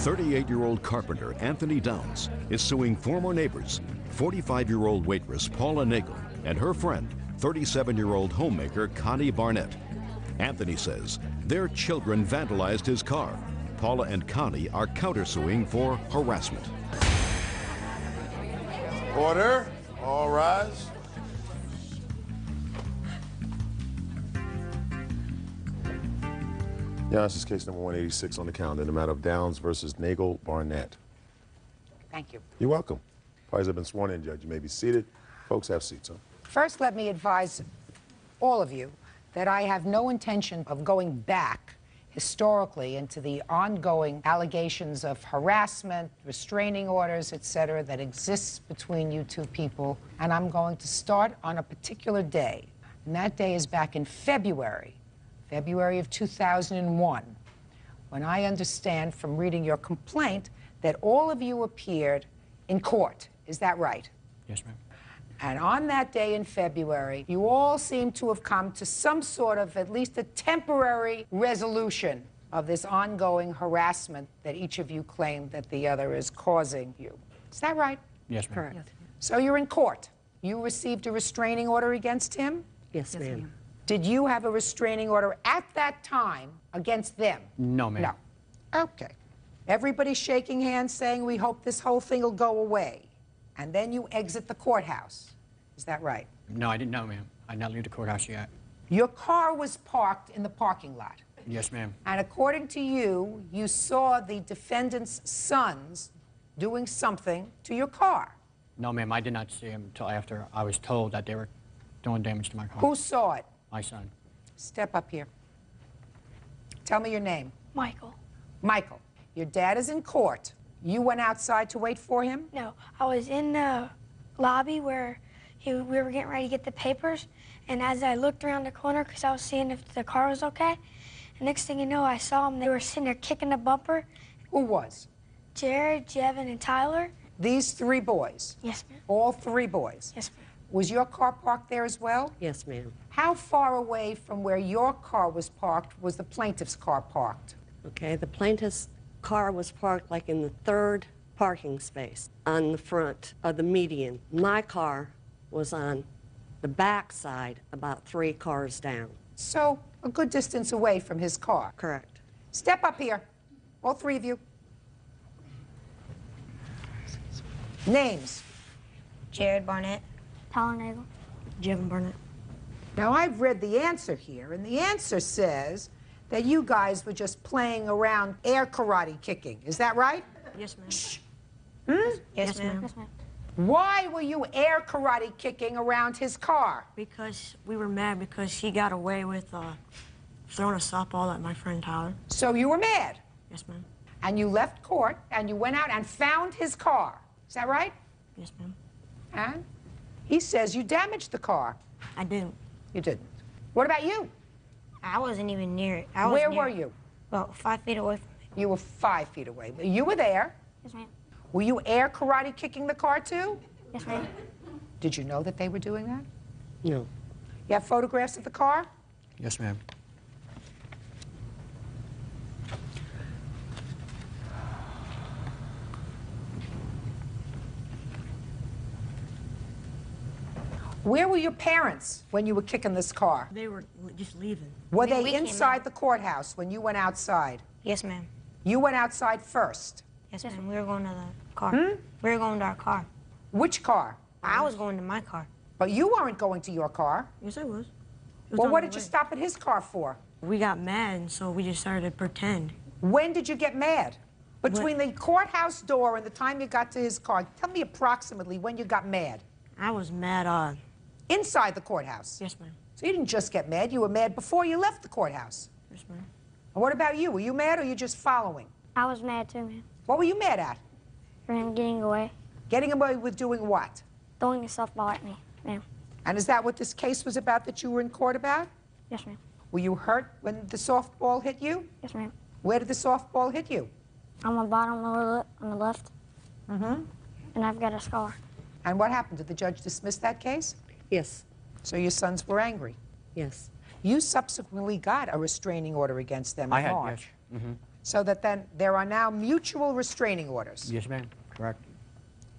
38-year-old carpenter Anthony Downs is suing former neighbors, 45-year-old waitress Paula Nagel and her friend, 37-year-old homemaker Connie Barnett. Anthony says their children vandalized his car. Paula and Connie are countersuing for harassment. Order. All rise. Yeah, this is case number 186 on the calendar in the matter of Downs versus Nagel Barnett. Thank you. You're welcome. Parties have been sworn in, Judge. You may be seated. Folks, have seats, huh? First, let me advise all of you that I have no intention of going back historically into the ongoing allegations of harassment, restraining orders, etc., that exists between you two people. And I'm going to start on a particular day. And that day is back in February of 2001, when I understand from reading your complaint that all of you appeared in court. Is that right? Yes, ma'am. And on that day in February, you all seem to have come to some sort of at least a temporary resolution of this ongoing harassment that each of you claim that the other is causing you. Is that right? Yes, ma'am. Correct. So you're in court. You received a restraining order against him? Yes, ma'am. Did you have a restraining order at that time against them? No, ma'am. No. Okay. Everybody's shaking hands saying, we hope this whole thing will go away. And then you exit the courthouse. Is that right? No, I didn't know, ma'am. I did not leave the courthouse yet. Your car was parked in the parking lot. Yes, ma'am. And according to you, you saw the defendant's sons doing something to your car. No, ma'am, I did not see him until after I was told that they were doing damage to my car. Who saw it? My son. Step up here. Tell me your name. Michael. Michael. Your dad is in court. You went outside to wait for him? No, I was in the lobby where we were getting ready to get the papers, and as I looked around the corner because I was seeing if the car was okay, and next thing you know, I saw them. They were sitting there kicking the bumper. Who was? Jared, Jevin, and Tyler. These three boys? Yes, ma'am. All three boys? Yes, ma'am. Was your car parked there as well? Yes, ma'am. How far away from where your car was parked was the plaintiff's car parked? Okay, the plaintiff's car was parked like in the third parking space on the front of the median. My car was on the back side, about 3 cars down. So, a good distance away from his car. Correct. Step up here, all three of you. Names. Jared Barnett. Tyler Nagel. Jevin Barnett. Now, I've read the answer here, and the answer says that you guys were just playing around air karate kicking. Is that right? Yes, ma'am. Shh. Yes, ma'am. Yes, ma'am. Why were you air karate kicking around his car? Because we were mad because he got away with throwing a softball at my friend Tyler. So you were mad? Yes, ma'am. And you left court, and you went out and found his car. Is that right? Yes, ma'am. And he says you damaged the car. I didn't. You didn't. What about you? I wasn't even near it. Where were you? About 5 feet away from me. You were 5 feet away. You were there. Yes, ma'am. Were you air karate kicking the car too? Yes, ma'am. Did you know that they were doing that? No. You have photographs of the car? Yes, ma'am. Where were your parents when you were kicking this car? They were just leaving. Were We they came inside out. the courthouse when you went outside? Yes, ma'am. You went outside first. Yes, ma'am. We were going to the car. We were going to our car. Which car? I was going to my car. But you weren't going to your car. Yes, I was. It was Well, on what the did you way. stop at his car for? We got mad, and so we just started to pretend. When did you get mad? Between the courthouse door and the time you got to his car, tell me approximately when you got mad. I was mad. Inside the courthouse. Yes, ma'am. So you didn't just get mad, you were mad before you left the courthouse. Yes, ma'am. And what about you? Were you mad or you just following? I was mad too, ma'am. What were you mad at? For him getting away, Getting away with doing what? throwing a softball at me, ma'am. And is that what this case was about that you were in court about? Yes, ma'am. Were you hurt when the softball hit you? Yes, ma'am. Where did the softball hit you? On my bottom lip on the left, Mm-hmm. and I've got a scar. And what happened? Did the judge dismiss that case? Yes. So your sons were angry. Yes. You subsequently got a restraining order against them in I had, March. yes. So that then there are now mutual restraining orders. Yes, ma'am. Correct.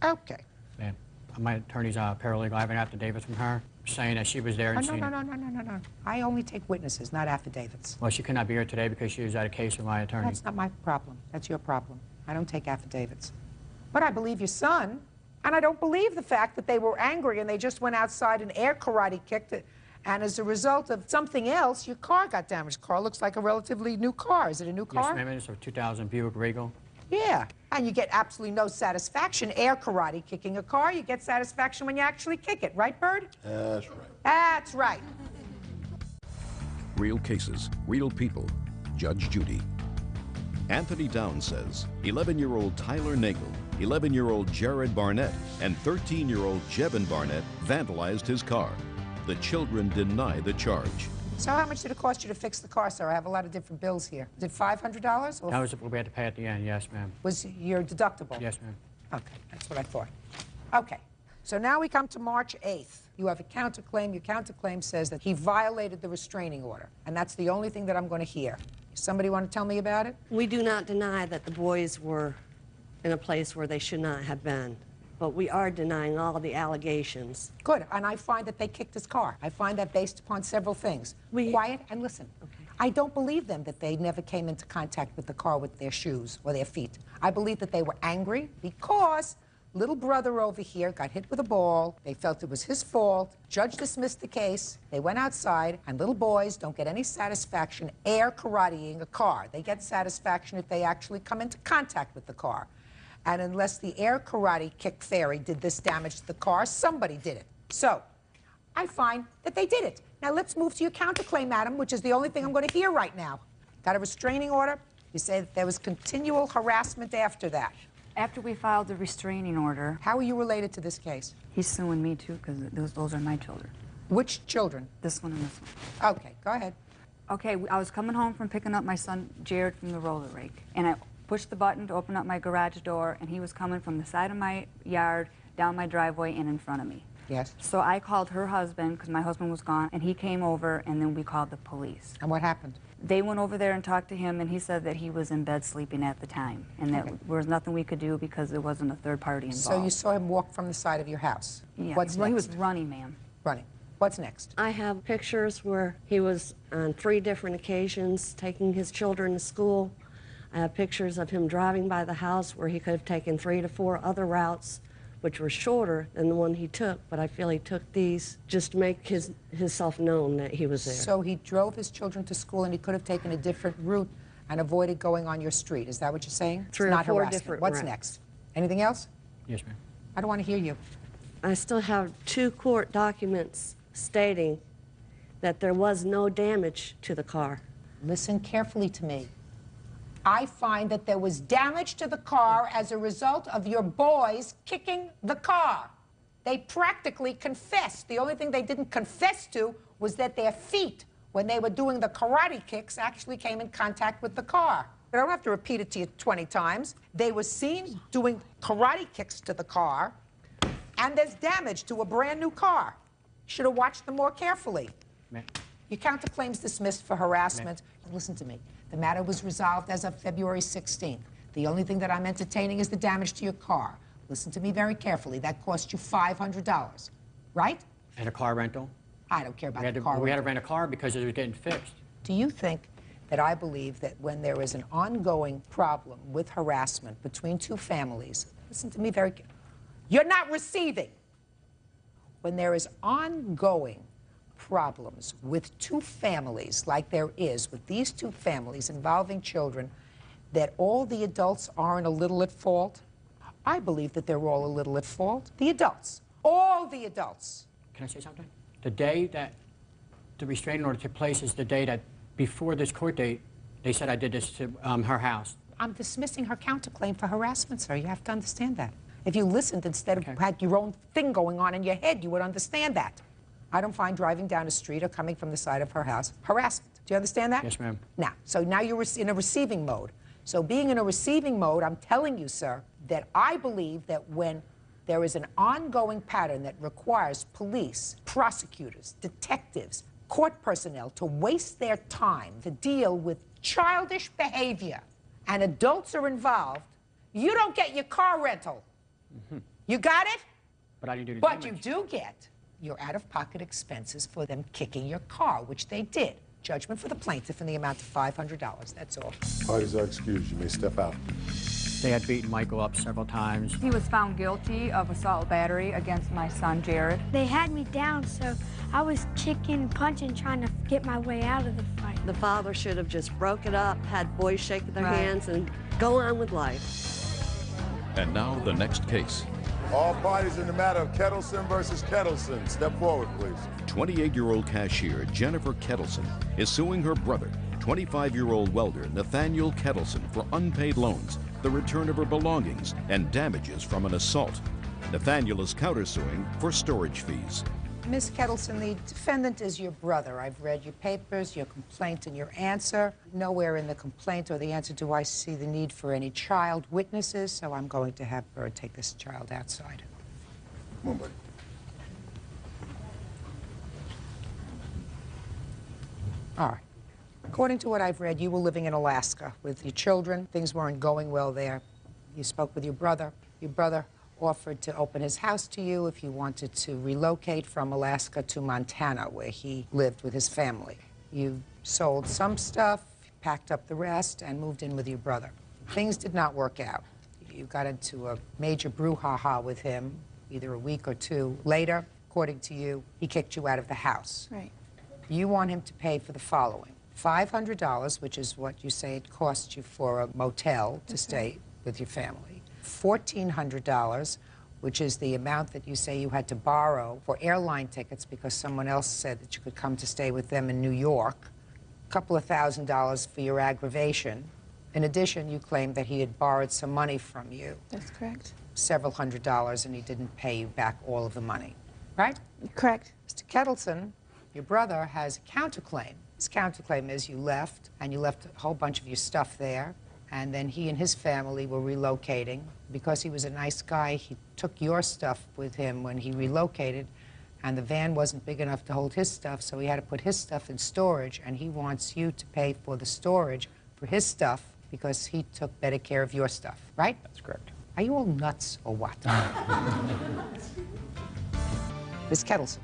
Okay. Ma'am. My attorney's paralegal. I have an affidavit from her saying that she was there and No, seen no, it. no, no, no, no, no. I only take witnesses, not affidavits. Well, she could not be here today because she was at a case with my attorney. That's not my problem. That's your problem. I don't take affidavits. But I believe your son, and I don't believe the fact that they were angry and they just went outside and air karate kicked it, and as a result of something else, your car got damaged. The car looks like a relatively new car. Is it a new car? Yes, ma'am. It's a 2000 Buick Regal. Yeah, and you get absolutely no satisfaction air karate kicking a car. You get satisfaction when you actually kick it, right, Bird? That's right. That's right. Real cases, real people. Judge Judy. Anthony Downs says 11-year-old Tyler Nagel, 11-year-old Jared Barnett, and 13-year-old Jevin Barnett vandalized his car. The children deny the charge. So how much did it cost you to fix the car, sir? I have a lot of different bills here. Is it $500? Or That was what we had to pay at the end. Yes, ma'am. was your deductible? Yes, ma'am. Okay, that's what I thought. Okay, so now we come to March 8th. You have a counterclaim. Your counterclaim says that he violated the restraining order, and that's the only thing that I'm going to hear. Somebody want to tell me about it? We do not deny that the boys were in a place where they should not have been, but we are denying all of the allegations. Good, and I find that they kicked his car. I find that based upon several things. Quiet and listen. Okay. I don't believe them that they never came into contact with the car with their shoes or their feet. I believe that they were angry because little brother over here got hit with a ball. They felt it was his fault. Judge dismissed the case. They went outside, and little boys don't get any satisfaction air karateing a car. They get satisfaction if they actually come into contact with the car. And unless the air karate kick fairy did this damage to the car, somebody did it. So I find that they did it. Now let's move to your counterclaim, madam, which is the only thing I'm going to hear right now. Got a restraining order. You say that there was continual harassment after that. After we filed the restraining order, How are you related to this case? he's suing me too because those are my children. Which children? This one and this one. Okay, go ahead. Okay, I was coming home from picking up my son Jared from the roller rink, and I pushed the button to open up my garage door, and he was coming from the side of my yard, down my driveway, and in front of me. Yes. So I called her husband because my husband was gone, and he came over, and then we called the police. And what happened? They went over there and talked to him, and he said that he was in bed sleeping at the time, and that there was nothing we could do because there wasn't a third party involved. So you saw him walk from the side of your house. Yeah, What's well, he next? was running, ma'am. Running. What's next? I have pictures where he was on 3 different occasions taking his children to school. I have pictures of him driving by the house where he could have taken 3 to 4 other routes, which were shorter than the one he took, but I feel he took these just to make himself known that he was there. So he drove his children to school and he could have taken a different route and avoided going on your street. Is that what you're saying? 3 It's or not 4 harassment. different What's routes. next? Anything else? Yes, ma'am. I don't want to hear you. I still have 2 court documents stating that there was no damage to the car. Listen carefully to me. I find that there was damage to the car as a result of your boys kicking the car. They practically confessed. The only thing they didn't confess to was that their feet, when they were doing the karate kicks, actually came in contact with the car. I don't have to repeat it to you 20 times. They were seen doing karate kicks to the car, and there's damage to a brand new car. Should have watched them more carefully. Ma'am. Your counterclaim's dismissed for harassment. Listen to me. The matter was resolved as of February 16th. The only thing that I'm entertaining is the damage to your car. Listen to me very carefully. That cost you $500, right? And a car rental. I don't care about We had the to, car. we had to rental. rent a car because it was getting fixed. Do you think that I believe that when there is an ongoing problem with harassment between 2 families, listen to me very carefully. You're not receiving. When there is ongoing problems with 2 families, like there is with these 2 families involving children, that all the adults aren't a little at fault? I believe that they're all a little at fault. The adults. All the adults. Can I say something? The day that the restraining order took place is the day that, before this court date, they said I did this to her house. I'm dismissing her counterclaim for harassment, sir. You have to understand that. If you listened instead of had your own thing going on in your head, you would understand that. I don't find driving down a street or coming from the side of her house harassment. Do you understand that? Yes, ma'am. Now you're in a receiving mode. So being in a receiving mode, I'm telling you, sir, that I believe that when there is an ongoing pattern that requires police, prosecutors, detectives, court personnel to waste their time to deal with childish behavior, and adults are involved, you don't get your car rental. You got it? But I didn't do any But damage. you do get your out-of-pocket expenses for them kicking your car, which they did. Judgment for the plaintiff in the amount of $500. That's all. Parties are excused. You may step out. They had beaten Michael up several times. He was found guilty of assault battery against my son, Jared. They had me down, so I was kicking and punching, trying to get my way out of the fight. The father should have just broke it up, had boys shaking their Right. hands, and go on with life. And now the next case. All parties in the matter of Kettleson versus Kettleson. Step forward, please. 28-year-old cashier Jennifer Kettleson is suing her brother, 25-year-old welder Nathaniel Kettleson, for unpaid loans, the return of her belongings, and damages from an assault. Nathaniel is countersuing for storage fees. Ms. Kettleson, the defendant is your brother. I've read your papers, your complaint, and your answer. Nowhere in the complaint or the answer do I see the need for any child witnesses, so I'm going to have her take this child outside. Come on, buddy. All right. According to what I've read, you were living in Alaska with your children. Things weren't going well there. You spoke with your brother. Your brother offered to open his house to you if you wanted to relocate from Alaska to Montana, where he lived with his family. You sold some stuff, packed up the rest, and moved in with your brother. Things did not work out. You got into a major brouhaha with him, either a week or two later. According to you, he kicked you out of the house. Right. You want him to pay for the following: $500, which is what you say it cost you for a motel to stay with your family; $1,400, which is the amount that you say you had to borrow for airline tickets because someone else said that you could come to stay with them in New York; a couple of $1,000 for your aggravation. In addition, you claim that he had borrowed some money from you, That's correct. several $100s, and he didn't pay you back all of the money, right? Correct. Mr. Kettleson, your brother, has a counterclaim. His counterclaim is you left, and you left a whole bunch of your stuff there, and then he and his family were relocating. Because he was a nice guy, he took your stuff with him when he relocated, and the van wasn't big enough to hold his stuff, so he had to put his stuff in storage, and he wants you to pay for the storage for his stuff because he took better care of your stuff, right? That's correct. Are you all nuts or what? Ms. Kettleson,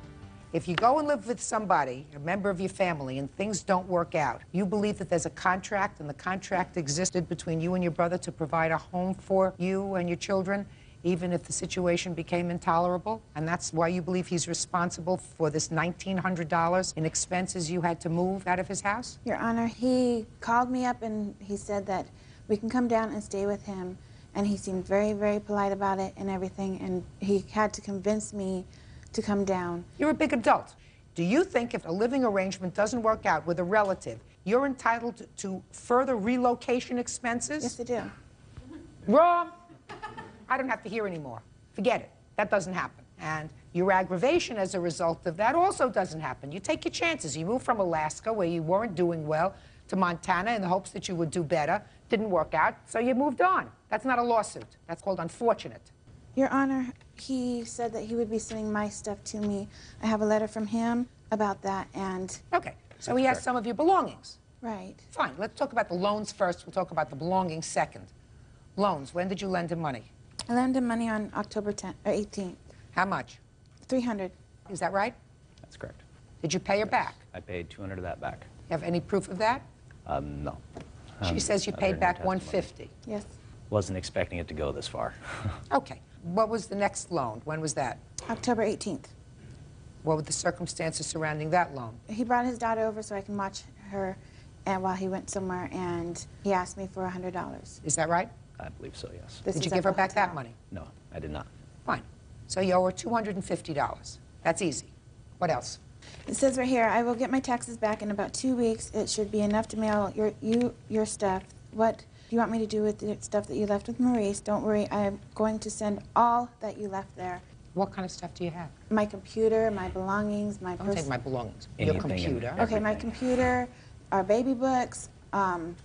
if you go and live with somebody, a member of your family, and things don't work out, you believe that there's a contract, and the contract existed between you and your brother to provide a home for you and your children, even if the situation became intolerable? And that's why you believe he's responsible for this $1,900 in expenses you had to move out of his house? Your Honor, he called me up and he said that we can come down and stay with him. And he seemed very, very polite about it and everything. And he had to convince me to come down. You're a big adult. Do you think if a living arrangement doesn't work out with a relative, you're entitled to further relocation expenses? Yes, I do. Wrong. I don't have to hear anymore. Forget it. That doesn't happen. And your aggravation as a result of that also doesn't happen. You take your chances. You moved from Alaska, where you weren't doing well, to Montana in the hopes that you would do better. Didn't work out, so you moved on. That's not a lawsuit. That's called unfortunate. Your Honor, he said that he would be sending my stuff to me. I have a letter from him about that, and... Okay, so he has some of your belongings. Right. Fine, let's talk about the loans first. We'll talk about the belongings second. Loans, when did you lend him money? I lent him money on October 10th, or 18th. How much? $300. Is that right? That's correct. Did you pay her back? I paid 200 of that back. You have any proof of that? No. She says you I've paid heard back no testimony. $150. Yes. Wasn't expecting it to go this far. Okay. What was the next loan? When was that? October 18th. What were the circumstances surrounding that loan? He brought his daughter over so I can watch her and while he went somewhere, and he asked me for $100. Is that right? I believe so, yes. This Did is you at give her the back that hotel. money? No, I did not. Fine. So you owe her $250. That's easy. What else? It says right here, I will get my taxes back in about 2 weeks. It should be enough to mail your stuff. What do you want me to do with the stuff that you left with Maurice? Don't worry, I am going to send all that you left there. What kind of stuff do you have? My computer, my belongings, my Don't take my belongings. Your Anything and computer. everything. Okay, my computer, our baby books.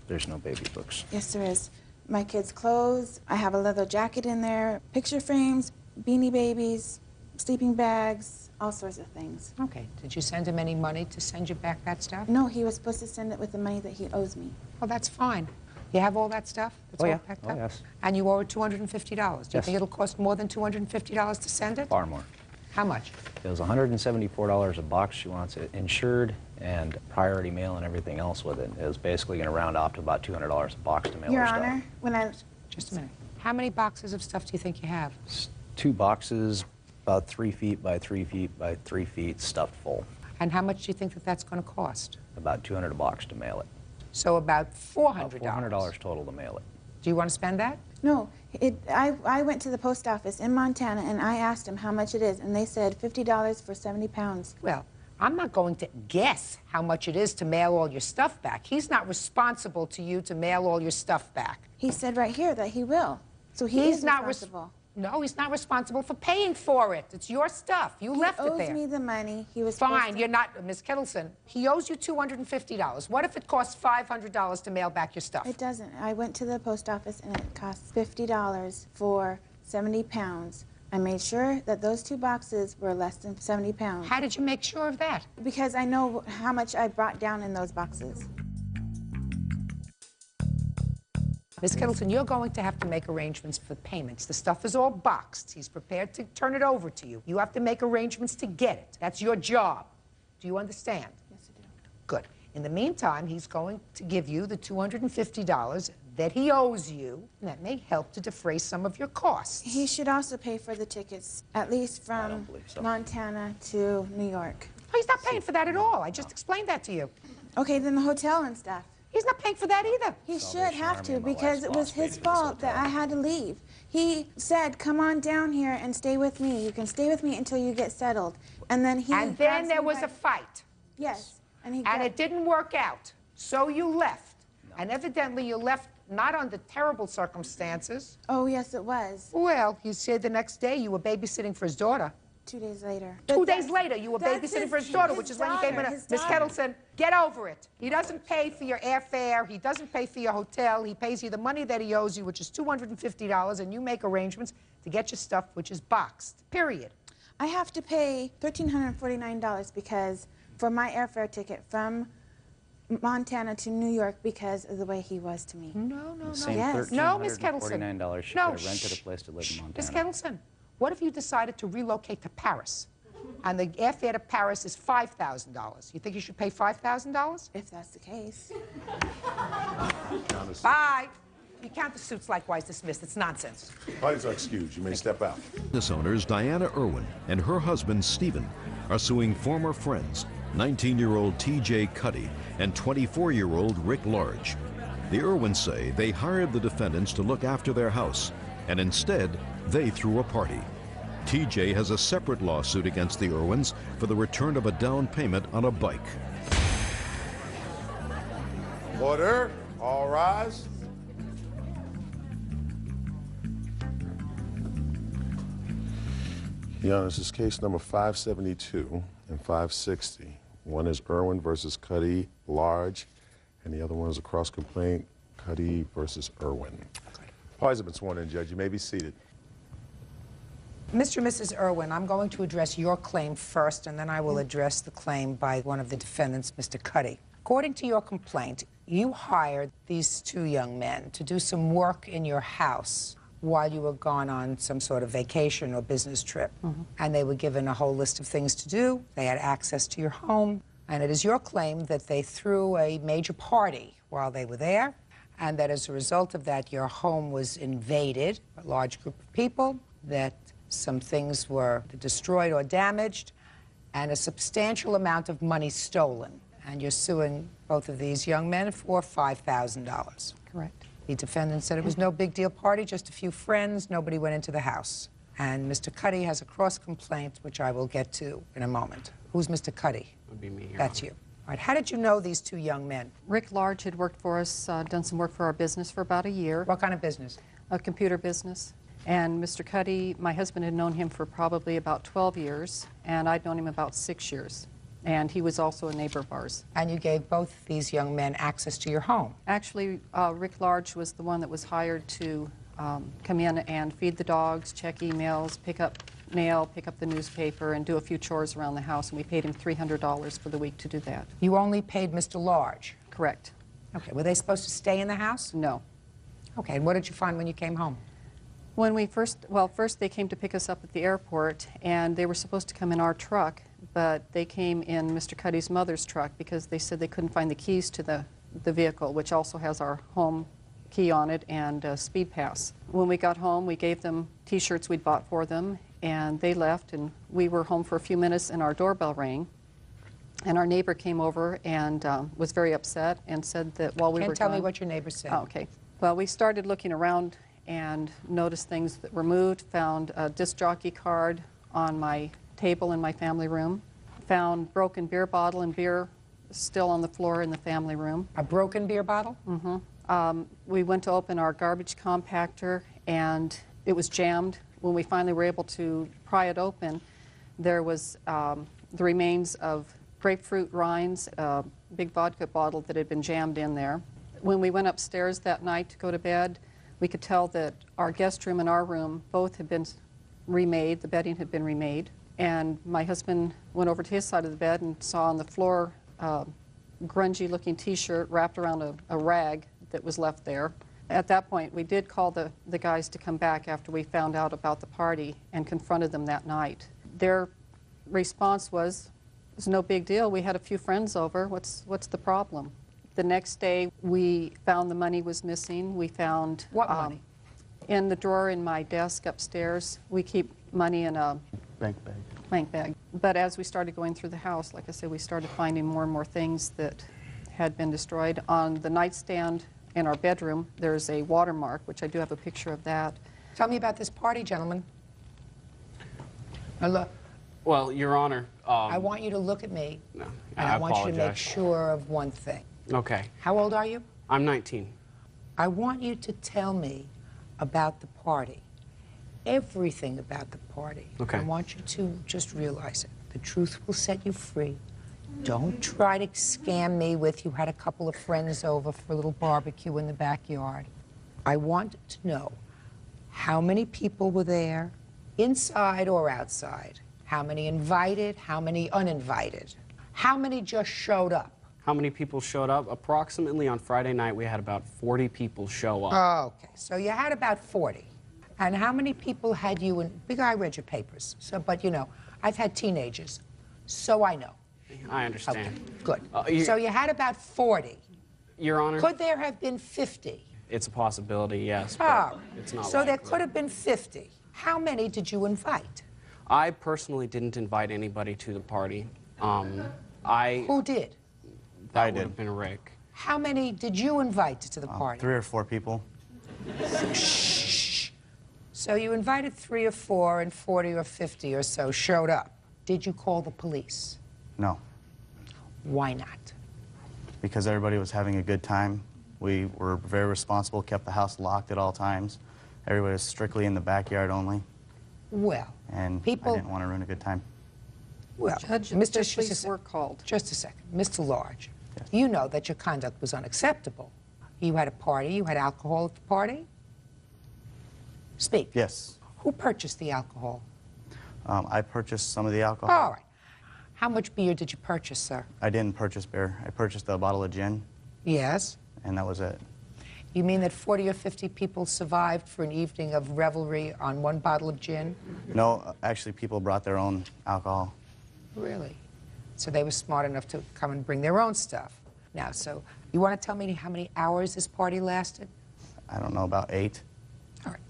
There's no baby books. Yes, there is. My kids' clothes. I have a leather jacket in there. Picture frames, beanie babies, sleeping bags, all sorts of things. Okay. Did you send him any money to send you back that stuff? No, he was supposed to send it with the money that he owes me. Well, that's fine. You have all that stuff? It's Oh, all yeah. packed Oh, up? yes. And you owe her $250. Do you Yes. think it'll cost more than $250 to send it? Far more. How much? It was $174 a box. She wants it insured and priority mail and everything else with it. It was basically going to round off to about $200 a box to mail Your her stuff. Honor, when I... Just a minute. How many boxes of stuff do you think you have? 2 boxes, about 3 feet by 3 feet by 3 feet, stuffed full. And how much do you think that that's going to cost? About $200 a box to mail it. So about $400. About $400 total to mail it. Do you want to spend that? No, I went to the post office in Montana and I asked them how much it is, and they said $50 for 70 pounds. Well, I'm not going to guess how much it is to mail all your stuff back. He's not responsible to you to mail all your stuff back. He said right here that he will. So he's not responsible. No, he's not responsible for paying for it. It's your stuff. You left it there. He owes me the money. He was Fine, you're not, Ms. Kettleson. He owes you $250. What if it costs $500 to mail back your stuff? It doesn't. I went to the post office and it costs $50 for 70 pounds. I made sure that those 2 boxes were less than 70 pounds. How did you make sure of that? Because I know how much I brought down in those boxes. Ms. Kettleson, you're going to have to make arrangements for payments. The stuff is all boxed. He's prepared to turn it over to you. You have to make arrangements to get it. That's your job. Do you understand? Yes, I do. Good. In the meantime, he's going to give you the $250 that he owes you, and that may help to defray some of your costs. He should also pay for the tickets, at least I don't from believe so. Montana to New York. Oh, he's not paying for that at all. I just explained that to you. Okay, then the hotel and stuff. He's not paying for that either. He should Salvation have Army to and my because last it boss was paid his for this fault that hotel. I had to leave. He said, come on down here and stay with me. You can stay with me until you get settled. And then he... And then there was a fight. Yes. And it didn't work out. So you left. No. And evidently you left not under terrible circumstances. Oh, yes, it was. Well, you said the next day you were babysitting for his daughter. 2 days later. 2 days later, you were babysitting for his daughter, which is when you came in. Miss Kettleson, get over it. He doesn't pay for your airfare. He doesn't pay for your hotel. He pays you the money that he owes you, which is $250, and you make arrangements to get your stuff, which is boxed, period. I have to pay $1,349 because for my airfare ticket from Montana to New York because of the way he was to me. No. Same Yes. No, Miss Kettleson. $1,349 she No, could have rented a place to live in Montana. Miss Kettleson, what if you decided to relocate to Paris? And the airfare to Paris is $5,000. You think you should pay $5,000? If that's the case. Bye. You count the suits likewise dismissed. It's nonsense. Parties are excused. You may step out. Business owners Diana Irwin and her husband Stephen are suing former friends 19-year-old T.J. Cuddy and 24-year-old Rick Large. The Irwins say they hired the defendants to look after their house, and instead they threw a party. T.J. has a separate lawsuit against the Irwins for the return of a down payment on a bike. Order. All rise. Your Honor, this is case number 572 and 560. One is Irwin versus Cuddy Large, and the other one is a cross complaint, Cuddy versus Irwin. Parties have been sworn in, Judge. You may be seated. Mr. and Mrs. Irwin, I'm going to address your claim first, and then I will address the claim by one of the defendants, Mr. Cuddy. According to your complaint, you hired these 2 young men to do some work in your house while you were gone on some sort of vacation or business trip. And they were given a whole list of things to do. They had access to your home. And it is your claim that they threw a major party while they were there, and that as a result of that, your home was invaded, a large group of people, that some things were destroyed or damaged, and a substantial amount of money stolen. And you're suing both of these young men for $5,000. Correct. The defendant said it was no big deal party, just a few friends, nobody went into the house. And Mr. Cuddy has a cross complaint, which I will get to in a moment. Who's Mr. Cuddy? Would be me. That's you. All right, how did you know these 2 young men? Rick Large had worked for us, done some work for our business for about a year. What kind of business? A computer business. And Mr. Cuddy, my husband had known him for probably about 12 years, and I'd known him about 6 years. And he was also a neighbor of ours. And you gave both these young men access to your home? Actually, Rick Large was the one that was hired to come in and feed the dogs, check emails, pick up mail, pick up the newspaper, and do a few chores around the house, and we paid him $300 for the week to do that. You only paid Mr. Large? Correct. Okay, were they supposed to stay in the house? No. Okay, and what did you find when you came home? When we first they came to pick us up at the airport, and they were supposed to come in our truck, but they came in Mr. Cuddy's mother's truck because they said they couldn't find the keys to the vehicle, which also has our home key on it and speed pass. When we got home, we gave them T-shirts we'd bought for them, and they left, and we were home for a few minutes, and our doorbell rang. And our neighbor came over and was very upset and said that while we were Can't tell me gone- what your neighbor said. Oh, okay. Well, we started looking around and noticed things that were moved, found a disc jockey card on my table in my family room, found broken beer bottle and beer still on the floor in the family room. A broken beer bottle? Mm-hmm. We went to open our garbage compactor, and it was jammed. When we finally were able to pry it open, there was the remains of grapefruit rinds, a big vodka bottle that had been jammed in there. When we went upstairs that night to go to bed, we could tell that our guest room and our room both had been remade. The bedding had been remade. And my husband went over to his side of the bed and saw on the floor a grungy-looking T-shirt wrapped around a rag that was left there. At that point, we did call the guys to come back after we found out about the party and confronted them that night. Their response was, "It's no big deal. We had a few friends over. What's the problem?" The next day, we found the money was missing. We found What money? in the drawer in my desk upstairs. We keep money in a Bank bag. bank bag. But as we started going through the house, like I said, we started finding more and more things that had been destroyed. On the nightstand in our bedroom, there's a watermark, which I do have a picture of that. Tell me about this party, gentlemen. Now look, Well, Your Honor. I want you to look at me, No, and I want you to make apologize. sure of one thing. Okay. How old are you? I'm 19. I want you to tell me about the party. Everything about the party. Okay. I want you to just realize it. The truth will set you free. Don't try to scam me with you had a couple of friends over for a little barbecue in the backyard. I want to know how many people were there, inside or outside. How many invited, how many uninvited? How many just showed up? How many people showed up? Approximately on Friday night, we had about 40 people show up. Okay, so you had about 40. And how many people had you in, big I read your papers, so, but you know, I've had teenagers, so I know. I understand. Okay, good. So you had about 40. Your Honor, Could there have been 50? it's a possibility, yes, but Oh, it's not so there likely. could have been 50. How many did you invite? I personally didn't invite anybody to the party. Who did? That would have been Rick. How many did you invite to the party? 3 or 4 people. Shh. So you invited 3 or 4 and 40 or 50 or so showed up. Did you call the police? No, Why not? because everybody was having a good time. We were very responsible, kept the house locked at all times. Everybody was strictly in the backyard only, Well, and people, I didn't want to ruin a good time. well, Judge, Mr. the Just a police sec- were called. Just a second. Mr. Large, Yes. you know that your conduct was unacceptable. You had a party, you had alcohol at the party? Speak. Yes, Who purchased the alcohol? I purchased some of the alcohol. All right. How much beer did you purchase, sir? I didn't purchase beer. I purchased a bottle of gin, Yes. and that was it. You mean that 40 or 50 people survived for an evening of revelry on one bottle of gin? No, actually, people brought their own alcohol. Really? So they were smart enough to come and bring their own stuff. Now, so you want to tell me how many hours this party lasted? I don't know, about 8. All right.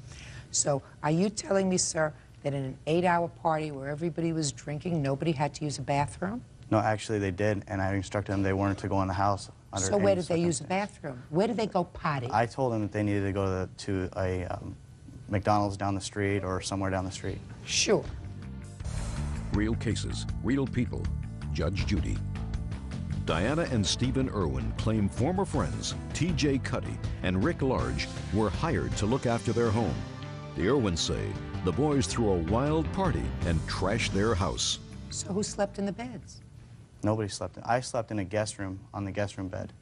So are you telling me, sir, that in an 8-hour party where everybody was drinking, nobody had to use a bathroom? No, actually, they did, and I instructed them they weren't to go in the house under So where any did they use a circumstance. bathroom? Where did they go potty? I told them that they needed to go to a McDonald's down the street or somewhere down the street. Sure. Real cases, real people. Judge Judy. Diana and Stephen Irwin claim former friends T.J. Cuddy and Rick Large were hired to look after their home. The Irwins say the boys threw a wild party and trashed their house. So who slept in the beds? Nobody slept in. I slept in a guest room on the guest room bed.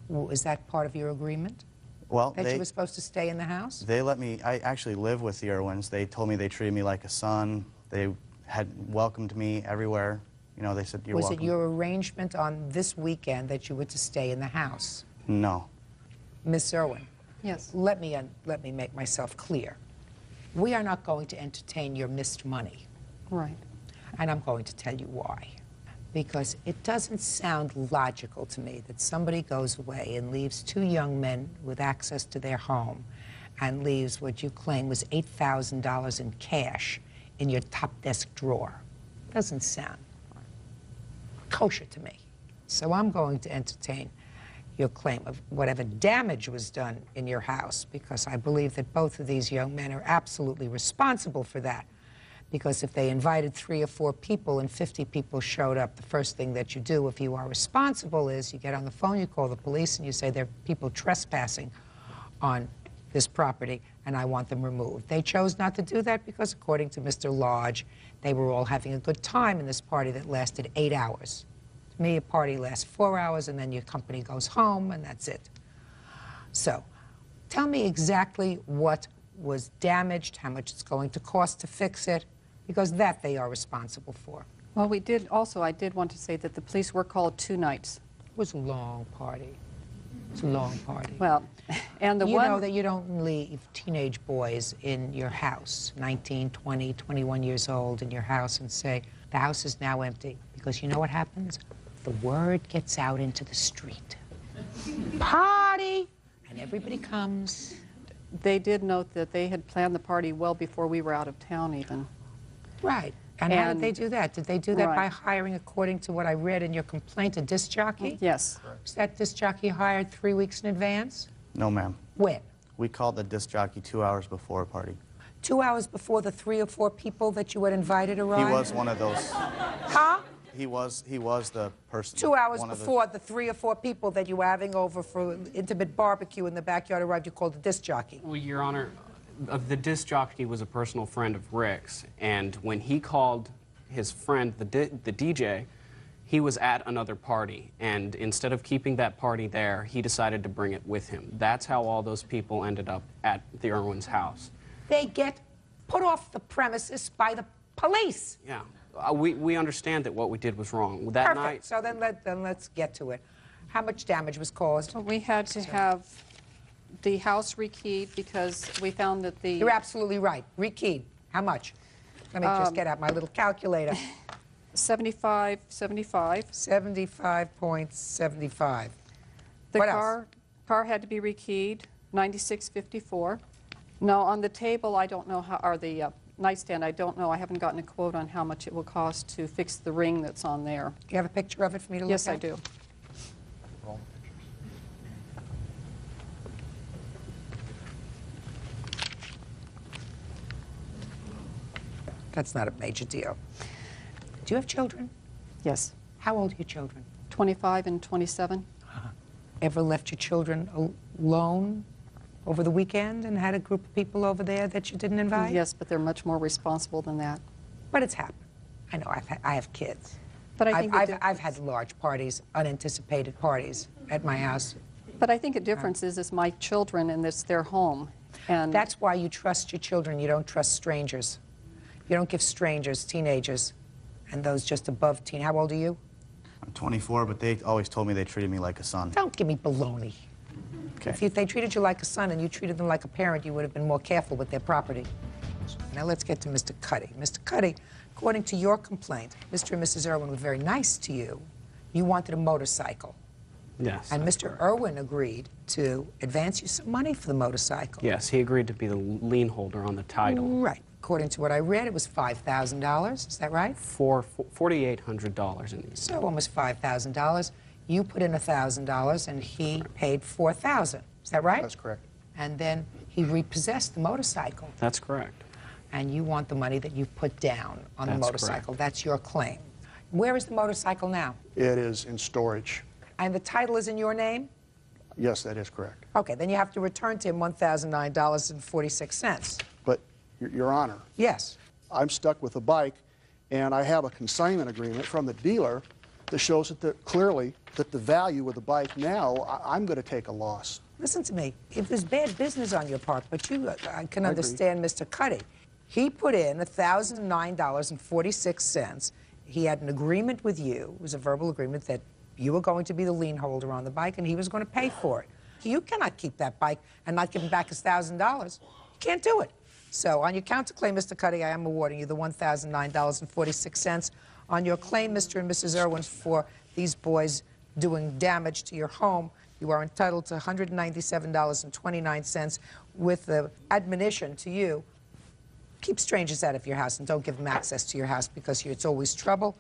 Well, is that part of your agreement? Well, That you were supposed to stay in the house? they let me. I actually live with the Irwins. They told me they treated me like a son. They had welcomed me everywhere. You know, they said, "You're Was welcome." it your arrangement on this weekend that you were to stay in the house? No. Miss Irwin, Yes. let me make myself clear. We are not going to entertain your missed money. Right. And I'm going to tell you why. Because it doesn't sound logical to me that somebody goes away and leaves two young men with access to their home and leaves what you claim was $8,000 in cash in your top desk drawer. Doesn't sound kosher to me. So I'm going to entertain your claim of whatever damage was done in your house, because I believe that both of these young men are absolutely responsible for that. Because if they invited 3 or 4 people and 50 people showed up, the first thing that you do if you are responsible is you get on the phone, you call the police, and you say there are people trespassing on this property and I want them removed. They chose not to do that because, according to Mr. Lodge, they were all having a good time in this party that lasted 8 hours. To me, a party lasts 4 hours and then your company goes home and that's it. So, tell me exactly what was damaged, how much it's going to cost to fix it, because that they are responsible for. Well, we did also, I did want to say that the police were called 2 nights. It was a long party. It was a long party. Well, and the you one... know that you don't leave teenage boys in your house, 19, 20, 21 years old, in your house and say, the house is now empty. Because you know what happens? The word gets out into the street. Party! And everybody comes. They did note that they had planned the party well before we were out of town even. Right. And how did they do that? Did they do that Right. by hiring, according to what I read in your complaint, a disc jockey? Yes. Was that disc jockey hired 3 weeks in advance? No, ma'am. When? We called the disc jockey 2 hours before a party. 2 hours before the 3 or 4 people that you had invited arrived? He was one of those. Huh? He was the person. 2 hours one of before the 3 or 4 people that you were having over for an intimate barbecue in the backyard arrived, you called a disc jockey. Well, Your Honor, the disc jockey was a personal friend of Rick's, and when he called his friend, the DJ, he was at another party, and instead of keeping that party there, he decided to bring it with him. That's how all those people ended up at the Irwin's house. They get put off the premises by the police. Yeah. We understand that what we did was wrong. That Perfect. night... So then let's get to it. How much damage was caused? Well, we had to have the house rekeyed because we found that the... You're absolutely right. Rekeyed. How much? Let me just get out my little calculator. 75. 75.75. The What else? car had to be rekeyed, 96.54. No, on the table, I don't know how, or the nightstand, I don't know. I haven't gotten a quote on how much it will cost to fix the ring that's on there. Do you have a picture of it for me to look at? Yes, I do. That's not a major deal. Do you have children? Yes. How old are your children? 25 and 27. Ever left your children alone over the weekend and had a group of people over there that you didn't invite? Yes, but they're much more responsible than that. But it's happened. I know, I have kids. But I think I've had large parties, unanticipated parties at my house. But I think the difference is it's my children and it's their home. And that's why you trust your children. You don't trust strangers. You don't give strangers, teenagers, and those just above teen. How old are you? I'm 24, but they always told me they treated me like a son. Don't give me baloney. Okay. If they treated you like a son and you treated them like a parent, you would have been more careful with their property. Now let's get to Mr. Cuddy. Mr. Cuddy, according to your complaint, Mr. and Mrs. Irwin were very nice to you. You wanted a motorcycle. Yes. And Mr. Irwin agreed to advance you some money for the motorcycle. Yes, he agreed to be the lien holder on the title. Right. According to what I read, it was $5,000. Is that right? $4,800 in these. So almost $5,000. You put in $1,000 and he paid $4,000. Is that right? That's correct. And then he repossessed the motorcycle. That's correct. And you want the money that you put down on the motorcycle. Correct. That's your claim. Where is the motorcycle now? It is in storage. And the title is in your name? Yes, that is correct. Okay, then you have to return to him $1,009.46. But, Your Honor. Yes. I'm stuck with a bike, and I have a consignment agreement from the dealer that shows that clearly that the value of the bike now, I'm going to take a loss. Listen to me. If there's bad business on your part, but I can I understand Mr. Cuddy. He put in $1,009.46. He had an agreement with you. It was a verbal agreement that you were going to be the lien holder on the bike, and he was going to pay for it. You cannot keep that bike and not give him back his $1,000. You can't do it. So on your counterclaim, Mr. Cuddy, I am awarding you the $1,009.46. On your claim, Mr. and Mrs. Irwin, for these boys doing damage to your home, you are entitled to $197.29 with the admonition to you, keep strangers out of your house and don't give them access to your house because it's always trouble.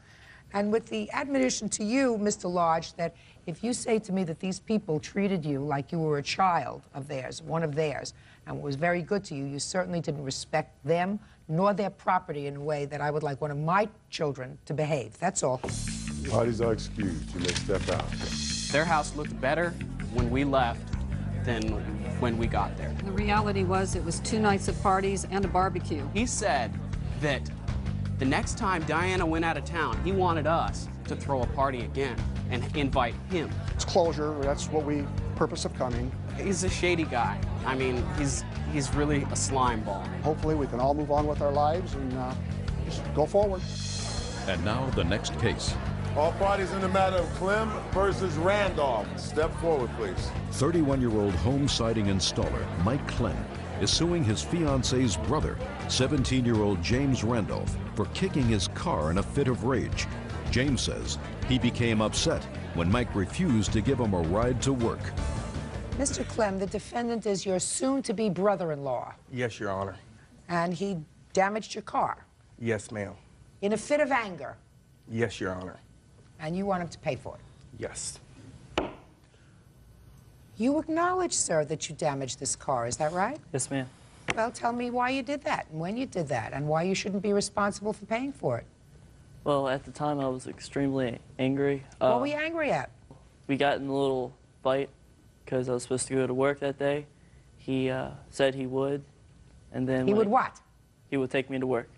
And with the admonition to you, Mr. Lodge, that if you say to me that these people treated you like you were a child of theirs, one of theirs, and was very good to you, you certainly didn't respect them nor their property in a way that I would like one of my children to behave. That's all. Parties are excused. You may step out. Their house looked better when we left than when we got there. The reality was it was 2 nights of parties and a barbecue. He said that the next time Diana went out of town, he wanted us to throw a party again and invite him. It's closure. That's what we purpose of coming. He's a shady guy. I mean, he's really a slime ball. Hopefully we can all move on with our lives and just go forward. And now the next case. All parties in the matter of Clem versus Randolph. Step forward, please. 31-year-old home siding installer Mike Clem is suing his fiance's brother, 17-year-old James Randolph, for kicking his car in a fit of rage. James says he became upset when Mike refused to give him a ride to work. Mr. Clem, the defendant is your soon-to-be brother-in-law, Yes, Your Honor. and he damaged your car Yes, ma'am. in a fit of anger, Yes, Your Honor. and you want him to pay for it. Yes. You acknowledge, sir, that you damaged this car, is that right? Yes, ma'am. Well, tell me why you did that, and when you did that, and why you shouldn't be responsible for paying for it. Well, at the time, I was extremely angry. What were you angry at? We got in a little fight because I was supposed to go to work that day. He said he would, and then... He would what? He would take me to work.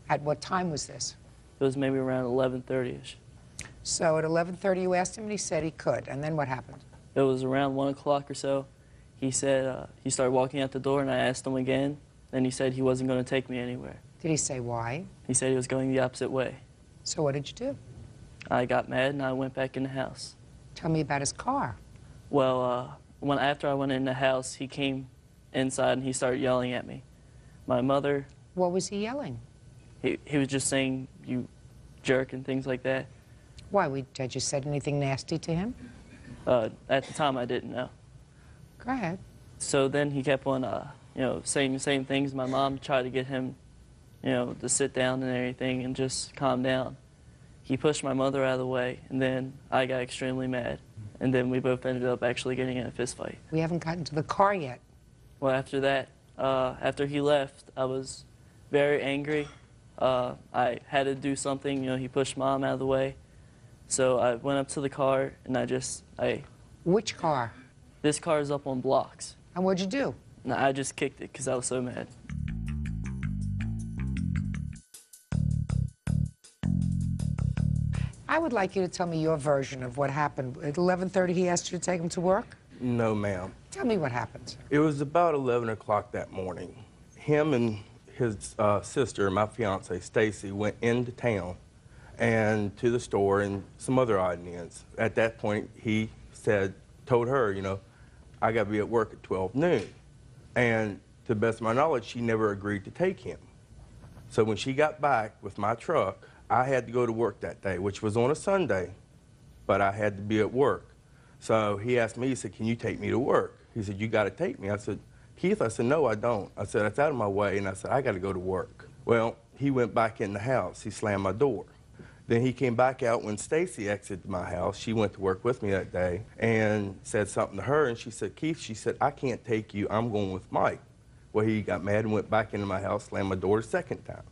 At what time was this? It was maybe around 11:30ish. So at 11:30 you asked him, and he said he could, and then what happened? It was around 1 o'clock or so. He said, he started walking out the door, and I asked him again, and he said he wasn't going to take me anywhere. Did he say why? He said he was going the opposite way. So what did you do? I got mad, and I went back in the house. Tell me about his car. Well, after I went in the house, he came inside, and he started yelling at me. My mother... What was he yelling? He was just saying, you jerk, and things like that. Why, had you said anything nasty to him? At the time, I didn't know. Go ahead. So then he kept on, saying the same things. My mom tried to get him, to sit down and everything and just calm down. He pushed my mother out of the way, and then I got extremely mad. And then we both ended up actually getting in a fist fight. We haven't gotten to the car yet. Well, after that, after he left, I was very angry. I had to do something. He pushed Mom out of the way. So I went up to the car, and Which car? This car is up on blocks. And what'd you do? No, I just kicked it because I was so mad. I would like you to tell me your version of what happened. At 11:30 he asked you to take him to work? No, ma'am. Tell me what happened, sir. It was about 11 o'clock that morning. Him and his sister, my fiance, Stacy, went into town and to the store and some other odd and ends. At that point, he told her, I got to be at work at 12 noon. And to the best of my knowledge, she never agreed to take him. So when she got back with my truck, I had to go to work that day, which was on a Sunday, but I had to be at work. So he asked me, he said, can you take me to work? He said, you got to take me. I said, Keith, I said, no, I don't. I said, it's out of my way, and I said, I got to go to work. Well, he went back in the house. He slammed my door. Then he came back out when Stacy exited my house. She went to work with me that day and said something to her, and she said, Keith, she said, I can't take you. I'm going with Mike. Well, he got mad and went back into my house, slammed my door a second time.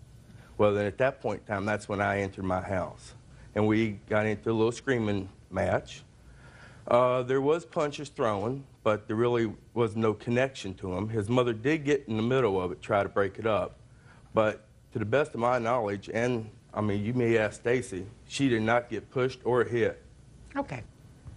Well, then at that point in time, that's when I entered my house. And we got into a little screaming match. There was punches thrown, but there really was no connection to him. His mother did get in the middle of it, try to break it up. But to the best of my knowledge, and I mean, you may ask Stacy, she did not get pushed or hit. Okay.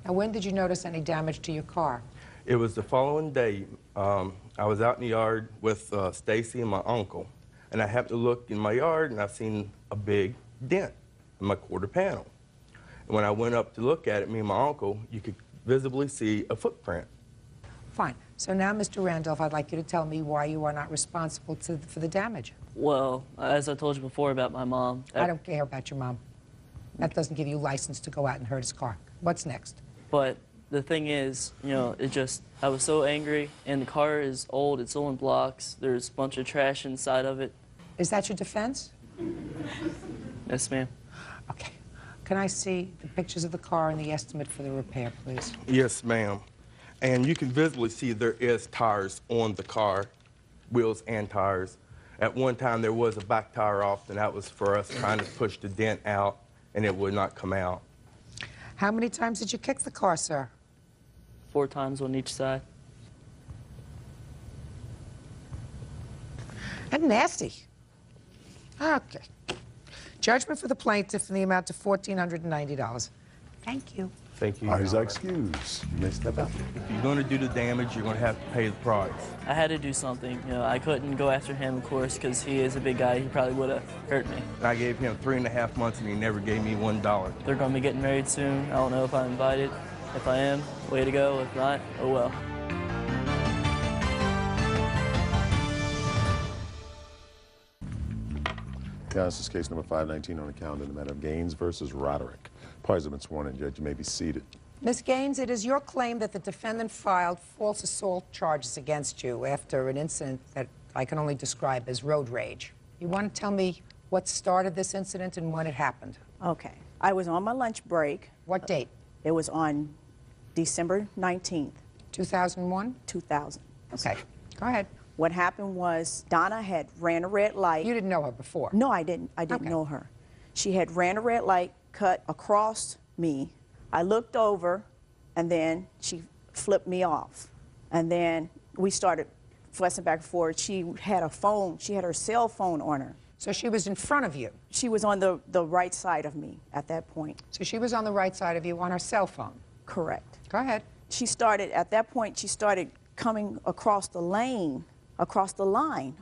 Now, when did you notice any damage to your car? It was the following day. I was out in the yard with Stacy and my uncle, and I happened to look in my yard, and I seen a big dent in my quarter panel. And when I went up to look at it, me and my uncle, you could visibly see a footprint. Fine. So now, Mr. Randolph, I'd like you to tell me why you are not responsible for the damage. Well, as I told you before about my mom. I don't care about your mom. That doesn't give you license to go out and hurt his car. What's next? But the thing is, you know, I was so angry, and the car is old, it's all in blocks, there's a bunch of trash inside of it. Is that your defense? Yes, ma'am. Okay. Can I see the pictures of the car and the estimate for the repair, please? Yes, ma'am. And you can visibly see there is tires on the car, wheels and tires. At one time, there was a back tire off, and that was for us trying to push the dent out, and it would not come out. How many times did you kick the car, sir? 4 times on each side. That's nasty. Okay. Judgment for the plaintiff in the amount of $1,490. Thank you. Thank you. He's excused. You may step out. If you're going to do the damage, you're going to have to pay the price. I had to do something. You know, I couldn't go after him, of course, because he is a big guy. He probably would have hurt me. I gave him 3.5 months, and he never gave me $1. They're going to be getting married soon. I don't know if I'm invited. If I am, way to go. If not, oh well. Yeah, this is case number 519 on the calendar in the matter of Gaines versus Roderick. Parties have been sworn in. Judge, you may be seated. Ms. Gaines, it is your claim that the defendant filed false assault charges against you after an incident that I can only describe as road rage. You want to tell me what started this incident and when it happened? Okay. I was on my lunch break. What date? It was on December 19th. 2001? 2000. Okay. Go ahead. What happened was Donna had ran a red light. You didn't know her before? No, I didn't. I didn't know her. She had ran a red light, cut across me. I looked over, and then she flipped me off. And then we started fussing back and forth. She had a phone. She had her cell phone on her. So she was in front of you? She was on the right side of me at that point. So she was on the right side of you on her cell phone? Correct. Go ahead. She started, at that point, she started coming across the line,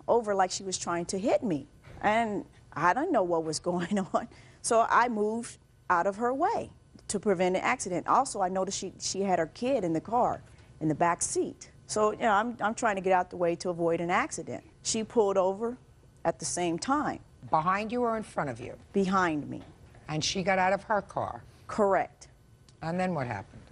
over like she was trying to hit me. And I didn't know what was going on. So I moved out of her way to prevent an accident. Also, I noticed she had her kid in the car, in the back seat. So, you know, I'm trying to get out the way to avoid an accident. She pulled over at the same time. Behind you or in front of you? Behind me. And she got out of her car? Correct. And then what happened?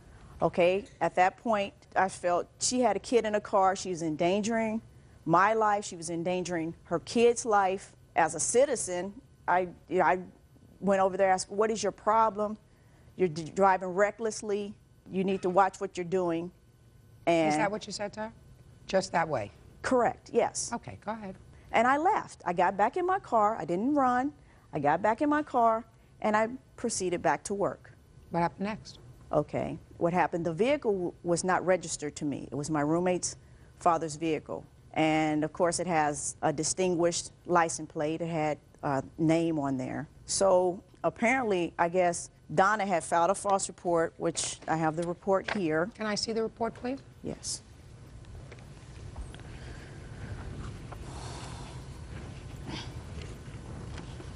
Okay, at that point, I felt she had a kid in a car. She was endangering my life. She was endangering her kid's life. As a citizen, I went over there and asked, what is your problem? You're driving recklessly. You need to watch what you're doing. And is that what you said to her? Just that way? Correct, yes. Okay, go ahead. And I left. I got back in my car. I didn't run. I got back in my car, and I proceeded back to work. What happened next? Okay. What happened, the vehicle was not registered to me. It was my roommate's father's vehicle. And, of course, it has a distinguished license plate. It had a name on there. So, apparently, I guess, Donna had filed a false report, which I have the report here. Can I see the report, please? Yes.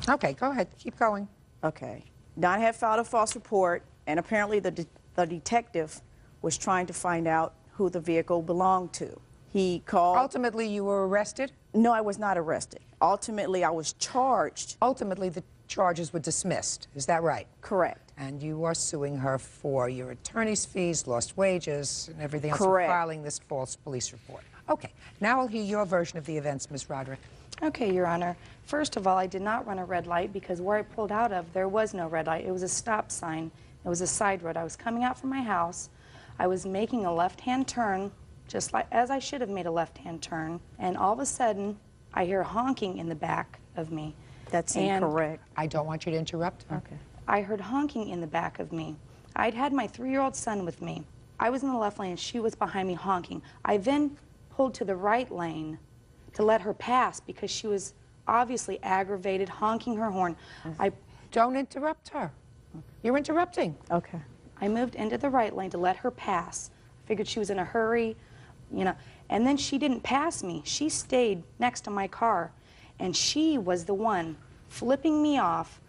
Okay, go ahead. Keep going. Okay. Donna had filed a false report, and apparently the detective was trying to find out who the vehicle belonged to. He called... Ultimately, you were arrested? No, I was not arrested. Ultimately, I was charged. Ultimately, the charges were dismissed. Is that right? Correct. And you are suing her for your attorney's fees, lost wages, and everything else for filing this false police report. Okay. Now I'll hear your version of the events, Ms. Roderick. Okay, Your Honor. First of all, I did not run a red light because where I pulled out of, there was no red light. It was a stop sign. It was a side road. I was coming out from my house. I was making a left-hand turn, just like as I should have made a left-hand turn, and all of a sudden, I hear honking in the back of me. That's incorrect. I don't want you to interrupt her. Okay. I heard honking in the back of me. I'd had my 3-year-old son with me. I was in the left lane, and she was behind me honking. I then pulled to the right lane to let her pass because she was obviously aggravated, honking her horn. Don't interrupt her. You're interrupting. Okay. I moved into the right lane to let her pass. I figured she was in a hurry, you know, and then she didn't pass me. She stayed next to my car, and she was the one flipping me off.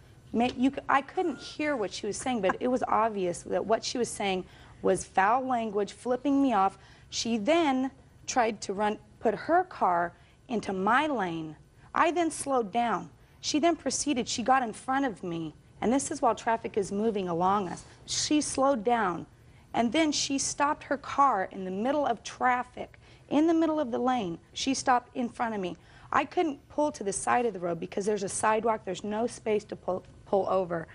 I couldn't hear what she was saying, but it was obvious that what she was saying was foul language, flipping me off, She then tried to put her car into my lane. I then slowed down. She then proceeded, she got in front of me, and this is while traffic is moving along us. She slowed down, and then she stopped her car in the middle of traffic, in the middle of the lane. She stopped in front of me. I couldn't pull to the side of the road because there's a sidewalk, there's no space to pull over.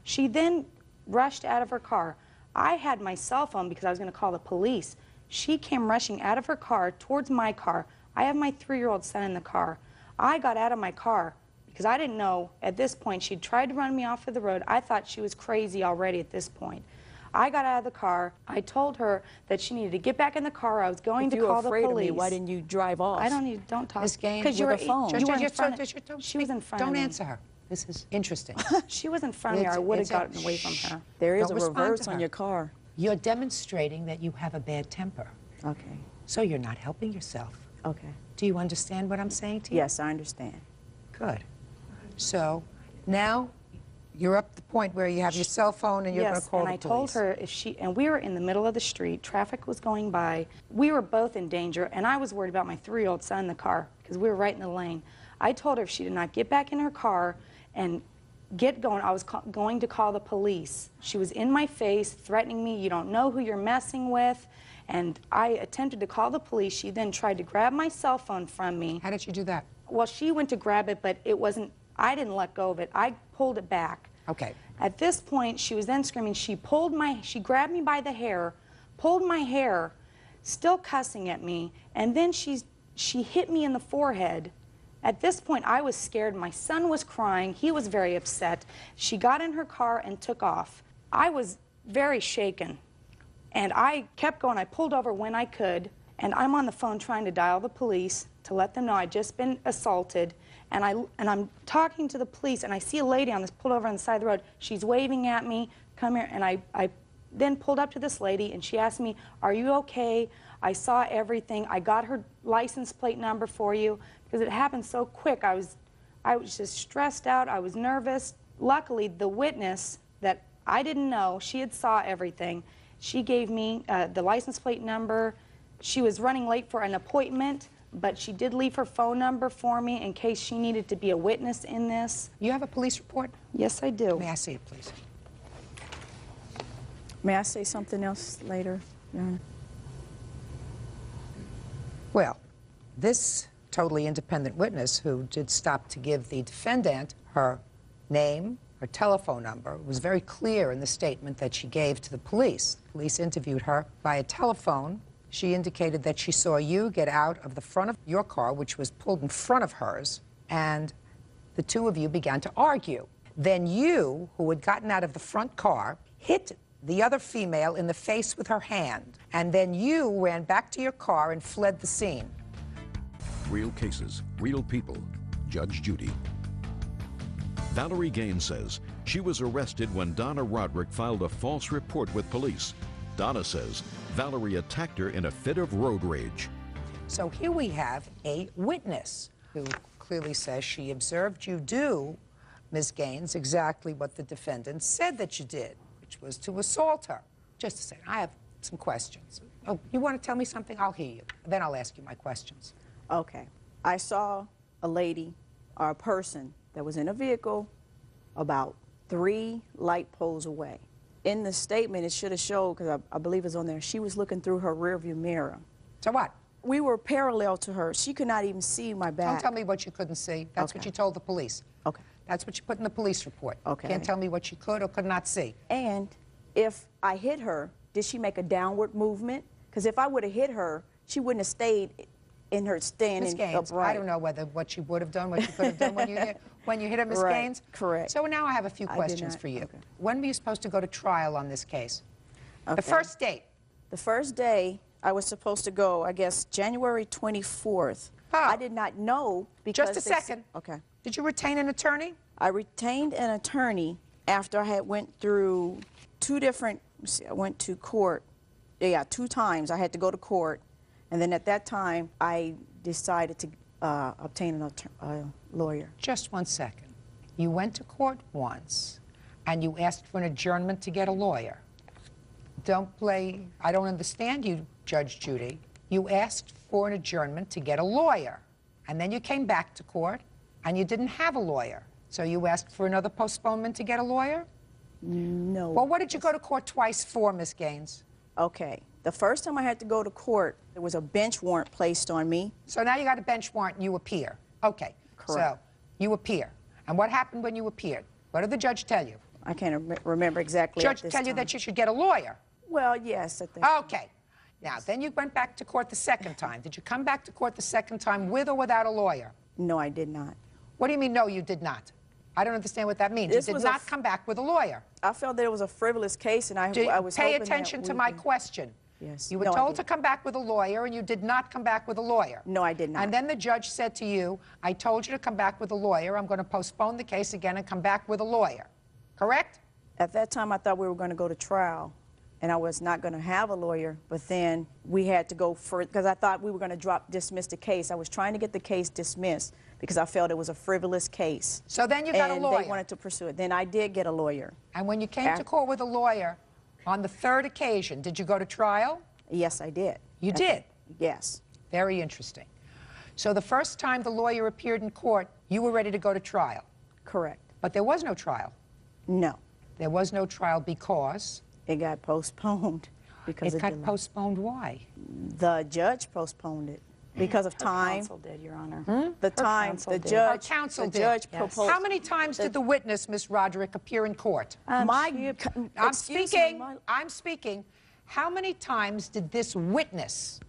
She then rushed out of her car. I had my cell phone because I was going to call the police. She came rushing out of her car towards my car. I have my 3-year-old son in the car. I got out of my car because I didn't know at this point she'd tried to run me off of the road. I thought she was crazy already at this point. I got out of the car. I told her that she needed to get back in the car. I was going to call the police. If you were afraid of me, why didn't you drive off? I don't talk. Ms. Gaines, because you were with a phone. She was in front of me. Don't answer her. This is interesting. She was in front of me, or I would have gotten away from her. There is Don't a respond reverse to on her. your car. You're demonstrating that you have a bad temper. Okay. So you're not helping yourself. Okay. Do you understand what I'm saying to you? Yes, I understand. Good. So now you're up to the point where you have your cell phone and you're going to call the police. Yes, and I told her if she, and we were in the middle of the street, traffic was going by, we were both in danger, and I was worried about my 3-year-old son in the car because we were right in the lane. I told her if she did not get back in her car and get going, I was going to call the police. She was in my face, threatening me, you don't know who you're messing with, and I attempted to call the police. She then tried to grab my cell phone from me. How did she do that? Well, she went to grab it, but it wasn't, I didn't let go of it. I pulled it back. Okay. At this point, she was then screaming. She grabbed me by the hair, pulled my hair, still cussing at me, and then she hit me in the forehead. At this point, I was scared. My son was crying. He was very upset. She got in her car and took off. I was very shaken, and I kept going. I pulled over when I could, and I'm on the phone trying to dial the police to let them know I'd just been assaulted. And I'm talking to the police, and I see a lady on this pulled over on the side of the road. She's waving at me, come here, and I then pulled up to this lady, and she asked me, are you okay? I saw everything. I got her license plate number for you, because it happened so quick. I was just stressed out. I was nervous. Luckily, the witness that I didn't know, she had saw everything. She gave me the license plate number. She was running late for an appointment, but she did leave her phone number for me in case she needed to be a witness in this. You have a police report? Yes, I do. May I see it, please? May I say something else later? Yeah. Well, this totally independent witness who did stop to give the defendant her name, her telephone number, was very clear in the statement that she gave to the police. The police interviewed her via telephone. She indicated that she saw you get out of the front of your car, which was pulled in front of hers, and the two of you began to argue. Then you, who had gotten out of the front car, hit the other female in the face with her hand, and then you ran back to your car and fled the scene. Real cases, real people. Judge Judy. Valerie Gaines says she was arrested when Donna Roderick filed a false report with police. Donna says Valerie attacked her in a fit of road rage. So here we have a witness who clearly says she observed you do, Ms. Gaines, exactly what the defendant said that you did, which was to assault her. Just a second, I have some questions. Oh, you want to tell me something? I'll hear you. Then I'll ask you my questions. Okay. I saw a lady or a person that was in a vehicle about 3 light poles away. In the statement, it should have showed, because I believe it's on there, she was looking through her rearview mirror. So what? We were parallel to her. She could not even see my back. Don't tell me what you couldn't see. That's what you told the police. Okay. That's what you put in the police report. Okay. Can't tell me what you could or could not see. And if I hit her, did she make a downward movement? Because if I would have hit her, she wouldn't have stayed in her standing Ms. Gaines, upright. I don't know what you would have done, what you could have done when you hit her, Ms. Right. Gaines. Correct. So now I have a few questions for you. Okay. When were you supposed to go to trial on this case? Okay. The first date? The first day I was supposed to go, I guess, January 24th. Oh. I did not know because... Just a second. Okay. Did you retain an attorney? I retained an attorney after I had went through 2 different... I went to court. Yeah, 2 times I had to go to court. And then at that time, I decided to obtain a lawyer. Just 1 second. You went to court once, and you asked for an adjournment to get a lawyer. Don't play, I don't understand you, Judge Judy. you asked for an adjournment to get a lawyer. And then you came back to court, and you didn't have a lawyer. So you asked for another postponement to get a lawyer? No. Well, what did you go to court twice for, Ms. Gaines? Okay. The first time I had to go to court, there was a bench warrant placed on me. So now you got a bench warrant and you appear. Okay. Correct. So you appear. And what happened when you appeared? What did the judge tell you? I can't remember exactly. Judge tell you that you should get a lawyer? Well, yes, I think. Okay. Now, then you went back to court the second time. Did you come back to court the second time with or without a lawyer? No, I did not. What do you mean, no, you did not? I don't understand what that means. You did not come back with a lawyer. I felt that it was a frivolous case, and I was Pay hoping attention to my question. Yes. You were No, I told to didn't. come back with a lawyer, and you did not come back with a lawyer. No, I did not. And then the judge said to you, I told you to come back with a lawyer. I'm going to postpone the case again and come back with a lawyer. Correct? At that time, I thought we were going to go to trial, and I was not going to have a lawyer, but then we had to go for it because I thought we were going to dismiss the case. I was trying to get the case dismissed because I felt it was a frivolous case. So then you got a lawyer. And they wanted to pursue it. Then I did get a lawyer. And when you came to court with a lawyer, on the third occasion, did you go to trial? Yes, I did. You did? Yes. Very interesting. So the first time the lawyer appeared in court, you were ready to go to trial? Correct. But there was no trial? No. There was no trial because? It got postponed. Because it got postponed. Why? The judge postponed it because of time. Counsel did, Your Honor. The time, the judge, counsel the judge proposed. How many times did the witness, Ms. Roderick, appear in court? I'm speaking. How many times did this witness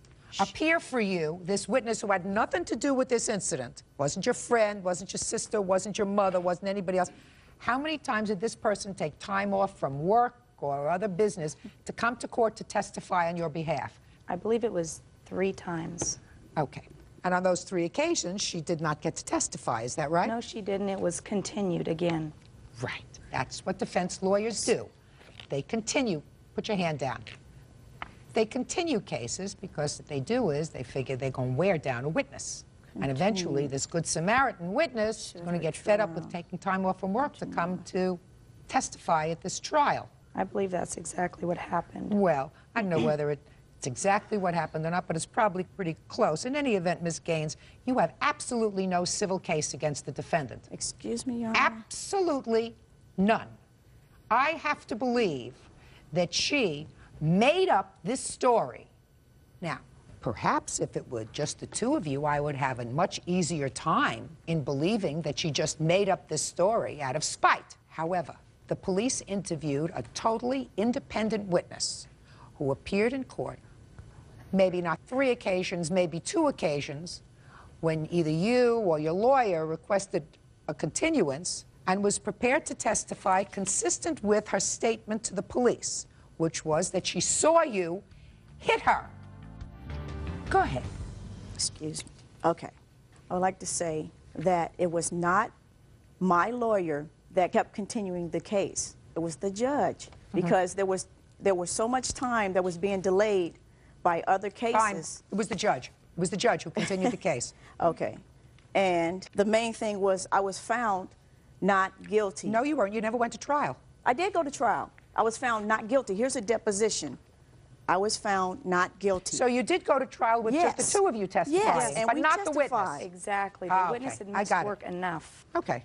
appear for you, this witness who had nothing to do with this incident, wasn't your friend, wasn't your sister, wasn't your mother, wasn't anybody else? How many times did this person take time off from work or other business to come to court to testify on your behalf? I believe it was 3 times. Okay. And on those 3 occasions, she did not get to testify, is that right? No, she didn't. It was continued again. Right. That's what defense lawyers do. They continue. Put your hand down. They continue cases because what they do is they figure they're going to wear down a witness. And eventually, this Good Samaritan witness is going to get fed up with taking time off from work to come to testify at this trial. I believe that's exactly what happened. Well, I don't know whether it's exactly what happened or not, but it's probably pretty close. In any event, Ms. Gaines, you have absolutely no civil case against the defendant. Excuse me, Your Honor? Absolutely none. I have to believe that she made up this story. Now, perhaps if it were just the two of you, I would have a much easier time in believing that she just made up this story out of spite. However, the police interviewed a totally independent witness who appeared in court, maybe not 3 occasions, maybe 2 occasions, when either you or your lawyer requested a continuance and was prepared to testify consistent with her statement to the police, which was that she saw you hit her. Go ahead. Excuse me. Okay. I would like to say that it was not my lawyer that kept continuing the case. It was the judge, because there was so much time that was being delayed by other cases. Fine. It was the judge. It was the judge who continued the case. Okay. And the main thing was I was found not guilty. No, you weren't. You never went to trial. I did go to trial. I was found not guilty. Here's a deposition. I was found not guilty. So you did go to trial with just the 2 of you testifying, yes, and but we not the witness. testified. Exactly. The witness had missed work enough. Okay.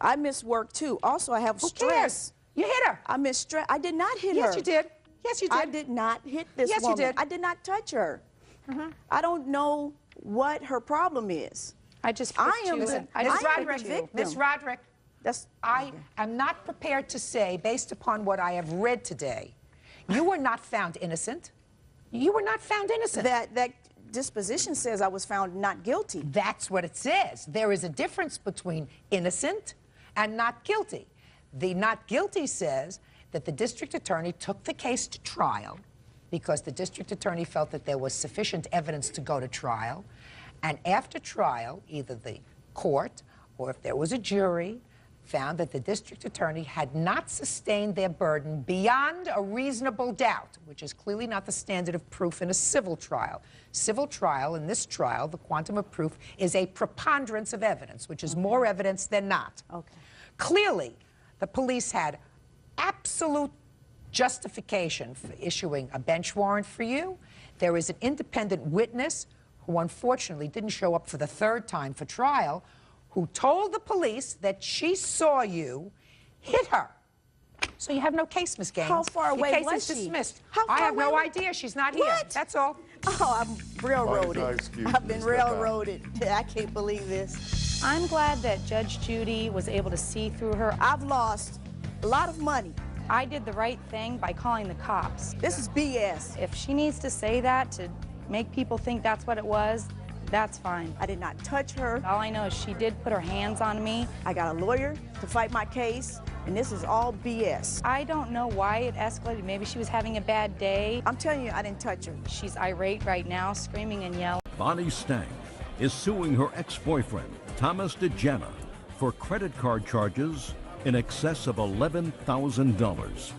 I missed work too. Also, I have stress. Cares? You hit her. I missed stress. I did not hit her. Yes, you did. Yes, you did. I did not hit this yes, woman. You did. I did not touch her. I don't know what her problem is. I just Ms. Roderick, I am not prepared to say, based upon what I have read today, you were not found innocent. You were not found innocent. That disposition says I was found not guilty. That's what it says. There is a difference between innocent and not guilty. The not guilty says that the district attorney took the case to trial because the district attorney felt that there was sufficient evidence to go to trial. And after trial, either the court or if there was a jury found that the district attorney had not sustained their burden beyond a reasonable doubt, which is clearly not the standard of proof in a civil trial. Civil trial, in this trial, the quantum of proof is a preponderance of evidence, which is more evidence than not. Okay. Clearly, the police had absolute justification for issuing a bench warrant for you. There is an independent witness who unfortunately didn't show up for the third time for trial, who told the police that she saw you hit her. So you have no case, Miss Gaines. How far away Your case was is she? dismissed. How far I have no away? idea. She's not here. What? That's all. Oh, I'm railroaded. Excuse I've me, been step out. railroaded. I can't believe this. I'm glad that Judge Judy was able to see through her. I've lost a lot of money. I did the right thing by calling the cops. This is BS. If she needs to say that to make people think that's what it was, that's fine. I did not touch her. All I know is she did put her hands on me. I got a lawyer to fight my case, and this is all BS. I don't know why it escalated. Maybe she was having a bad day. I'm telling you, I didn't touch her. She's irate right now, screaming and yelling. Bonnie Stang is suing her ex-boyfriend, Thomas DeJana, for credit card charges in excess of $11,000.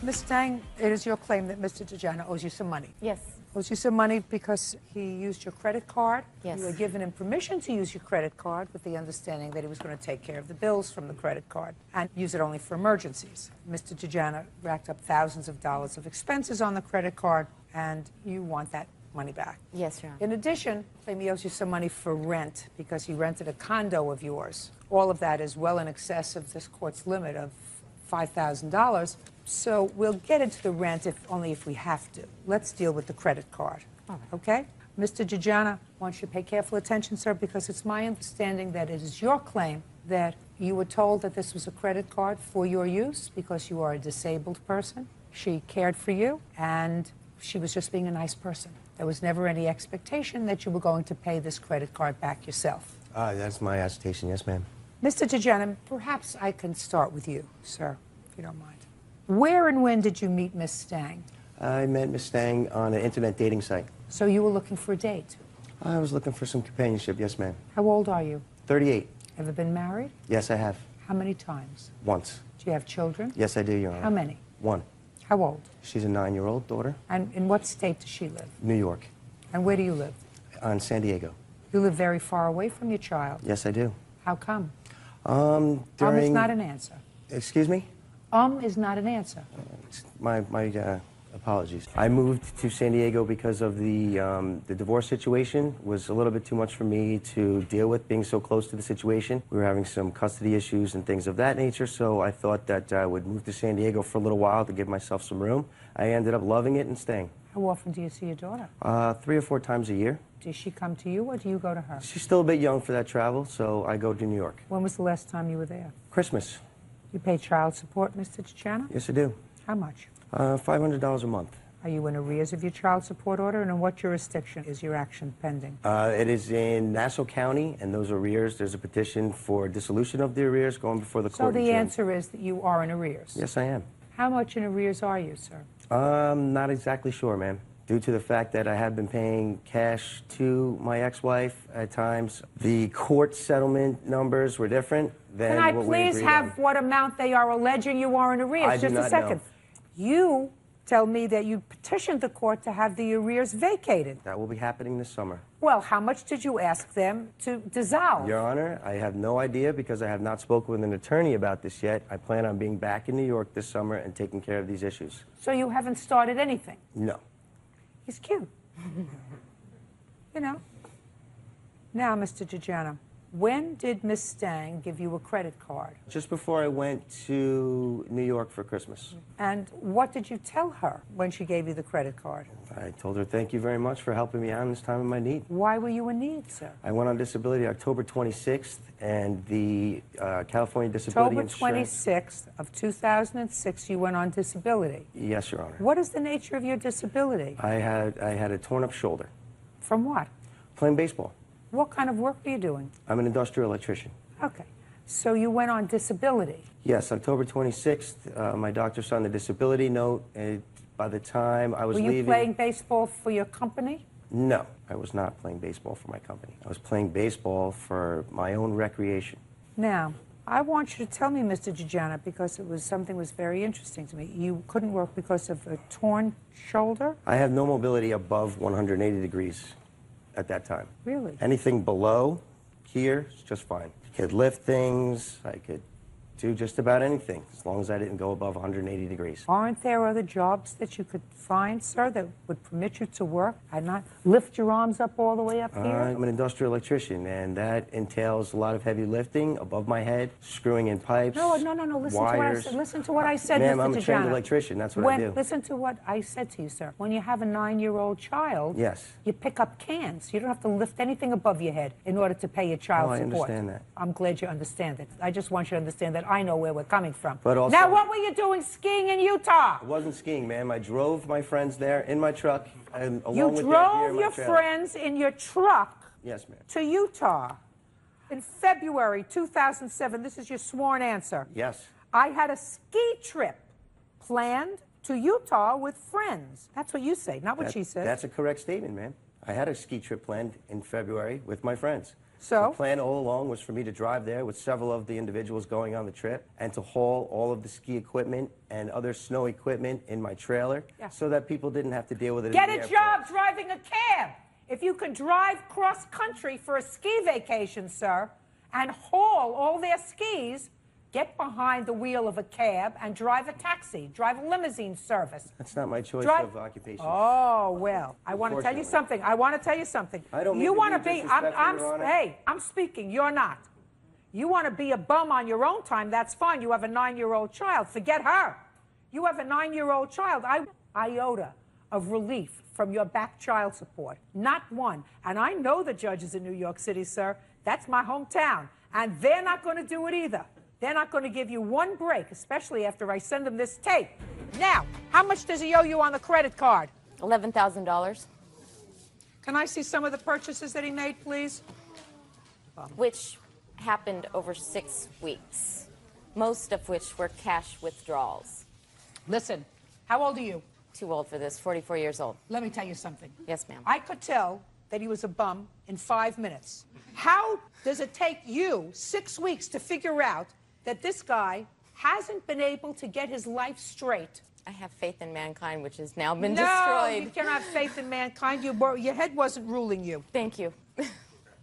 Ms. Stang, it is your claim that Mr. DeJana owes you some money. Yes. Owes you some money because he used your credit card. Yes. You were given him permission to use your credit card with the understanding that he was going to take care of the bills from the credit card and use it only for emergencies. Mr. DeJana racked up thousands of dollars of expenses on the credit card, and you want that money back. Yes, Your Honor. In addition, claim he owes you some money for rent because he rented a condo of yours. All of that is well in excess of this court's limit of $5,000. So we'll get into the rent only if we have to. Let's deal with the credit card. Okay? Mr. DeJana, I want you to pay careful attention, sir, because it's my understanding that it is your claim that you were told that this was a credit card for your use because you are a disabled person. She cared for you, and she was just being a nice person. There was never any expectation that you were going to pay this credit card back yourself. That's my agitation, yes, ma'am. Mr. DeJana, perhaps I can start with you, sir, if you don't mind. Where and when did you meet Miss Stang? I met Miss Stang on an internet dating site. So you were looking for a date? I was looking for some companionship, yes, ma'am. How old are you? 38. Ever been married? Yes, I have. How many times? Once. Do you have children? Yes, I do, Your Honor. How many? One. How old? She's a 9-year-old daughter. And in what state does she live? New York. And where do you live? On San Diego. You live very far away from your child. Yes, I do. How come? During... is not an answer. Excuse me? Is not an answer. My apologies. I moved to San Diego because of the divorce situation. Was a little bit too much for me to deal with, being so close to the situation. We were having some custody issues and things of that nature, so I thought that I would move to San Diego for a little while to give myself some room. I ended up loving it and staying. How often do you see your daughter? 3 or 4 times a year. Does she come to you or do you go to her? She's still a bit young for that travel, so I go to New York. When was the last time you were there? Christmas. You pay child support, Mr. DeJana? Yes, I do. How much? $500 a month. Are you in arrears of your child support order, and in what jurisdiction is your action pending? It is in Nassau County, and those arrears, there's a petition for dissolution of the arrears going before the court. So the answer is that you are in arrears? Yes, I am. How much in arrears are you, sir? Not exactly sure, ma'am. Due to the fact that I have been paying cash to my ex-wife at times, the court settlement numbers were different than Can I what we please agreed have on. what amount they are alleging you are in arrears? I do Just a not second. know. You tell me that you petitioned the court to have the arrears vacated. That will be happening this summer. Well, how much did you ask them to dissolve? Your Honor, I have no idea because I have not spoken with an attorney about this yet. I plan on being back in New York this summer and taking care of these issues. So you haven't started anything? No. He's cute. You know. Now, Mr. DeJana, when did Miss Stang give you a credit card? Just before I went to New York for Christmas. And what did you tell her when she gave you the credit card? I told her thank you very much for helping me out in this time of my need. Why were you in need, sir? I went on disability October 26th, and the California Disability October Insurance... 26th of 2006, you went on disability. Yes, Your Honor. What is the nature of your disability? I had a torn-up shoulder. From what? Playing baseball. What kind of work were you doing? I'm an industrial electrician. Okay. So you went on disability. Yes, October 26th, my doctor signed the disability note. By the time I was leaving... Were you playing baseball for your company? No, I was not playing baseball for my company. I was playing baseball for my own recreation. Now, I want you to tell me, Mr. DeJana, because something was very interesting to me. You couldn't work because of a torn shoulder? I have no mobility above 180 degrees at that time. Really? Anything below here is just fine. I could lift things, I could do just about anything, as long as I didn't go above 180 degrees. Aren't there other jobs that you could find, sir, that would permit you to work and not lift your arms up all the way up here? I'm an industrial electrician, and that entails a lot of heavy lifting above my head, screwing in pipes, No, listen to what I wires. said. Listen to what I said, Ma'am, Mr. I'm a trained Tajana. electrician. That's what I do. Listen to what I said to you, sir. When you have a 9-year-old child, Yes. you pick up cans. You don't have to lift anything above your head in order to pay your child Oh, I support. understand that. I'm glad you understand it. I just want you to understand that I know where we're coming from. But also- Now, what were you doing skiing in Utah? I wasn't skiing, ma'am. I drove my friends there in my truck, and along You with their gear drove in my your trailer. friends in your truck Yes, ma'am. to Utah in February 2007. This is your sworn answer. Yes. I had a ski trip planned to Utah with friends. That's what you say, not what she said. That's a correct statement, ma'am. I had a ski trip planned in February with my friends. So? The plan all along was for me to drive there with several of the individuals going on the trip and to haul all of the ski equipment and other snow equipment in my trailer so that people didn't have to deal with it Get in the a airport. job driving a cab. If you could drive cross country for a ski vacation, sir, and haul all their skis, get behind the wheel of a cab and drive a taxi, drive a limousine service. That's not my choice Drive- of occupation. Oh, well, I want to tell you Unfortunately. something. I want to tell you something. I don't mean You to want to be be, disrespectful, Your Honor. hey, I'm speaking, you're not. You want to be a bum on your own time, that's fine. You have a 9-year-old child. Forget her. You have a 9-year-old child. Iota of relief from your back child support. Not one. And I know the judges in New York City, sir. That's my hometown. And they're not going to do it either. They're not going to give you one break, especially after I send them this tape. Now, how much does he owe you on the credit card? $11,000. Can I see some of the purchases that he made, please? Which happened over 6 weeks, most of which were cash withdrawals. Listen, how old are you? Too old for this, 44 years old. Let me tell you something. Yes, ma'am. I could tell that he was a bum in 5 minutes. How does it take you 6 weeks to figure out that this guy hasn't been able to get his life straight? I have faith in mankind, which has now been No, destroyed. you cannot have faith in mankind. Your head wasn't ruling you. Thank you.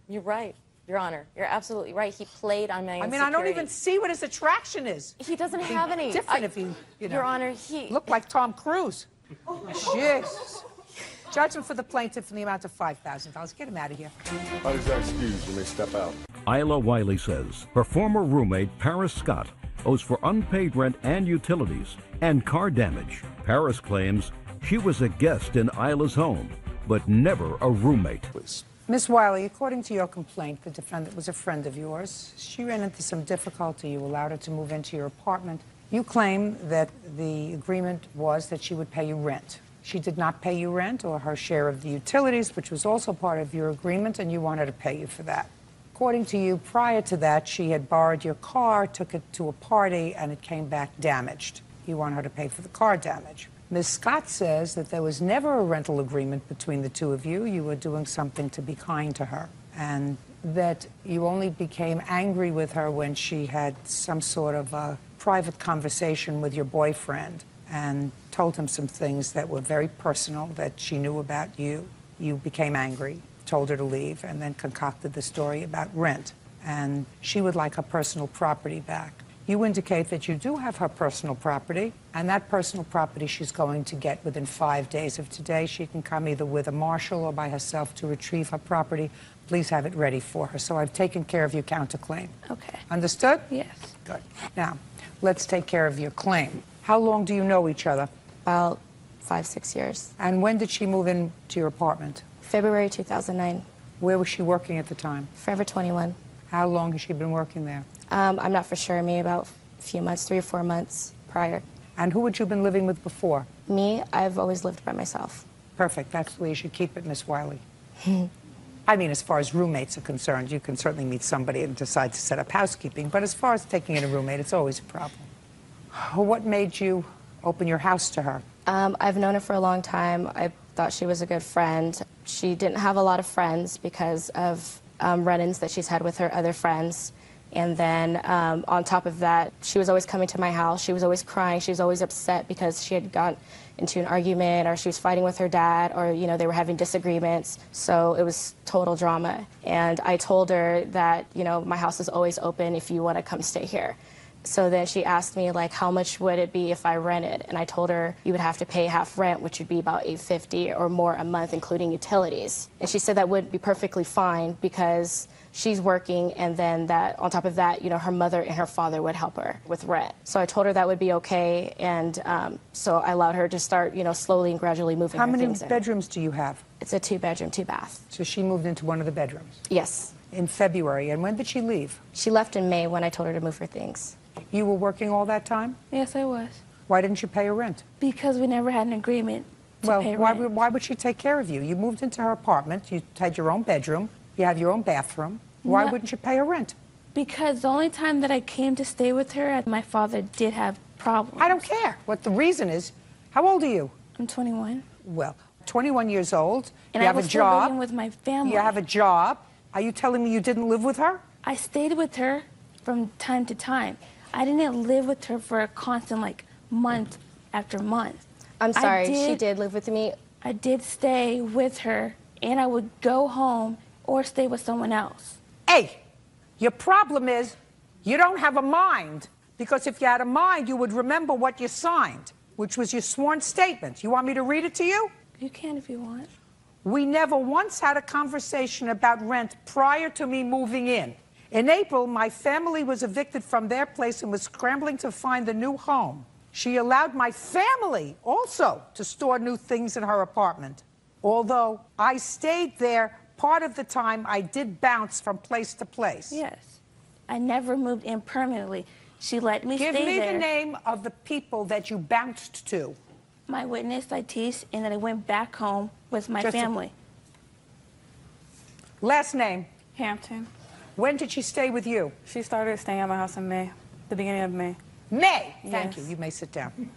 You're right, Your Honor. You're absolutely right. He played on my I mean, insecurity. I don't even see what his attraction is. He doesn't It'd be have any. different if you know. Your Honor, he... Looked like Tom Cruise. Jesus. Judgment for the plaintiff in the amount of $5,000. Get him out of here. How does that excuse? You may step out. Isla Wiley says her former roommate, Paris Scott, owes for unpaid rent and utilities and car damage. Paris claims she was a guest in Isla's home, but never a roommate. Miss Wiley, according to your complaint, the defendant was a friend of yours. She ran into some difficulty. You allowed her to move into your apartment. You claim that the agreement was that she would pay you rent. She did not pay you rent or her share of the utilities, which was also part of your agreement, and you wanted to pay you for that. According to you, prior to that, she had borrowed your car, took it to a party, and it came back damaged. You want her to pay for the car damage. Ms. Scott says that there was never a rental agreement between the two of you. You were doing something to be kind to her, and that you only became angry with her when she had some sort of a private conversation with your boyfriend and told him some things that were very personal that she knew about you. You became angry, told her to leave, and then concocted the story about rent. And she would like her personal property back. You indicate that you do have her personal property, and that personal property she's going to get within 5 days of today. She can come either with a marshal or by herself to retrieve her property. Please have it ready for her. So I've taken care of your counterclaim. Okay. Understood? Yes. Good. Now, let's take care of your claim. How long do you know each other? About 5-6 years. And when did she move into your apartment? February 2009. Where was she working at the time? Forever 21. How long has she been working there? I'm not for sure. Maybe about a few months, 3 or 4 months prior. And who had you been living with before? Me, I've always lived by myself. Perfect. That's the way you should keep it, Miss Wiley. I mean, as far as roommates are concerned, you can certainly meet somebody and decide to set up housekeeping. But as far as taking in a roommate, it's always a problem. What made you open your house to her? I've known her for a long time. I thought she was a good friend. She didn't have a lot of friends because of run-ins that she's had with her other friends. And then on top of that, she was always coming to my house. She was always crying. She was always upset because she had got into an argument or she was fighting with her dad or, you know, they were having disagreements. So it was total drama. And I told her that, you know, my house is always open if you want to come stay here. So then she asked me, like, how much would it be if I rented? And I told her you would have to pay half rent, which would be about $850 or more a month, including utilities. And she said that would be perfectly fine because she's working, and then that on top of that, you know, her mother and her father would help her with rent. So I told her that would be okay, and so I allowed her to start, you know, slowly and gradually moving How her many things in. bedrooms do you have? It's a 2-bedroom, 2-bath. So she moved into one of the bedrooms? Yes. In February. And when did she leave? She left in May when I told her to move her things. You were working all that time? Yes, I was. Why didn't you pay her rent? Because we never had an agreement to Well, pay why, rent. why would she take care of you? You moved into her apartment, you had your own bedroom, you have your own bathroom. Why No. wouldn't you pay her rent? Because the only time that I came to stay with her, my father did have problems. I don't care what the reason is. How old are you? I'm 21. Well, 21 years old. And you I have was a still job. living with my family. You have a job. Are you telling me you didn't live with her? I stayed with her from time to time. I didn't live with her for a constant, like, month after month. I'm sorry, she did live with me. I did stay with her, and I would go home or stay with someone else. Hey, your problem is you don't have a mind, because if you had a mind, you would remember what you signed, which was your sworn statement. You want me to read it to you? You can if you want. We never once had a conversation about rent prior to me moving in. In April, my family was evicted from their place and was scrambling to find a new home. She allowed my family also to store new things in her apartment. Although I stayed there part of the time, I did bounce from place to place. Yes. I never moved in permanently. She let me stay there. Give me the name of the people that you bounced to. My witness, Latice, and then I went back home with my family. Last name? Hampton. When did she stay with you? She started staying at my house in May, the beginning of May. May? Thank Yes. you. You may sit down.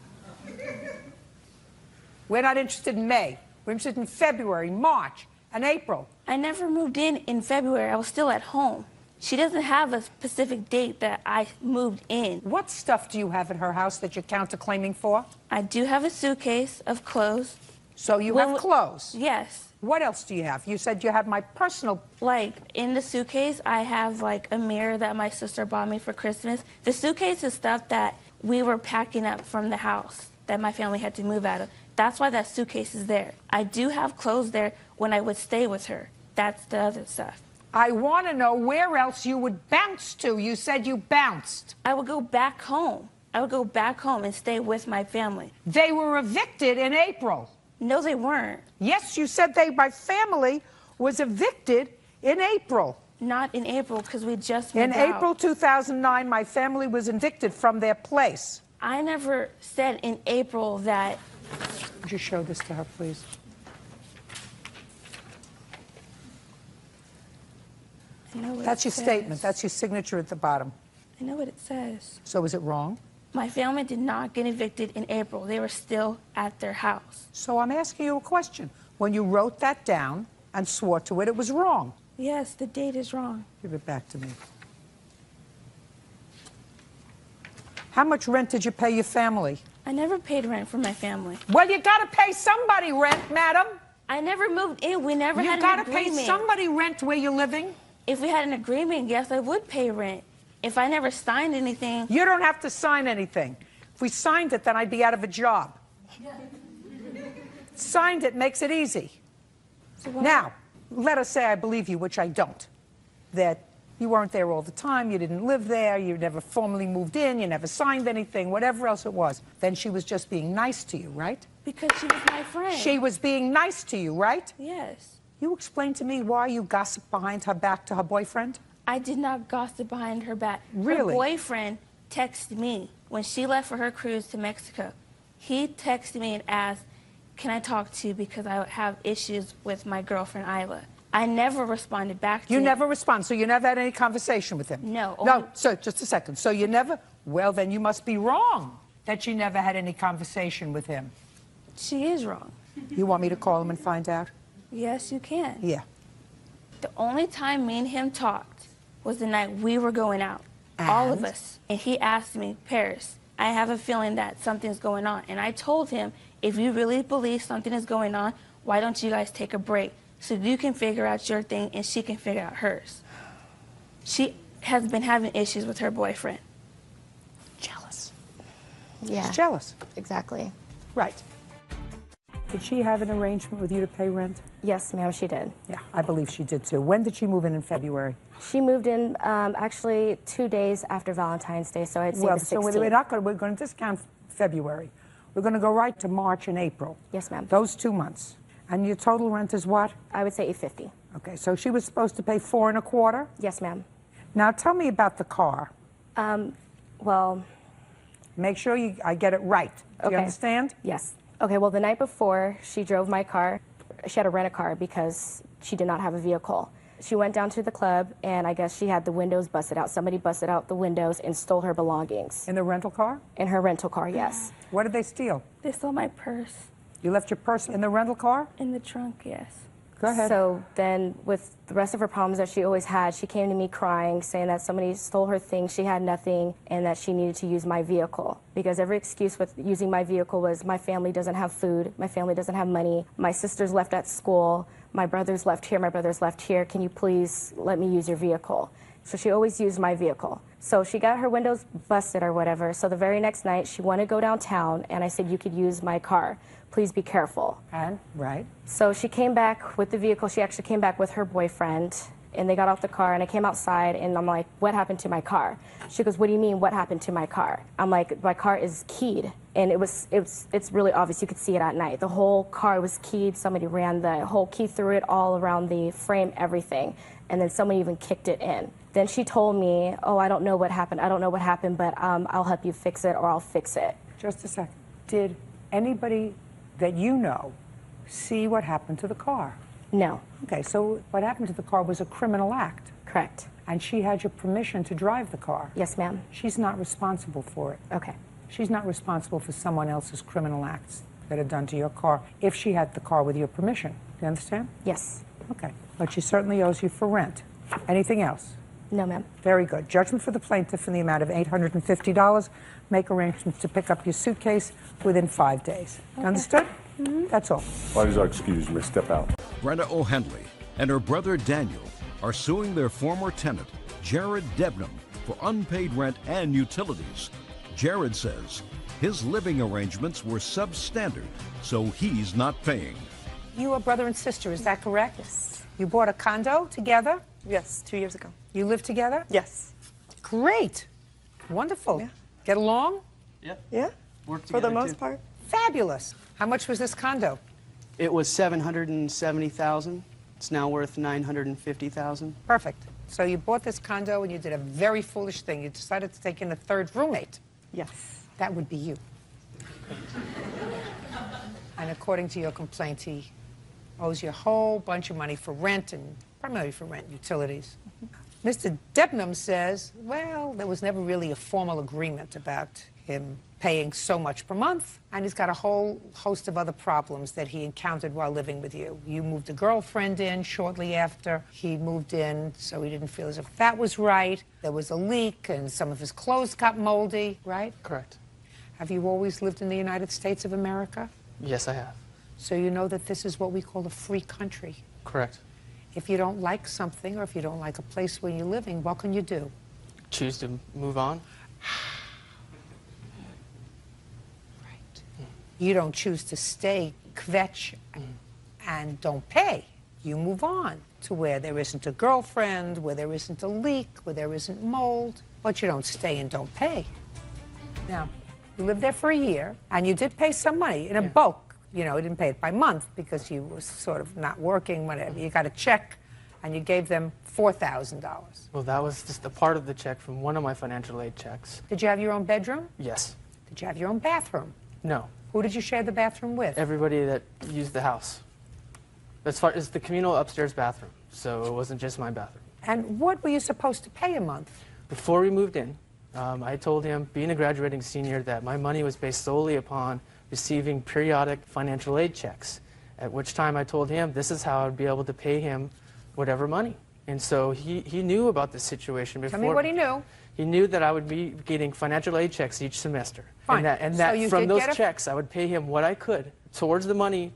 We're not interested in May. We're interested in February, March, and April. I never moved in February. I was still at home. She doesn't have a specific date that I moved in. What stuff do you have in her house that you're counterclaiming for? I do have a suitcase of clothes. So you have clothes? Yes. What else do you have? You said you have my personal... Like, in the suitcase, I have, like, a mirror that my sister bought me for Christmas. The suitcase is stuff that we were packing up from the house that my family had to move out of. That's why that suitcase is there. I do have clothes there when I would stay with her. That's the other stuff. I want to know where else you would bounce to. You said you bounced. I would go back home. I would go back home and stay with my family. They were evicted in April. No, they weren't. Yes, you said my family was evicted in April. Not in April, because we just moved In out. April 2009, my family was evicted from their place. I never said in April that... Would you show this to her, please? I know what That's it your says. statement. That's your signature at the bottom. I know what it says. So is it wrong? My family did not get evicted in April. They were still at their house. So I'm asking you a question. When you wrote that down and swore to it, it was wrong. Yes, the date is wrong. Give it back to me. How much rent did you pay your family? I never paid rent for my family. Well, you got to pay somebody rent, madam. I never moved in. We never had You an got to agreement. pay somebody rent where you're living. If we had an agreement, yes, I would pay rent. If I never signed anything... You don't have to sign anything. If we signed it, then I'd be out of a job. Signed it makes it easy. Now, let us say I believe you, which I don't, that you weren't there all the time, you didn't live there, you never formally moved in, you never signed anything, whatever else it was. Then she was just being nice to you, right? Because she was my friend. She was being nice to you, right? Yes. You explain to me why you gossiped behind her back to her boyfriend? I did not gossip behind her back. Really? Her boyfriend texted me when she left for her cruise to Mexico. He texted me and asked, can I talk to you because I have issues with my girlfriend, Isla. I never responded back to him. You never respond, so you never had any conversation with him? No. No, so just a second. So you never, well, then you must be wrong that you never had any conversation with him. She is wrong. You want me to call him and find out? Yes, you can. Yeah. The only time me and him talked was the night we were going out, all of And? us. And he asked me, Paris, I have a feeling that something's going on. And I told him, if you really believe something is going on, why don't you guys take a break so you can figure out your thing and she can figure out hers. She has been having issues with her boyfriend. Yeah. She's jealous. Exactly. Right. Did she have an arrangement with you to pay rent? Yes, ma'am, she did. Yeah, I believe she did too. When did she move in February? She moved in actually 2 days after Valentine's Day, so I'd say Well, the 16th. so we're going to discount February. We're going to go right to March and April. Yes, ma'am. Those 2 months. And your total rent is what? I would say $850. Okay, so she was supposed to pay $4 1/4? Yes, ma'am. Now tell me about the car. Well... Make sure I get it right. Do you understand? Yes. Okay, well, the night before, she drove my car. She had to rent a car because she did not have a vehicle. She went down to the club, and I guess she had the windows busted out. Somebody busted out the windows and stole her belongings. In the rental car? In her rental car, yes. What did they steal? They stole my purse. You left your purse in the rental car? In the trunk, yes. Go ahead. So then, with the rest of her problems that she always had, she came to me crying, saying that somebody stole her things, she had nothing, and that she needed to use my vehicle. Because every excuse with using my vehicle was, my family doesn't have food, my family doesn't have money, my sister's left at school, my brother's left here, my brother's left here, can you please let me use your vehicle? So she always used my vehicle. So she got her windows busted or whatever, so the very next night, she wanted to go downtown, and I said, you could use my car. Please be careful. And? Right. So she came back with the vehicle. She actually came back with her boyfriend, and they got off the car, and I came outside, and I'm like, what happened to my car? She goes, what do you mean, what happened to my car? I'm like, my car is keyed. And it's really obvious. You could see it at night. The whole car was keyed. Somebody ran the whole key through it all around the frame, everything. And then somebody even kicked it in. Then she told me, oh, I don't know what happened. I don't know what happened, but I'll help you fix it, or I'll fix it. Just a second. Did anybody that you know see what happened to the car? No. Okay, so what happened to the car was a criminal act. Correct. And she had your permission to drive the car. Yes, ma'am. She's not responsible for it. Okay. She's not responsible for someone else's criminal acts that are done to your car if she had the car with your permission. Do you understand? Yes. Okay. But she certainly owes you for rent. Anything else? No, ma'am. Very good. Judgment for the plaintiff in the amount of $850. Make arrangements to pick up your suitcase within 5 days. Okay. Understood? That's all. Parties are excused. You may step out. Brenda O'Henley and her brother Daniel are suing their former tenant, Jared Debnam, for unpaid rent and utilities. Jared says his living arrangements were substandard, so he's not paying. You are brother and sister, is that correct? Yes. You bought a condo together? Yes, 2 years ago. You live together? Yes. Great. Wonderful. Yeah. Get along? Yeah, for the most part. Fabulous. How much was this condo? It was $770,000. It's now worth $950,000. Perfect. So you bought this condo and you did a very foolish thing. You decided to take in a third roommate. Yes. That would be you. And according to your complaint, he owes you a whole bunch of money for rent, and primarily for rent and utilities. Mr. Debnam says, well, there was never really a formal agreement about him paying so much per month, and he's got a whole host of other problems that he encountered while living with you. You moved a girlfriend in shortly after he moved in, so he didn't feel as if that was right. There was a leak, and some of his clothes got moldy, right? Correct. Have you always lived in the United States of America? Yes, I have. So you know that this is what we call a free country. Correct. If you don't like something, or if you don't like a place where you're living, what can you do? Choose to move on? You don't choose to stay, kvetch, and don't pay. You move on to where there isn't a girlfriend, where there isn't a leak, where there isn't mold, but you don't stay and don't pay. Now, you lived there for a year, and you did pay some money in a bulk. You know, you didn't pay it by month because you were sort of not working, whatever. You got a check, and you gave them $4,000. Well, that was just a part of the check from one of my financial aid checks. Did you have your own bedroom? Yes. Did you have your own bathroom? No. Who did you share the bathroom with? Everybody that used the house. As far as the communal upstairs bathroom, so it wasn't just my bathroom. And what were you supposed to pay a month? Before we moved in, I told him, being a graduating senior, that my money was based solely upon receiving periodic financial aid checks, at which time I told him this is how I would be able to pay him whatever money. And so he knew about this situation before. Tell me what he knew. He knew that I would be getting financial aid checks each semester. Fine. And So that you from did those get a- checks, I would pay him what I could towards the money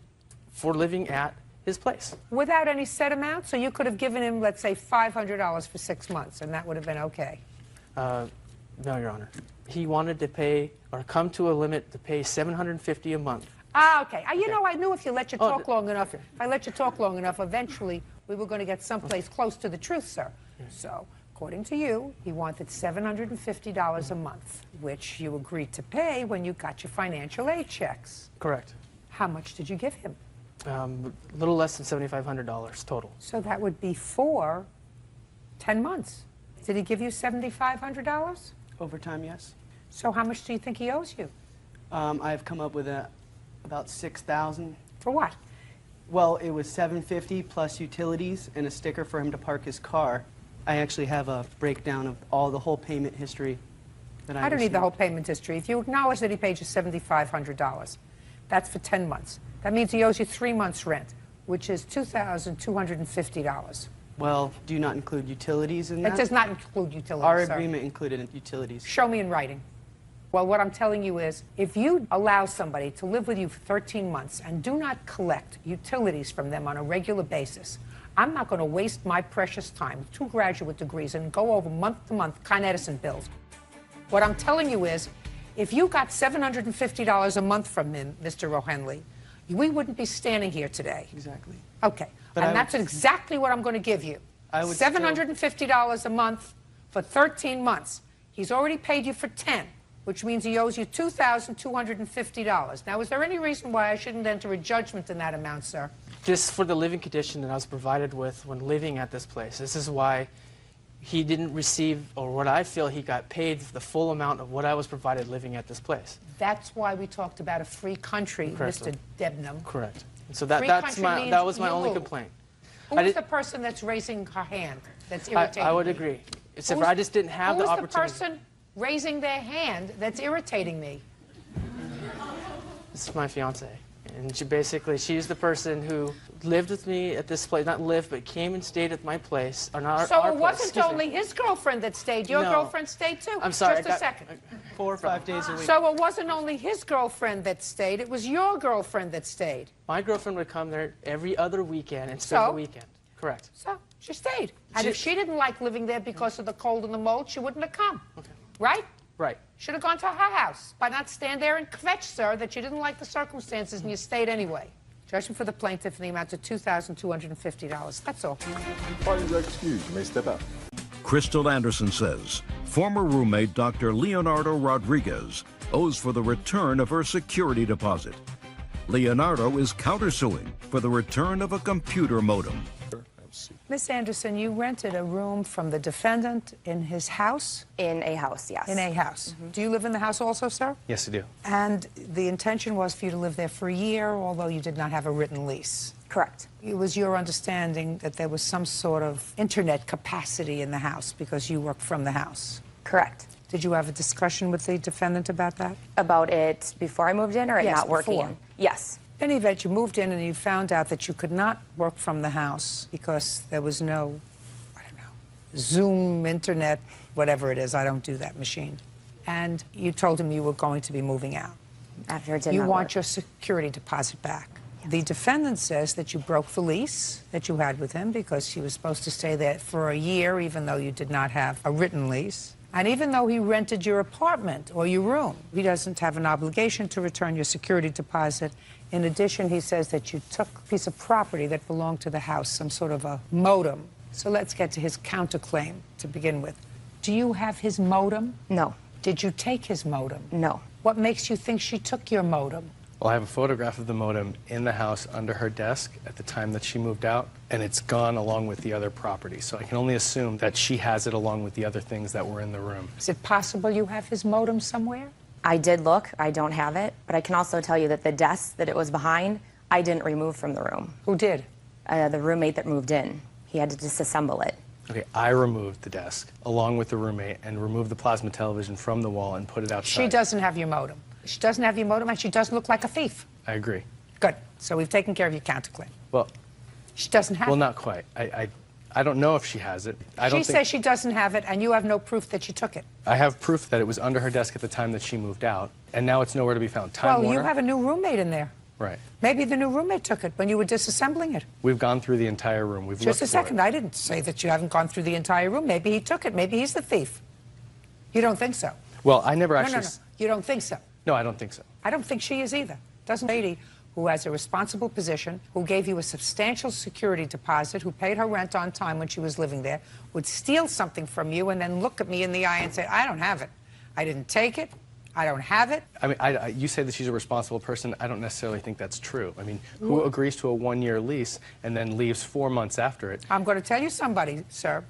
for living at his place. Without any set amount? So you could have given him, let's say, $500 for 6 months, and that would have been okay. No, Your Honor. he wanted to pay, or come to a limit to pay $750 a month. Ah, okay. You know, I knew if you let you talk long enough, eventually we were going to get someplace close to the truth, sir. So, according to you, he wanted $750 a month, which you agreed to pay when you got your financial aid checks. Correct. How much did you give him? A little less than $7,500 total. So that would be for 10 months. Did he give you $7,500? Overtime, yes. So how much do you think he owes you? I've come up with about $6,000. For what? Well, it was $750 plus utilities and a sticker for him to park his car. I actually have a breakdown of the whole payment history that I don't need the received. whole payment history. If you acknowledge that he paid you $7,500, that's for 10 months. That means he owes you 3 months' rent, which is $2,250. Well, do you not include utilities in that? It does not include utilities, Our sir. agreement included utilities. Show me in writing. Well, what I'm telling you is, if you allow somebody to live with you for 13 months and do not collect utilities from them on a regular basis, I'm not going to waste my precious time, 2 graduate degrees, and go over month-to-month Con Edison bills. What I'm telling you is, if you got $750 a month from him, Mr. O'Henley, we wouldn't be standing here today. Exactly. Okay. But and that's exactly what I'm going to give you. I would $750 a month for 13 months. He's already paid you for 10, which means he owes you $2,250. Now, is there any reason why I shouldn't enter a judgment in that amount, sir? Just for the living condition that I was provided with when living at this place. This is why he didn't receive, or what I feel he got paid the full amount of what I was provided living at this place. That's why we talked about a free country, Correct. Mr. Debnam. Correct. And so Free that country was my means only you. complaint. Who's the person that's raising her hand that's irritating I would me? agree. Except for I just didn't have the opportunity. Who's the person raising their hand that's irritating me? This is my fiance. And she's the person who lived with me at this place, not lived, but came and stayed at my place. Or not So our it place, wasn't excuse me. only his girlfriend that stayed. Your No. girlfriend stayed too. I'm sorry, Just a second. 4 or 5 days a week. So it wasn't only his girlfriend that stayed. It was your girlfriend that stayed. My girlfriend would come there every other weekend and spend So? the weekend. Correct. So she stayed. And if she didn't like living there because of the cold and the mold, she wouldn't have come. Okay. Right? Right. Should have gone to her house. By not stand there and kvetch, sir, that you didn't like the circumstances and you stayed anyway. Judgment for the plaintiff in the amount of $2,250. That's all. Parties are excused. You may step out. Crystal Anderson says former roommate Dr. Leonardo Rodriguez owes for the return of her security deposit. Leonardo is countersuing for the return of a computer modem. Miss Anderson, you rented a room from the defendant in his house? In a house, yes. In a house. Do you live in the house also, sir? Yes, I do. And the intention was for you to live there for a year, although you did not have a written lease? Correct. It was your understanding that there was some sort of internet capacity in the house because you worked from the house? Correct. Did you have a discussion with the defendant about that? About it before I moved in or it Yes, not working? before. Yes. In any event, you moved in and you found out that you could not work from the house because there was no, I don't know, Zoom, internet, whatever it is. I don't do that machine. And you told him you were going to be moving out. After it did You not want work. your security deposit back. The defendant says that you broke the lease that you had with him because he was supposed to stay there for a year, even though you did not have a written lease. And even though he rented your apartment or your room, he doesn't have an obligation to return your security deposit. In addition, he says that you took a piece of property that belonged to the house, some sort of a modem. So let's get to his counterclaim to begin with. Do you have his modem? No. Did you take his modem? No. What makes you think she took your modem? Well, I have a photograph of the modem in the house under her desk at the time that she moved out, and it's gone along with the other property. So I can only assume that she has it along with the other things that were in the room. Is it possible you have his modem somewhere? I did look. I don't have it. But I can also tell you that the desk that it was behind, I didn't remove from the room. Who did? The roommate that moved in. He had to disassemble it. Okay, I removed the desk along with the roommate and removed the plasma television from the wall and put it outside. She doesn't have your modem. She doesn't have your modem, and she doesn't look like a thief. I agree. Good. So we've taken care of your counterclaim. Well, she doesn't have well, it. not quite. I don't know if she has it. I don't She think says she doesn't have it, and you have no proof that she took it. I have proof that it was under her desk at the time that she moved out, and now it's nowhere to be found. Time Well, Warner. you have a new roommate in there. Right. Maybe the new roommate took it when you were disassembling it. We've gone through the entire room. We've Just looked a second. for it. I didn't say that you haven't gone through the entire room. Maybe he took it. Maybe he's the thief. You don't think so? Well, I never actually... No. You don't think so? No, I don't think so. I don't think she is either. Doesn't a lady who has a responsible position, who gave you a substantial security deposit, who paid her rent on time when she was living there, would steal something from you and then look at me in the eye and say, I don't have it. I didn't take it. I don't have it. I mean, you say that she's a responsible person. I don't necessarily think that's true. I mean, who agrees to a one-year lease and then leaves 4 months after it? I'm going to tell you somebody, sir.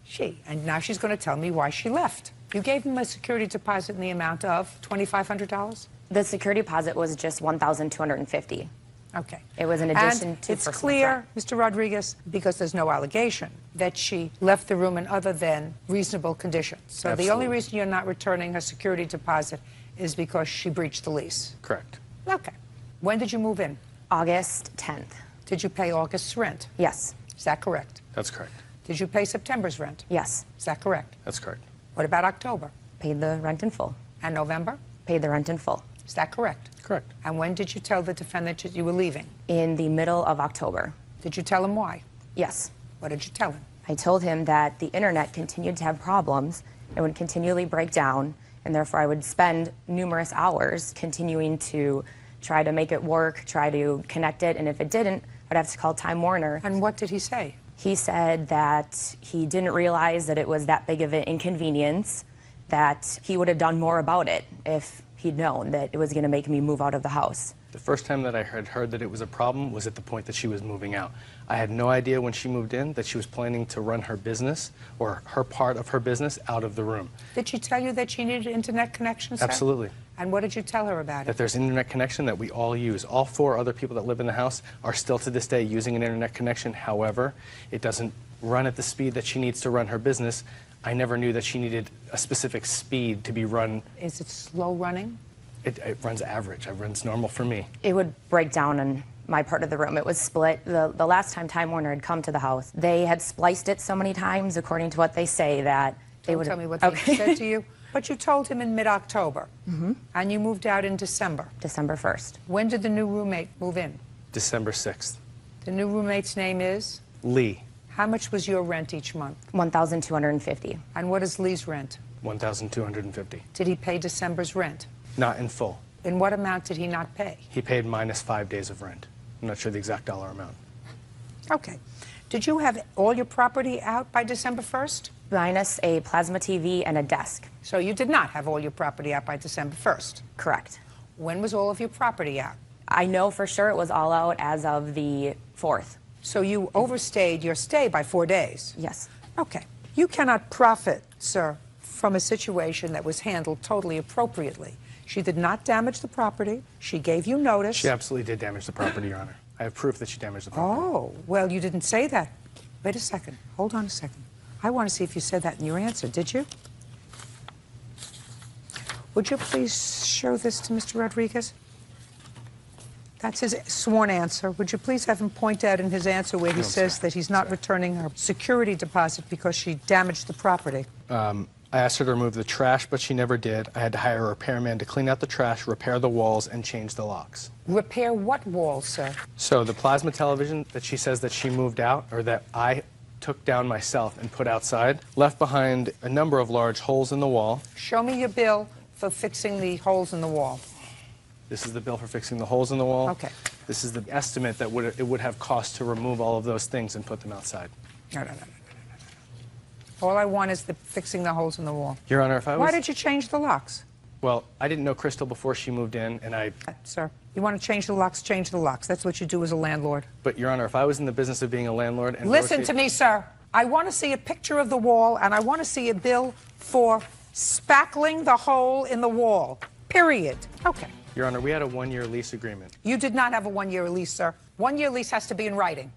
She. And now she's going to tell me why she left. You gave him a security deposit in the amount of $2,500? The security deposit was just $1,250. Okay. It was in addition and to it's personal clear, rent. Mr. Rodriguez, because there's no allegation, that she left the room in other than reasonable conditions. So the only reason you're not returning her security deposit is because she breached the lease. Correct. Okay. When did you move in? August 10th. Did you pay August's rent? Yes. Is that correct? That's correct. Did you pay September's rent? Yes. Is that correct? That's correct. What about October? Paid the rent in full. And November? Paid the rent in full. Is that correct? Correct. And when did you tell the defendant that you were leaving? In the middle of October. Did you tell him why? Yes. What did you tell him? I told him that the internet continued to have problems and would continually break down, and therefore I would spend numerous hours continuing to try to make it work, try to connect it, and if it didn't, I'd have to call Time Warner. And what did he say? He said that he didn't realize that it was that big of an inconvenience, that he would have done more about it if he'd known that it was going to make me move out of the house. The first time that I had heard that it was a problem was at the point that she was moving out. I had no idea when she moved in that she was planning to run her business or her part of her business out of the room. Did she tell you that she needed internet connection, sir? Absolutely. And what did you tell her about it? That there's internet connection that we all use. All 4 other people that live in the house are still to this day using an internet connection. However, it doesn't run at the speed that she needs to run her business. I never knew that she needed a specific speed to be run. Is it slow running? It runs average. It runs normal for me. It would break down in my part of the room. It was split. The last time Time Warner had come to the house, they had spliced it so many times, according to what they say, that they would tell me what they said to you. But you told him in mid-October, and you moved out in December. December 1st. When did the new roommate move in? December 6th. The new roommate's name is? Lee. How much was your rent each month? $1,250. And what is Lee's rent? $1,250. Did he pay December's rent? Not in full. In what amount did he not pay? He paid minus 5 days of rent. I'm not sure the exact dollar amount. Okay. Did you have all your property out by December 1st? Minus a plasma TV and a desk. So you did not have all your property out by December 1st? Correct. When was all of your property out? I know for sure it was all out as of the 4th. So you overstayed your stay by 4 days? Yes. Okay. You cannot profit, sir, from a situation that was handled totally appropriately. She did not damage the property. She gave you notice. She absolutely did damage the property, Your Honor. I have proof that she damaged the property. Oh, well, you didn't say that. Wait a second. Hold on a second. I want to see if you said that in your answer. Did you? Would you please show this to Mr. Rodriguez? That's his sworn answer. Would you please have him point out in his answer where he says that he's not returning her security deposit because she damaged the property? I asked her to remove the trash, but she never did. I had to hire a repairman to clean out the trash, repair the walls, and change the locks. Repair what walls, sir? So the plasma television that she says that she moved out, or that I took down myself and put outside, left behind a number of large holes in the wall. Show me your bill for fixing the holes in the wall. This is the bill for fixing the holes in the wall. Okay. This is the estimate that it would have cost to remove all of those things and put them outside. No. All I want is fixing the holes in the wall. Your Honor, if I was... Why did you change the locks? Well, I didn't know Crystal before she moved in, and I... Sir, you want to change the locks, change the locks. That's what you do as a landlord. But, Your Honor, if I was in the business of being a landlord and... Listen to me, sir. I want to see a picture of the wall, and I want to see a bill for spackling the hole in the wall. Period. Okay. Your Honor, we had a one-year lease agreement. You did not have a one-year lease, sir. One-year lease has to be in writing.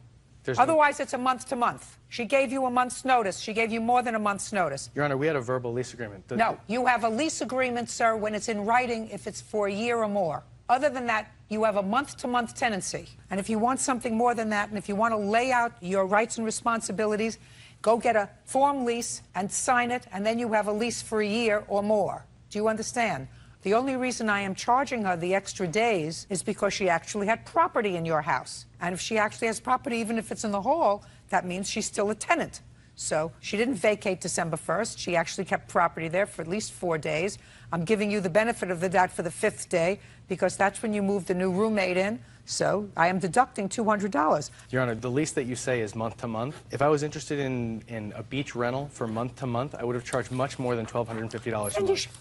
Otherwise, it's a month-to-month. She gave you a month's notice. She gave you more than a month's notice. Your Honor, we had a verbal lease agreement. No, you have a lease agreement, sir, when it's in writing if it's for a year or more. Other than that, you have a month-to-month tenancy. And if you want something more than that, and if you want to lay out your rights and responsibilities, go get a form lease and sign it, and then you have a lease for a year or more. Do you understand? The only reason I am charging her the extra days is because she actually had property in your house. And if she actually has property, even if it's in the hall, that means she's still a tenant. So she didn't vacate December 1st. She actually kept property there for at least 4 days. I'm giving you the benefit of the doubt for the 5th day because that's when you moved the new roommate in. So I am deducting $200. Your Honor, the lease that you say is month to month. If I was interested in a beach rental for month to month, I would have charged much more than $1,250 a And you should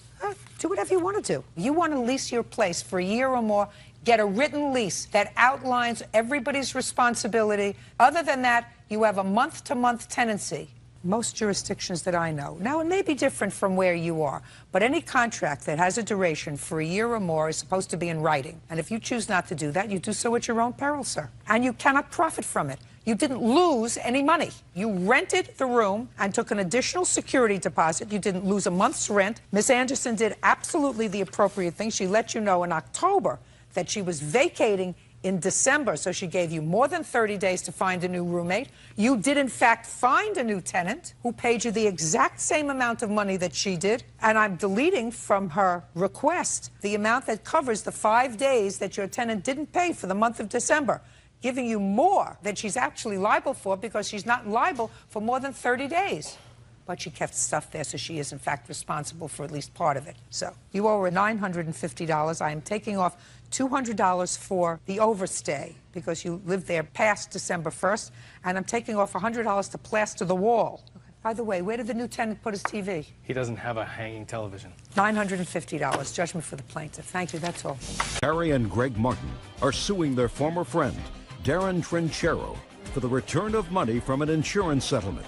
do whatever you want to do. You want to lease your place for a year or more, get a written lease that outlines everybody's responsibility. Other than that, you have a month-to-month tenancy. Most jurisdictions that I know. Now, it may be different from where you are, but any contract that has a duration for a year or more is supposed to be in writing. And if you choose not to do that, you do so at your own peril, sir. And you cannot profit from it. You didn't lose any money. You rented the room and took an additional security deposit. You didn't lose a month's rent. Ms. Anderson did absolutely the appropriate thing. She let you know in October that she was vacating in December, so she gave you more than 30 days to find a new roommate. You did, in fact, find a new tenant who paid you the exact same amount of money that she did, and I'm deleting from her request the amount that covers the 5 days that your tenant didn't pay for the month of December, giving you more than she's actually liable for because she's not liable for more than 30 days. But she kept stuff there, so she is, in fact, responsible for at least part of it. So you owe her $950. I am taking off $200 for the overstay because you lived there past December 1st, and I'm taking off $100 to plaster the wall. Okay. By the way, where did the new tenant put his TV? He doesn't have a hanging television. $950. Judgment for the plaintiff. Thank you. That's all. Harry and Greg Martin are suing their former friend, Darren Trinchero, for the return of money from an insurance settlement.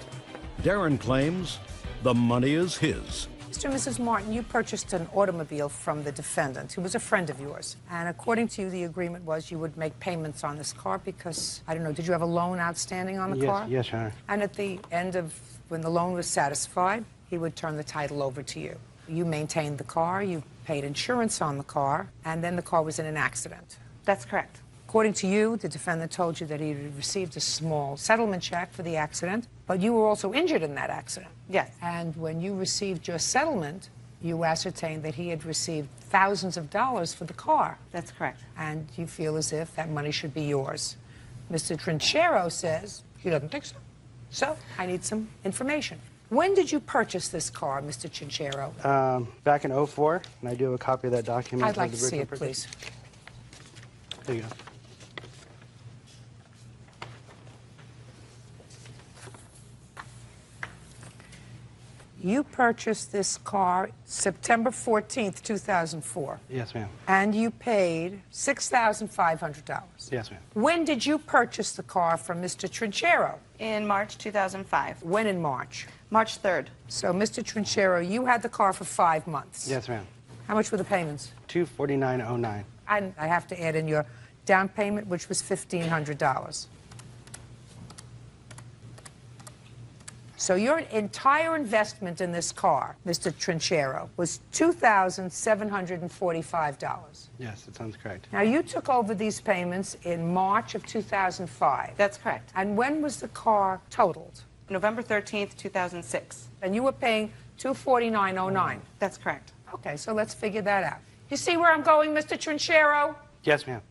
Darren claims the money is his. Mr. and Mrs. Martin, you purchased an automobile from the defendant, who was a friend of yours. And according to you, the agreement was you would make payments on this car because, I don't know, did you have a loan outstanding on the car? Yes, Your Honor. And at the end of when the loan was satisfied, he would turn the title over to you. You maintained the car, you paid insurance on the car, and then the car was in an accident. That's correct. According to you, the defendant told you that he had received a small settlement check for the accident, but you were also injured in that accident. Yes. And when you received your settlement, you ascertained that he had received thousands of dollars for the car. That's correct. And you feel as if that money should be yours. Mr. Trinchero says he doesn't think so. So I need some information. When did you purchase this car, Mr. Trinchero? Back in '04, and I do have a copy of that document. I'd like to see it, please. There you go. You purchased this car September 14th, 2004. Yes, ma'am. And you paid $6,500. Yes, ma'am. When did you purchase the car from Mr. Trinchero? In March 2005. When in March? March 3rd. So, Mr. Trinchero, you had the car for 5 months. Yes, ma'am. How much were the payments? $249.09. And I have to add in your down payment, which was $1,500. So your entire investment in this car, Mr. Trinchero, was $2,745. Yes, that sounds correct. Now, you took over these payments in March of 2005. That's correct. And when was the car totaled? November 13th, 2006. And you were paying $249.09. That's correct. Okay, so let's figure that out. You see where I'm going, Mr. Trinchero? Yes, ma'am.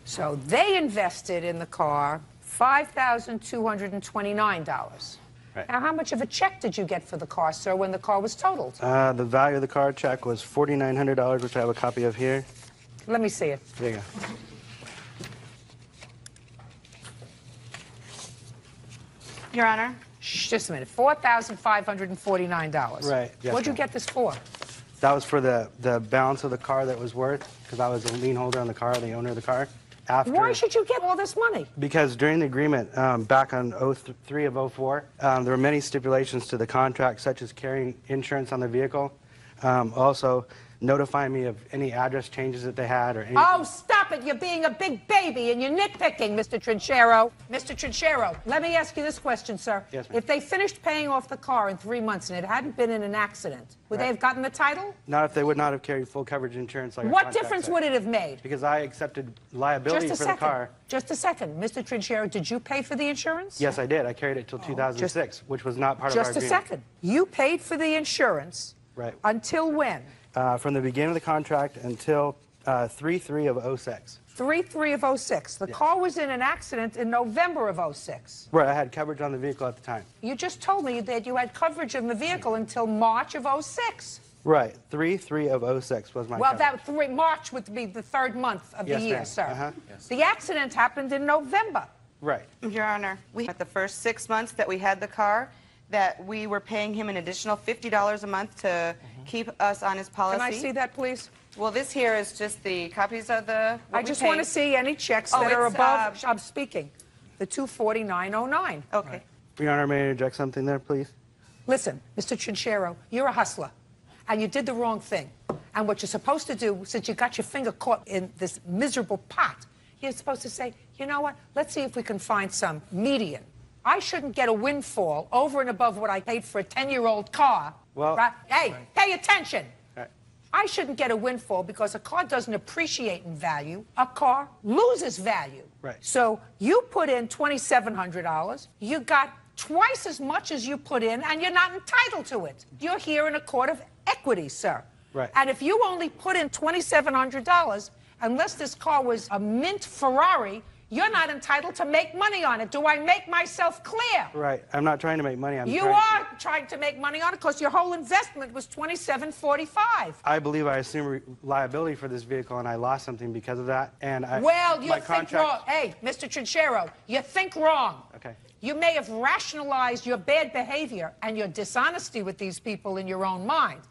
So they invested in the car $5,229. Right. Now, how much of a check did you get for the car, sir, when the car was totaled? The value of the car check was $4,900, which I have a copy of here. Let me see it. There you go. Your Honor. Shh, just a minute. $4,549. Right. Yes, What'd you ma'am. get this for? That was for the balance of the car that was worth, because I was the lien holder on the car, the owner of the car. Why should you get all this money? Because during the agreement, back on 03 of 04, there were many stipulations to the contract, such as carrying insurance on the vehicle, also notifying me of any address changes that they had or anything. Oh, stop it. You're being a big baby and you're nitpicking, Mr. Trinchero. Mr. Trinchero, let me ask you this question, sir. Yes, ma'am. If they finished paying off the car in 3 months and it hadn't been in an accident, would they have gotten the title? Not if they would not have carried full coverage insurance like our What contract difference said. would it have made? Because I accepted liability Just a for the car. Just a second. Mr. Trinchero, did you pay for the insurance? Yes, I did. I carried it till 2006, which was not part of our Just a agreement. second. You paid for the insurance Right. until when? From the beginning of the contract until 3/3 of 06. 3/3 of 06. The car was in an accident in November of 06. Right, I had coverage on the vehicle at the time. You just told me that you had coverage in the vehicle until March of 06. Right, 3/3 of 06 was my Well, coverage. March would be the 3rd month of the year, ma'am. sir. The accident happened in November. Right. Your Honor, at the first 6 months that we had the car, that we were paying him an additional $50 a month to keep us on his policy. Can I see that, please? Well, this here is just the copies of the. I just want to see any checks that are above. I'm speaking. The 249.09. Okay. Your Honor, may I interject something there, please? Listen, Mr. Trinchero, you're a hustler, and you did the wrong thing. And what you're supposed to do, since you got your finger caught in this miserable pot, you're supposed to say, you know what, let's see if we can find some median. I shouldn't get a windfall over and above what I paid for a 10-year-old car. Well, right? Hey, pay attention. Right. I shouldn't get a windfall because a car doesn't appreciate in value. A car loses value. Right. So you put in $2,700. You got twice as much as you put in, and you're not entitled to it. You're here in a court of equity, sir. Right. And if you only put in $2,700, unless this car was a mint Ferrari, you're not entitled to make money on it. Do I make myself clear? Right. I'm not trying to make money. You are trying to make money on it because your whole investment was $2,745. I believe I assumed liability for this vehicle, and I lost something because of that. And Well, you my think wrong. Hey, Mr. Trinchero, you think wrong. Okay. You may have rationalized your bad behavior and your dishonesty with these people in your own mind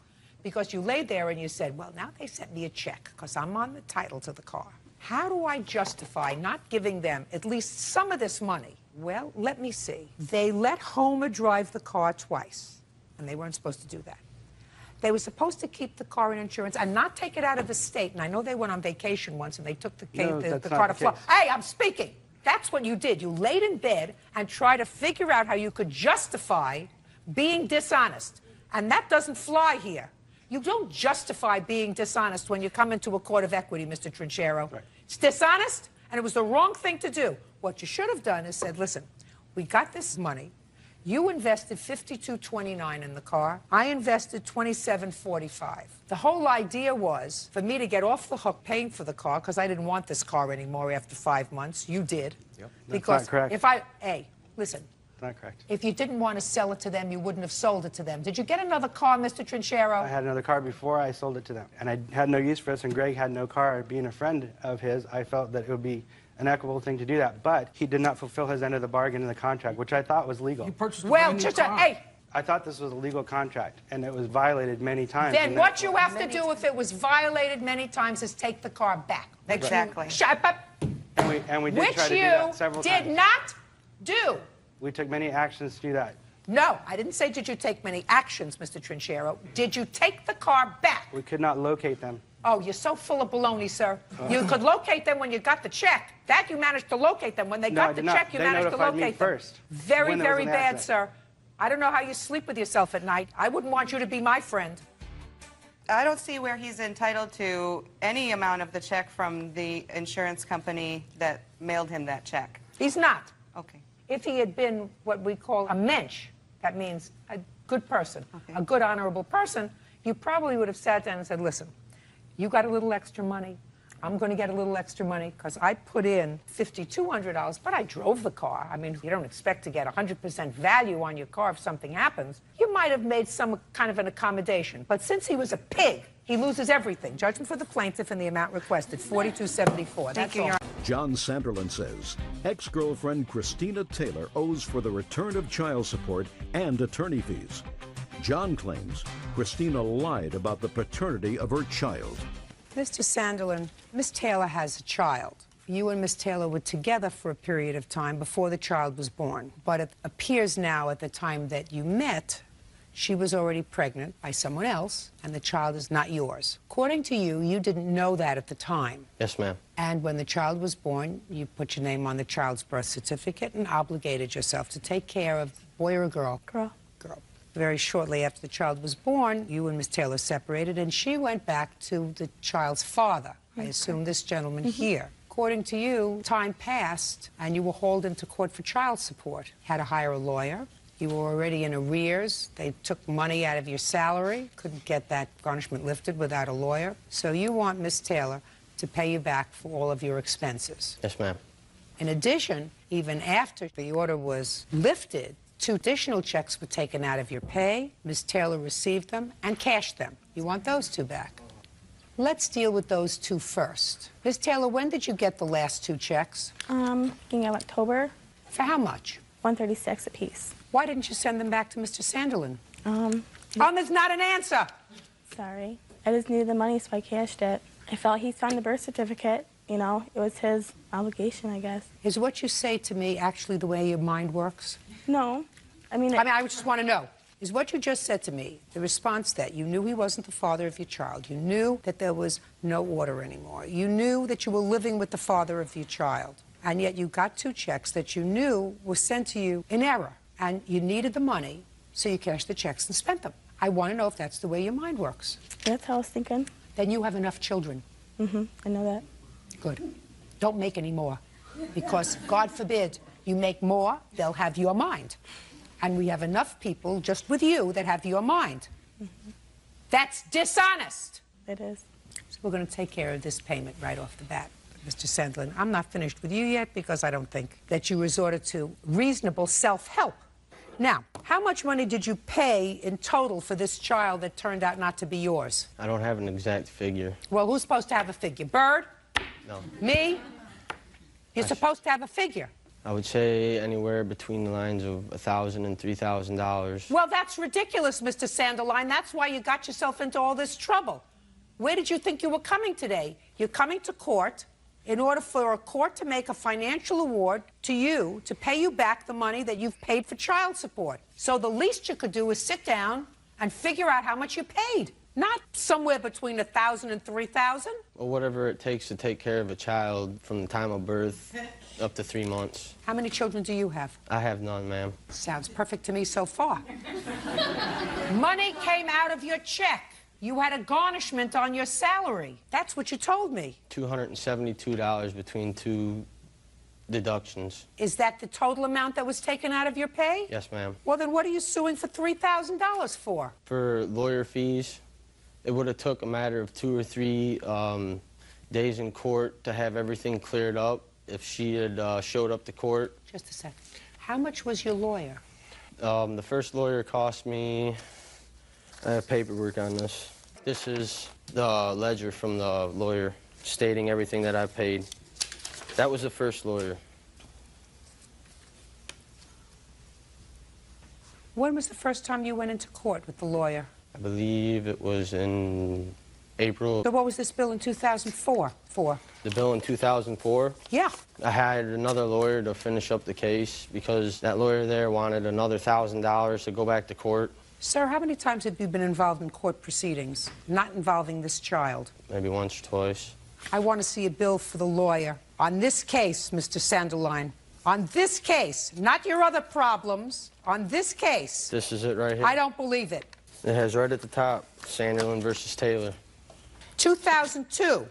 because you laid there and you said, well, now they sent me a check because I'm on the title to the car. How do I justify not giving them at least some of this money? Well, let me see. They let Homer drive the car twice, and they weren't supposed to do that. They were supposed to keep the car in insurance and not take it out of the state. And I know they went on vacation once, and they took the car to Florida. Hey, I'm speaking. That's what you did. You laid in bed and tried to figure out how you could justify being dishonest. And that doesn't fly here. You don't justify being dishonest when you come into a court of equity, Mr. Trinchero. Right. It's dishonest, and it was the wrong thing to do. What you should have done is said, listen, we got this money. You invested $52.29 in the car. I invested $27.45. The whole idea was for me to get off the hook paying for the car because I didn't want this car anymore after 5 months. You did. Yep. Because That's not correct. if I, hey, listen. Not correct. If you didn't want to sell it to them, you wouldn't have sold it to them. Did you get another car, Mr. Trinchero? I had another car before I sold it to them. And I had no use for this, and Greg had no car. Being a friend of his, I felt that it would be an equitable thing to do that. But he did not fulfill his end of the bargain in the contract, which I thought was legal. You purchased a Well, brand new just car. hey. I thought this was a legal contract, and it was violated many times. Then and what you have to do if it was violated many times is take the car back. Exactly. Shut up. And we did try to do that several Which times. you did not do. We took many actions to do that. No, I didn't say did you take many actions, Mr. Trinchero. Did you take the car back? We could not locate them. Oh, you're so full of baloney, sir. You could locate them when you got the check. That you managed to locate them. When they No, I got the did not. check, you They managed to notified me locate them. first Very, when there was very an bad, accident. sir. I don't know how you sleep with yourself at night. I wouldn't want you to be my friend. I don't see where he's entitled to any amount of the check from the insurance company that mailed him that check. He's not. Okay. If he had been what we call a mensch, that means a good person, a good, honorable person, you probably would have sat down and said, listen, you got a little extra money. I'm going to get a little extra money because I put in $5,200, but I drove the car. I mean, you don't expect to get 100% value on your car if something happens. You might have made some kind of an accommodation. But since he was a pig, he loses everything. Judgment for the plaintiff in the amount requested, $42.74. That's all. John Sanderlin says ex-girlfriend Christina Taylor owes for the return of child support and attorney fees. John claims Christina lied about the paternity of her child. Mr. Sanderlin, Miss Taylor has a child. You and Miss Taylor were together for a period of time before the child was born. But it appears now at the time that you met, she was already pregnant by someone else, and the child is not yours. According to you, you didn't know that at the time. Yes, ma'am. And when the child was born, you put your name on the child's birth certificate and obligated yourself to take care of boy or a girl? Girl. Girl. Very shortly after the child was born, you and Miss Taylor separated, and she went back to the child's father. I assume this gentleman here. According to you, time passed, and you were hauled into court for child support. Had to hire a lawyer. You were already in arrears. They took money out of your salary. Couldn't get that garnishment lifted without a lawyer. So you want Miss Taylor to pay you back for all of your expenses. Yes, ma'am. In addition, even after the order was lifted, 2 additional checks were taken out of your pay. Ms. Taylor received them and cashed them. You want those 2 back. Let's deal with those 2 first. Ms. Taylor, when did you get the last 2 checks? Beginning of October. For how much? $136 apiece. Why didn't you send them back to Mr. Sanderlin? There's not an answer. Sorry. I just needed the money, so I cashed it. I felt he signed the birth certificate. You know, it was his obligation, I guess. Is what you say to me actually the way your mind works? No. I just want to know. Is what you just said to me the response that you knew he wasn't the father of your child? You knew that there was no order anymore. You knew that you were living with the father of your child. And yet you got 2 checks that you knew were sent to you in error. And you needed the money, so you cashed the checks and spent them. I want to know if that's the way your mind works. That's how I was thinking. Then you have enough children. I know that. Good. Don't make any more. Because, God forbid, you make more, they'll have your mind. And we have enough people just with you that have your mind. That's dishonest. It is. So we're going to take care of this payment right off the bat. Mr. Sandlin, I'm not finished with you yet because I don't think that you resorted to reasonable self-help. Now, how much money did you pay in total for this child that turned out not to be yours? I don't have an exact figure. Well, who's supposed to have a figure? Bird? No. Me? You're supposed to have a figure. I would say anywhere between the lines of $1,000 and $3,000. Well, that's ridiculous, Mr. Sanderline. That's why you got yourself into all this trouble. Where did you think you were coming today? You're coming to court in order for a court to make a financial award to you to pay you back the money that you've paid for child support. So the least you could do is sit down and figure out how much you paid. Not somewhere between $1,000 and $3,000. Well, whatever it takes to take care of a child from the time of birth up to 3 months. How many children do you have? I have none, ma'am. Sounds perfect to me so far. Money came out of your check. You had a garnishment on your salary. That's what you told me. $272 between 2 deductions. Is that the total amount that was taken out of your pay? Yes, ma'am. Well, then what are you suing for $3,000 for? For lawyer fees, it would have took a matter of 2 or 3 days in court to have everything cleared up if she had showed up to court. Just a second. How much was your lawyer? The first lawyer cost me, I have paperwork on this. This is the ledger from the lawyer stating everything that I paid. That was the first lawyer. When was the first time you went into court with the lawyer? I believe it was in April. So what was this bill in 2004 for? The bill in 2004? Yeah. I hired another lawyer to finish up the case because that lawyer there wanted another $1,000 to go back to court. Sir, how many times have you been involved in court proceedings, not involving this child? Maybe once or twice. I want to see a bill for the lawyer. On this case, Mr. Sanderline. On this case, not your other problems. On this case. This is it right here? I don't believe it. It has right at the top, Sanderlin versus Taylor. 2002.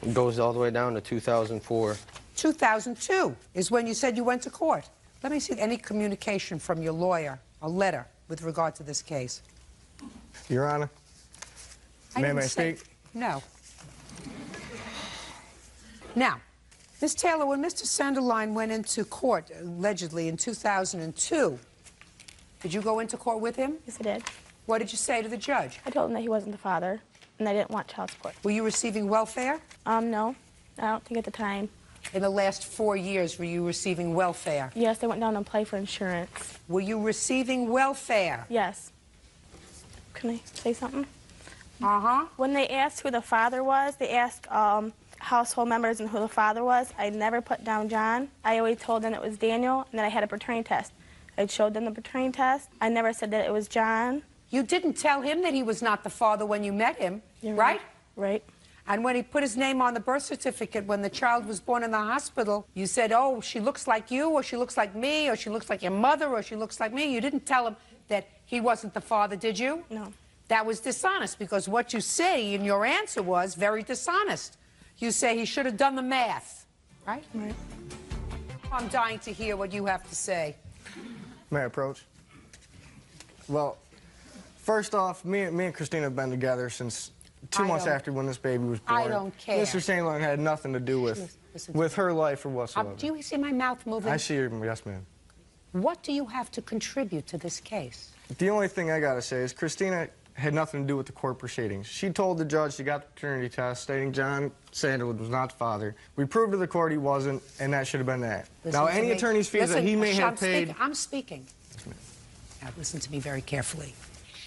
It goes all the way down to 2004. 2002 is when you said you went to court. Let me see any communication from your lawyer, a letter, with regard to this case. Your Honor, may I speak? No. Now, Ms. Taylor, when Mr. Sanderline went into court, allegedly in 2002, did you go into court with him? Yes, I did. What did you say to the judge? I told him that he wasn't the father, and I didn't want child support. Were you receiving welfare? No. I don't think at the time. In the last 4 years, were you receiving welfare? Yes, I went down and applied for insurance. Were you receiving welfare? Yes. Can I say something? Uh-huh. When they asked who the father was, they asked household members and who the father was. I never put down John. I always told them it was Daniel, and then I had a paternity test. I showed them the paternity test. I never said that it was John. You didn't tell him that he was not the father when you met him, right? Right. And when he put his name on the birth certificate when the child was born in the hospital, you said, oh, she looks like you, or she looks like me, or she looks like your mother, or she looks like me. You didn't tell him that he wasn't the father, did you? No. That was dishonest, because what you say in your answer was very dishonest. You say he should have done the math, right? Right. I'm dying to hear what you have to say. May I approach? Well, first off, me and Christina have been together since 2 months after when this baby was born. I don't care. Mr. St. Laurent had nothing to do with her life or whatsoever. Do you see my mouth moving? I see her, yes, ma'am. What do you have to contribute to this case? The only thing I gotta say is Christina had nothing to do with the court proceedings. She told the judge she got the paternity test stating John Sanderwood was not the father. We proved to the court he wasn't, and that should have been that. Listen now, to any me. attorney's fees that he may have paid... I'm speaking. Now, listen to me very carefully.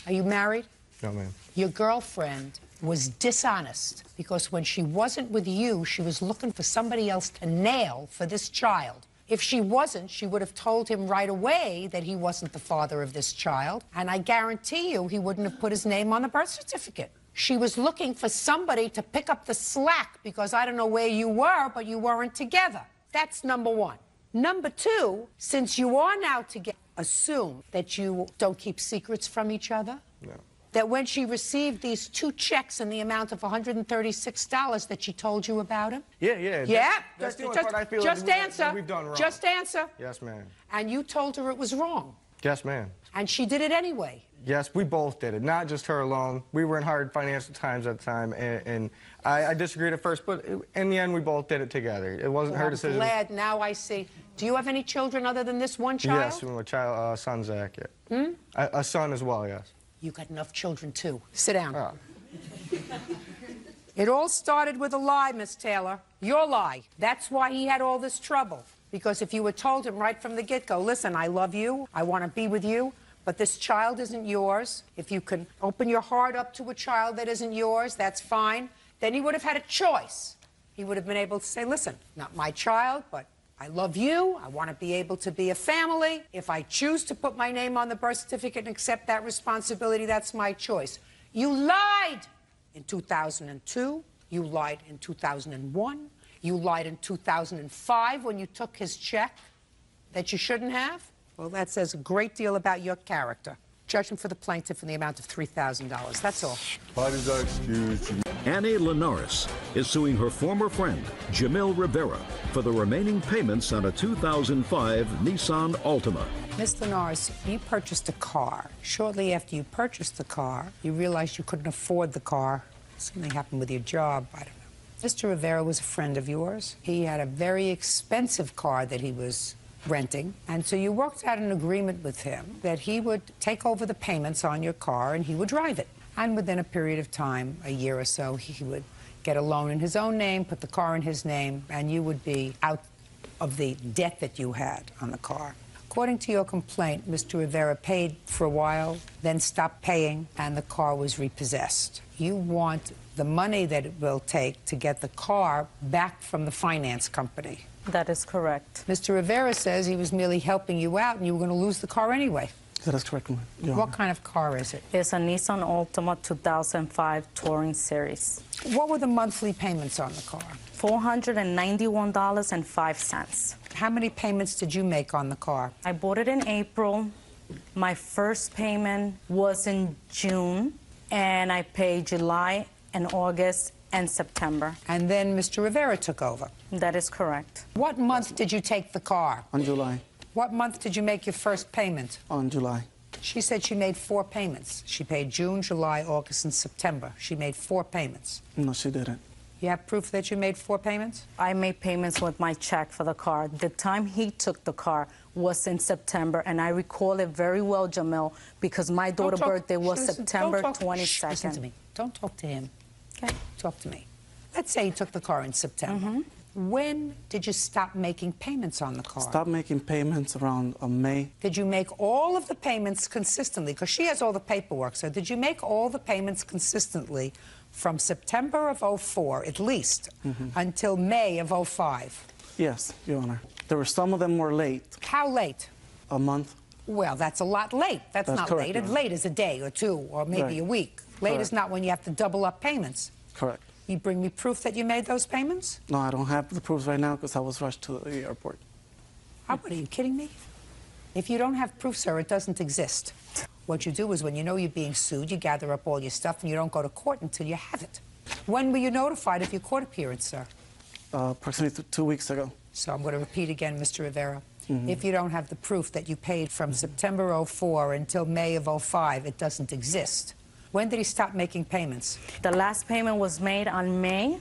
Are you married? No, ma'am. Your girlfriend was dishonest because when she wasn't with you, she was looking for somebody else to nail for this child. If she wasn't, she would have told him right away that he wasn't the father of this child, and I guarantee you he wouldn't have put his name on the birth certificate. She was looking for somebody to pick up the slack because I don't know where you were, but you weren't together. That's number one. Number two, since you are now together, assume that you don't keep secrets from each other. No. That when she received these 2 checks in the amount of $136 that she told you about him? Yeah. Yeah? That's the only part I feel just like answer. we've done wrong. Just answer. Yes, ma'am. And you told her it was wrong. Yes, ma'am. And she did it anyway. Yes, we both did it, not just her alone. We were in hard financial times at the time, and I disagreed at first, but in the end, we both did it together. It wasn't her decision. I'm glad now I see. Do you have any children other than this one child? Yes, a child, son Zach. Yeah. A son as well, yes. You got enough children, too. Sit down. Oh. It all started with a lie, Miss Taylor. Your lie. That's why he had all this trouble. Because if you had told him right from the get-go, listen, I love you, I want to be with you, but this child isn't yours. If you can open your heart up to a child that isn't yours, that's fine. Then he would have had a choice. He would have been able to say, listen, not my child, but I love you. I want to be able to be a family. If I choose to put my name on the birth certificate and accept that responsibility, that's my choice. You lied in 2002. You lied in 2001. You lied in 2005 when you took his check that you shouldn't have. Well, that says a great deal about your character. Judgment for the plaintiff in the amount of $3,000. That's all. Parties are excused. Annie Linares is suing her former friend, Jamil Rivera, for the remaining payments on a 2005 Nissan Altima. Ms. Linares, you purchased a car. Shortly after you purchased the car, you realized you couldn't afford the car. Something happened with your job, I don't know. Mr. Rivera was a friend of yours. He had a very expensive car that he was renting, and so you worked out an agreement with him that he would take over the payments on your car and he would drive it. And within a period of time, a year or so, he would get a loan in his own name, put the car in his name, and you would be out of the debt that you had on the car. According to your complaint, Mr. Rivera paid for a while, then stopped paying, and the car was repossessed. You want the money that it will take to get the car back from the finance company. That is correct. Mr. Rivera says he was merely helping you out and you were going to lose the car anyway. That is correct, Your What kind of car is it? It's a Nissan Altima 2005 Touring Series. What were the monthly payments on the car? $491.05. How many payments did you make on the car? I bought it in April. My first payment was in June, and I paid July and August and September. And then Mr. Rivera took over? That is correct. What month did you take the car? On July. What month did you make your first payment? On July. She said she made 4 payments. She paid June, July, August, and September. She made 4 payments. No, she didn't. You have proof that you made 4 payments? I made payments with my check for the car. The time he took the car was in September, and I recall it very well, Jamil, because my daughter's birthday was September 22nd. Listen to me. Don't talk to him. Okay? Talk to me. Let's say you took the car in September. When did you stop making payments on the car? Stop making payments around May. Did you make all of the payments consistently? Because she has all the paperwork. So did you make all the payments consistently from September of 04, at least, until May of 05? Yes, Your Honor. There were some of them were late. How late? A month. Well, that's a lot late. That's not correct, late. Late is a day or 2 or maybe a week. Late is not when you have to double up payments. Correct. You bring me proof that you made those payments? No, I don't have the proofs right now because I was rushed to the airport. What, are you kidding me? If you don't have proof, sir, it doesn't exist. What you do is when you know you're being sued, you gather up all your stuff and you don't go to court until you have it. When were you notified of your court appearance, sir? Approximately 2 weeks ago. So I'm going to repeat again, Mr. Rivera. If you don't have the proof that you paid from September 04 until May of 05, it doesn't exist. When did he stop making payments? The last payment was made on May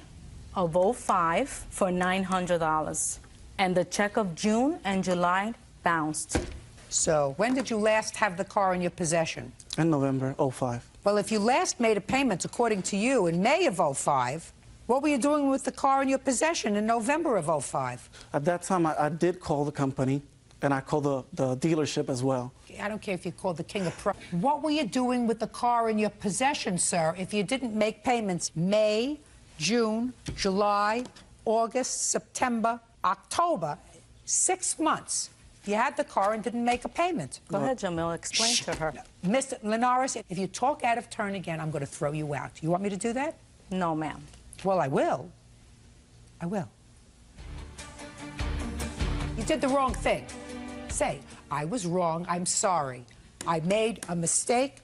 of '05 for $900. And the check of June and July bounced. So when did you last have the car in your possession? In November '05. Well, if you last made a payment, according to you, in May of '05, what were you doing with the car in your possession in November of '05? At that time, I did call the company, and I called the dealership as well. I don't care if you called the king of pro. What were you doing with the car in your possession, sir, if you didn't make payments May, June, July, August, September, October, 6 months? You had the car and didn't make a payment. Go ahead, Jamil, explain to her. Mr. Linares, if you talk out of turn again, I'm going to throw you out. You want me to do that? No, ma'am. Well, I will. I will. You did the wrong thing. Say, I was wrong, I'm sorry. I made a mistake.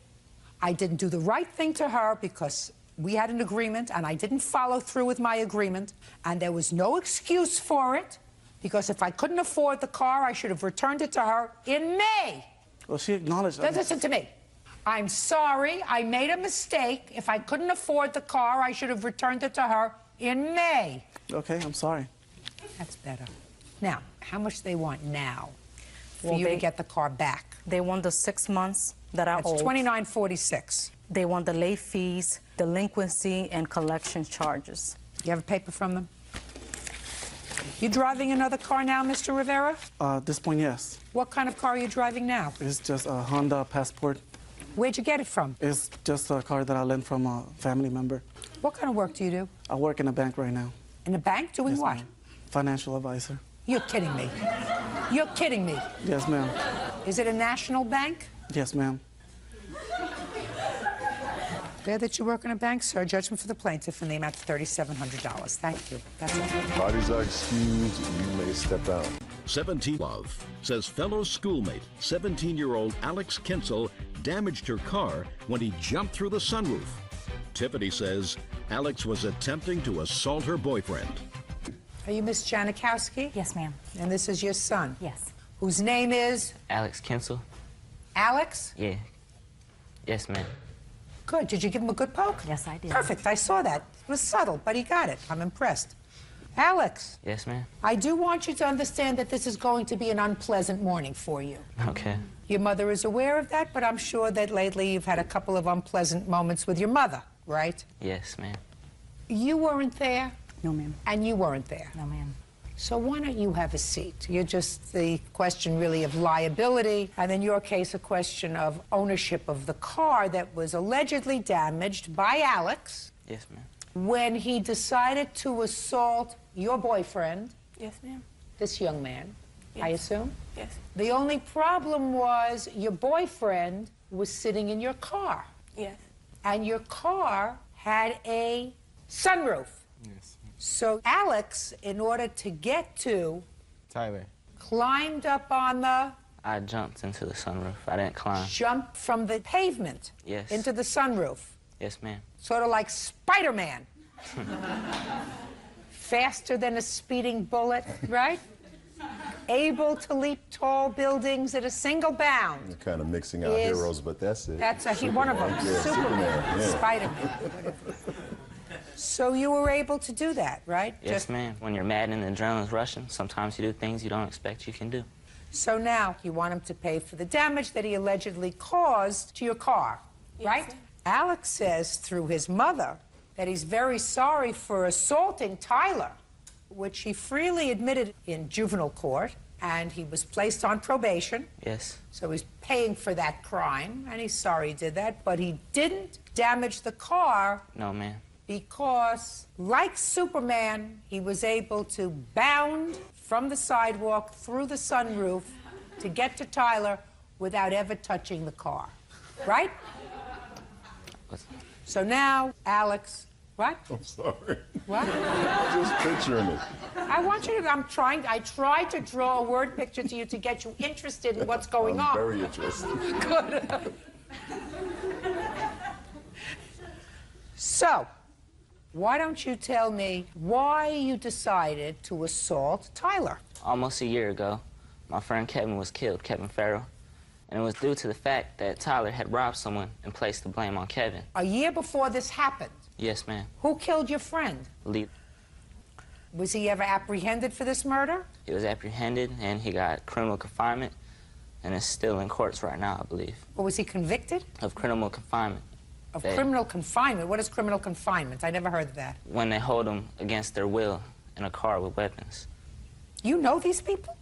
I didn't do the right thing to her because we had an agreement and I didn't follow through with my agreement, and there was no excuse for it, because if I couldn't afford the car, I should have returned it to her in May. Well, she acknowledged that. Listen to me. I'm sorry, I made a mistake. If I couldn't afford the car, I should have returned it to her in May. Okay, I'm sorry. That's better. Now, how much do they want now for Well, you to get the car back? They want the 6 months that I That's owed. $29.46. They want the late fees, delinquency, and collection charges. You have a paper from them? You driving another car now, Mr. Rivera? At this point, yes. What kind of car are you driving now? It's just a Honda Passport. Where'd you get it from? It's just a car that I lent from a family member. What kind of work do you do? I work in a bank right now. In a bank? Doing Yes, what? ma'am. Financial advisor. You're kidding me. You're kidding me. Yes, ma'am. Is it a national bank? Yes, ma'am. There that you work in a bank, sir. Judgment for the plaintiff in the amount of $3,700. Thank you. That's all. Parties are excused. You may step down. 17 Love says fellow schoolmate, 17-year-old Alex Kinsel, damaged her car when he jumped through the sunroof. Tiffany says Alex was attempting to assault her boyfriend. Are you Miss Janikowski? Yes, ma'am. And this is your son? Yes. Whose name is? Alex Kinsel? Alex? Yeah. Yes, ma'am. Good. Did you give him a good poke? Yes, I did. Perfect. I saw that. It was subtle, but he got it. I'm impressed. Alex, Yes, ma'am. I do want you to understand that this is going to be an unpleasant morning for you. Okay. Your mother is aware of that, but I'm sure that lately you've had a couple of unpleasant moments with your mother, right? Yes, ma'am. You weren't there. No, ma'am. And you weren't there. No, ma'am. So why don't you have a seat? You're just the question really of liability, and in your case, a question of ownership of the car that was allegedly damaged by Alex. Yes, ma'am. When he decided to assault your boyfriend. Yes, ma'am. This young man, I assume? Yes. The only problem was your boyfriend was sitting in your car. Yes. And your car had a sunroof. Yes. So Alex, in order to get to, Tyler. climbed up on the, I jumped into the sunroof. I didn't climb. jumped from the pavement Yes. into the sunroof. Yes, ma'am. Sort of like Spider-Man. Faster than a speeding bullet, right? Able to leap tall buildings at a single bound. You're kind of mixing out Is- heroes, but that's it. That's one of them. Yeah, Superman, yeah. Spider-Man, whatever. So you were able to do that, right? Yes, ma'am. When you're mad and the adrenaline's rushing, sometimes you do things you don't expect you can do. So now you want him to pay for the damage that he allegedly caused to your car, right? Alex says through his mother that he's very sorry for assaulting Tyler, which he freely admitted in juvenile court, and he was placed on probation. Yes. So he's paying for that crime, and he's sorry he did that, but he didn't damage the car No, ma'am. because, like Superman, he was able to bound from the sidewalk through the sunroof to get to Tyler without ever touching the car, right? So now, Alex, what? I'm sorry. What? Just picturing it. I want you to, I tried to draw a word picture to you to get you interested in what's going on. I'm very interested. Good. So, why don't you tell me why you decided to assault Tyler? Almost a year ago, my friend Kevin was killed, Kevin Farrell. And it was due to the fact that Tyler had robbed someone and placed the blame on Kevin. A year before this happened, Yes, ma'am. who killed your friend? Lee. Was he ever apprehended for this murder? He was apprehended and he got criminal confinement and is still in courts right now, I believe. Or was he convicted? Of criminal confinement. Of criminal confinement? What is criminal confinement? I never heard of that. When they hold them against their will in a car with weapons. You know these people?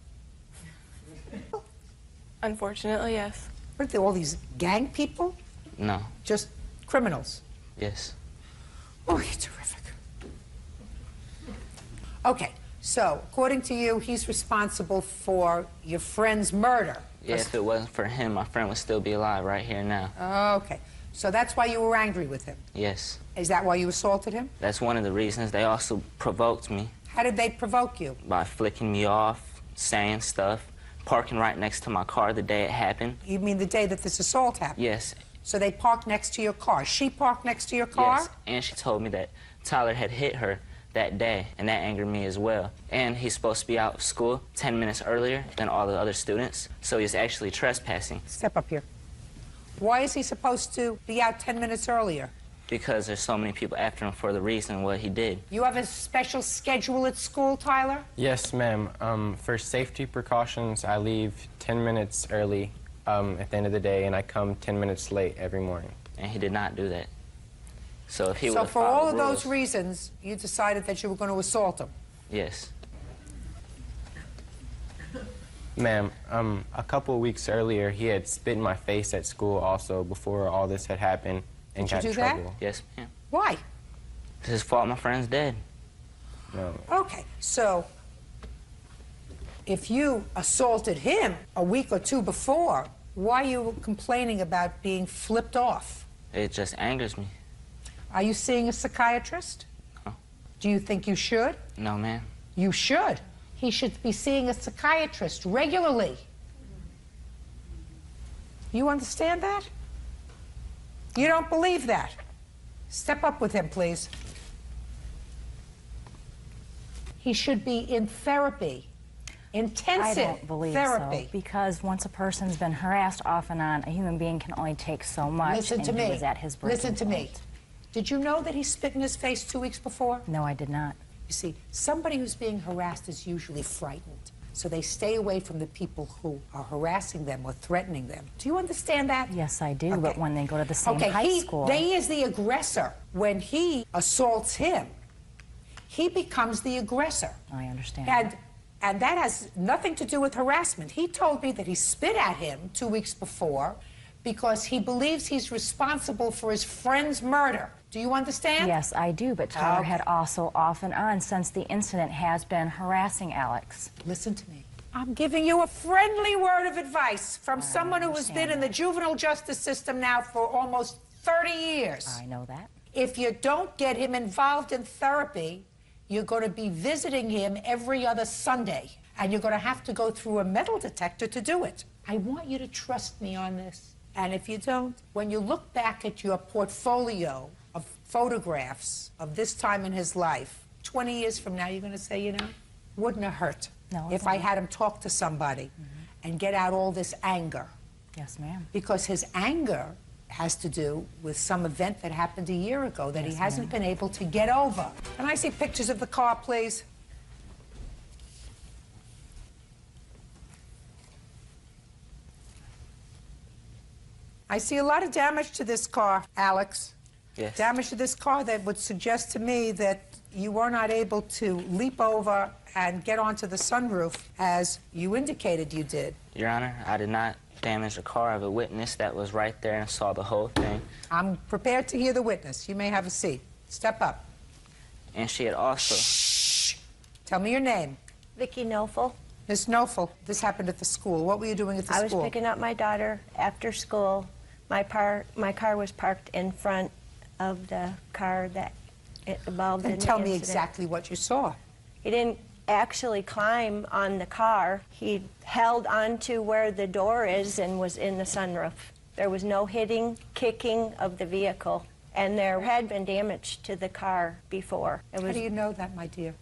Unfortunately, yes. What are they, all these gang people? No. Just criminals? Yes. Oh, you're terrific. Okay, so according to you, he's responsible for your friend's murder. Yeah, if it wasn't for him, my friend would still be alive right here now. Okay, so that's why you were angry with him. Yes. Is that why you assaulted him? That's one of the reasons. They also provoked me. How did they provoke you? By flicking me off, saying stuff, parking right next to my car the day it happened. You mean the day that this assault happened? Yes. So they parked next to your car. She parked next to your car? Yes, and she told me that Tyler had hit her that day, and that angered me as well. And he's supposed to be out of school 10 minutes earlier than all the other students, so he's actually trespassing. Step up here. Why is he supposed to be out 10 minutes earlier? Because there's so many people after him for the reason what he did. You have a special schedule at school, Tyler? Yes, ma'am. For safety precautions, I leave 10 minutes early at the end of the day, and I come 10 minutes late every morning. And he did not do that. So if he So would for follow all of rules, those reasons, you decided that you were going to assault him? yes. Ma'am, a couple of weeks earlier, he had spit in my face at school also before all this had happened and Did you got in do that? trouble. Yes, ma'am. Why? It's his fault my friend's dead. No. Okay, so if you assaulted him a week or two before, why are you complaining about being flipped off? It just angers me. Are you seeing a psychiatrist? No. Do you think you should? No, ma'am. You should. He should be seeing a psychiatrist regularly. You understand that? You don't believe that? Step up with him, please. He should be in therapy. Intensive I don't believe therapy. so, because once a person's been harassed off and on, a human being can only take so much. Listen to and me. He was at his breaking Listen to me. point. Did you know that he spit in his face 2 weeks before? No, I did not. You see, somebody who's being harassed is usually frightened. So they stay away from the people who are harassing them or threatening them. Do you understand that? Yes, I do, but when they go to the same Okay, high school... he is the aggressor. When he assaults him, he becomes the aggressor. I understand. And that has nothing to do with harassment. He told me that he spit at him 2 weeks before because he believes he's responsible for his friend's murder. Do you understand? Yes, I do, but Tyler had also off and on since the incident has been harassing Alex. Listen to me. I'm giving you a friendly word of advice from someone who has been in the juvenile justice system now for almost 30 years. I know that. If you don't get him involved in therapy, you're going to be visiting him every other Sunday, and you're going to have to go through a metal detector to do it. I want you to trust me on this. And if you don't, when you look back at your portfolio of photographs of this time in his life, 20 years from now, you're going to say, you know, wouldn't have hurt if I had him talk to somebody and get out all this anger. Yes, ma'am. Because his anger has to do with some event that happened a year ago that he hasn't been able to get over. Can I see pictures of the car, please? I see a lot of damage to this car, Alex. Yes. Damage to this car that would suggest to me that you were not able to leap over and get onto the sunroof as you indicated you did. Your Honor, I did not damage the car. I have a witness that was right there and saw the whole thing. I'm prepared to hear the witness. You may have a seat. Step up. And she had also... Shh. Tell me your name. Vicki Nofel. Miss Nofel, this happened at the school. What were you doing at the school? I was picking up my daughter after school. My car was parked in front of the car that it involved in the tell me incident. exactly what you saw. He didn't actually climb on the car. He held onto where the door is and was in the sunroof. There was no hitting, kicking of the vehicle, and there had been damage to the car before. How do you know that, my dear?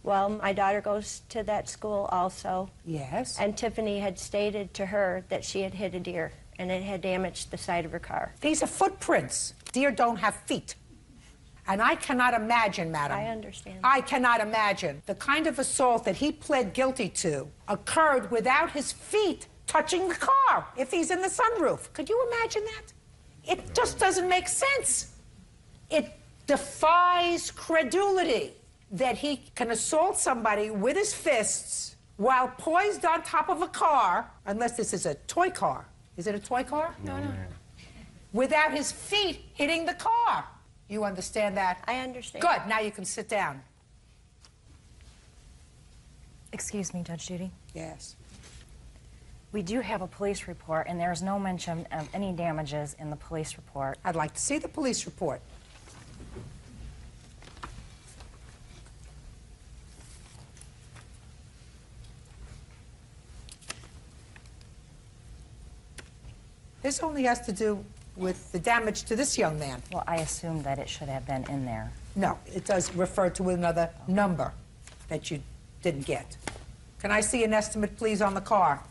Well, my daughter goes to that school also. Yes. And Tiffany had stated to her that she had hit a deer and it had damaged the side of her car. These are footprints. Deer don't have feet. And I cannot imagine, madam. I understand. I cannot imagine the kind of assault that he pled guilty to occurred without his feet touching the car if he's in the sunroof. Could you imagine that? It just doesn't make sense. It defies credulity that he can assault somebody with his fists while poised on top of a car, unless this is a toy car. Is it a toy car? No, no. Without his feet hitting the car. You understand that? I understand. Good. Now you can sit down. Excuse me, Judge Judy. Yes. We do have a police report, and there's no mention of any damages in the police report. I'd like to see the police report. This only has to do with the damage to this young man. Well, I assume that it should have been in there. No, it does refer to another number that you didn't get. Can I see an estimate, please, on the car?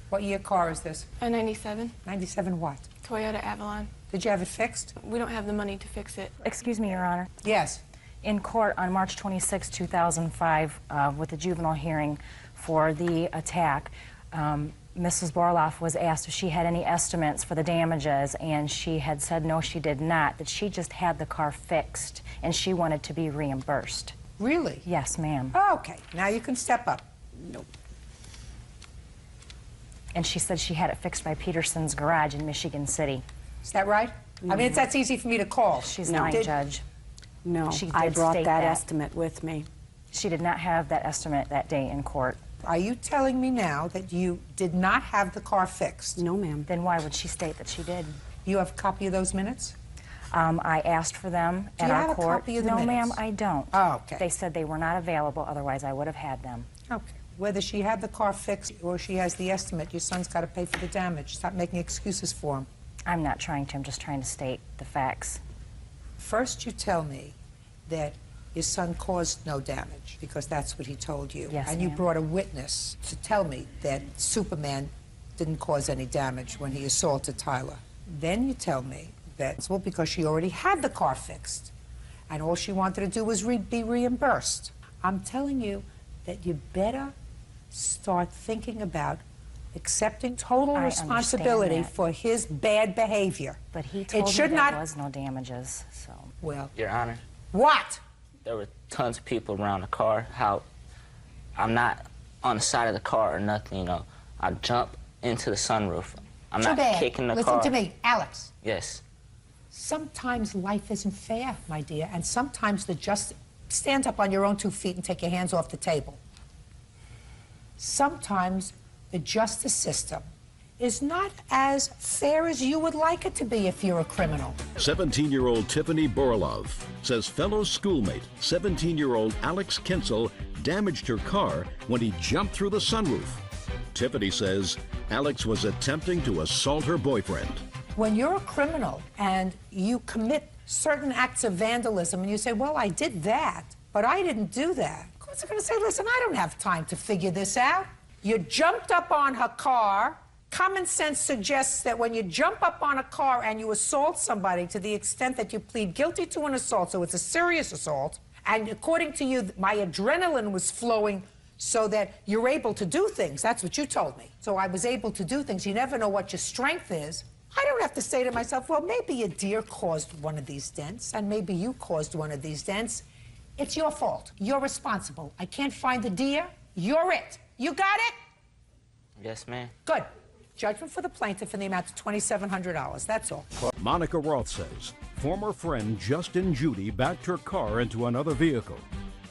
What year car is this? A 97. 97 what? Toyota Avalon. Did you have it fixed? We don't have the money to fix it. Excuse me, Your Honor. Yes. In court on March 26, 2005, with the juvenile hearing for the attack, Mrs. Borloff was asked if she had any estimates for the damages, and she had said no, she did not, that she just had the car fixed, and she wanted to be reimbursed. Really? Yes, ma'am. Okay, now you can step up. Nope. And she said she had it fixed by Peterson's Garage in Michigan City. Is that right? I mean, that's easy for me to call. She's lying, Judge. No, She I did brought state that that. estimate with me. She did not have that estimate that day in court. Are you telling me now that you did not have the car fixed? No, ma'am. Then why would she state that she did? You have a copy of those minutes? I asked for them Do at you our have a court. copy of the No, minutes? ma'am, I don't. Oh, okay. They said they were not available, otherwise I would have had them. Okay. Whether she had the car fixed or she has the estimate, your son's got to pay for the damage. Stop making excuses for him. I'm not trying to, I'm just trying to state the facts. First, you tell me that your son caused no damage, because that's what he told you. Yes, and you ma'am. brought a witness to tell me that Superman didn't cause any damage when he assaulted Tyler. Then you tell me that it's well because she already had the car fixed, and all she wanted to do was be reimbursed. I'm telling you that you better start thinking about accepting total I responsibility understand that. for his bad behavior. But he told me should there not. was no damages, so. Well, Your Honor, what? there were tons of people around the car. How I'm not on the side of the car or nothing, you know. I jump into the sunroof. I'm Too not bad. kicking the Listen car. to me, Alex. Yes. Sometimes life isn't fair, my dear, and sometimes stand up on your own 2 feet and take your hands off the table. Sometimes the justice system is not as fair as you would like it to be if you're a criminal. 17-year-old Tiffany Borlov says fellow schoolmate, 17-year-old Alex Kinsel, damaged her car when he jumped through the sunroof. Tiffany says Alex was attempting to assault her boyfriend. When you're a criminal and you commit certain acts of vandalism and you say, well, I did that, but I didn't do that. Of course, they're going to say, listen, I don't have time to figure this out. You jumped up on her car. Common sense suggests that when you jump up on a car and you assault somebody to the extent that you plead guilty to an assault, so it's a serious assault, and according to you, my adrenaline was flowing so that you're able to do things. That's what you told me. So I was able to do things. You never know what your strength is. I don't have to say to myself, well, maybe a deer caused one of these dents, and maybe you caused one of these dents. It's your fault. You're responsible. I can't find the deer. You're it. You got it? Yes, ma'am. Good. Judgment for the plaintiff in the amount of $2,700. That's all. Monica Roth says former friend Justin Judy backed her car into another vehicle.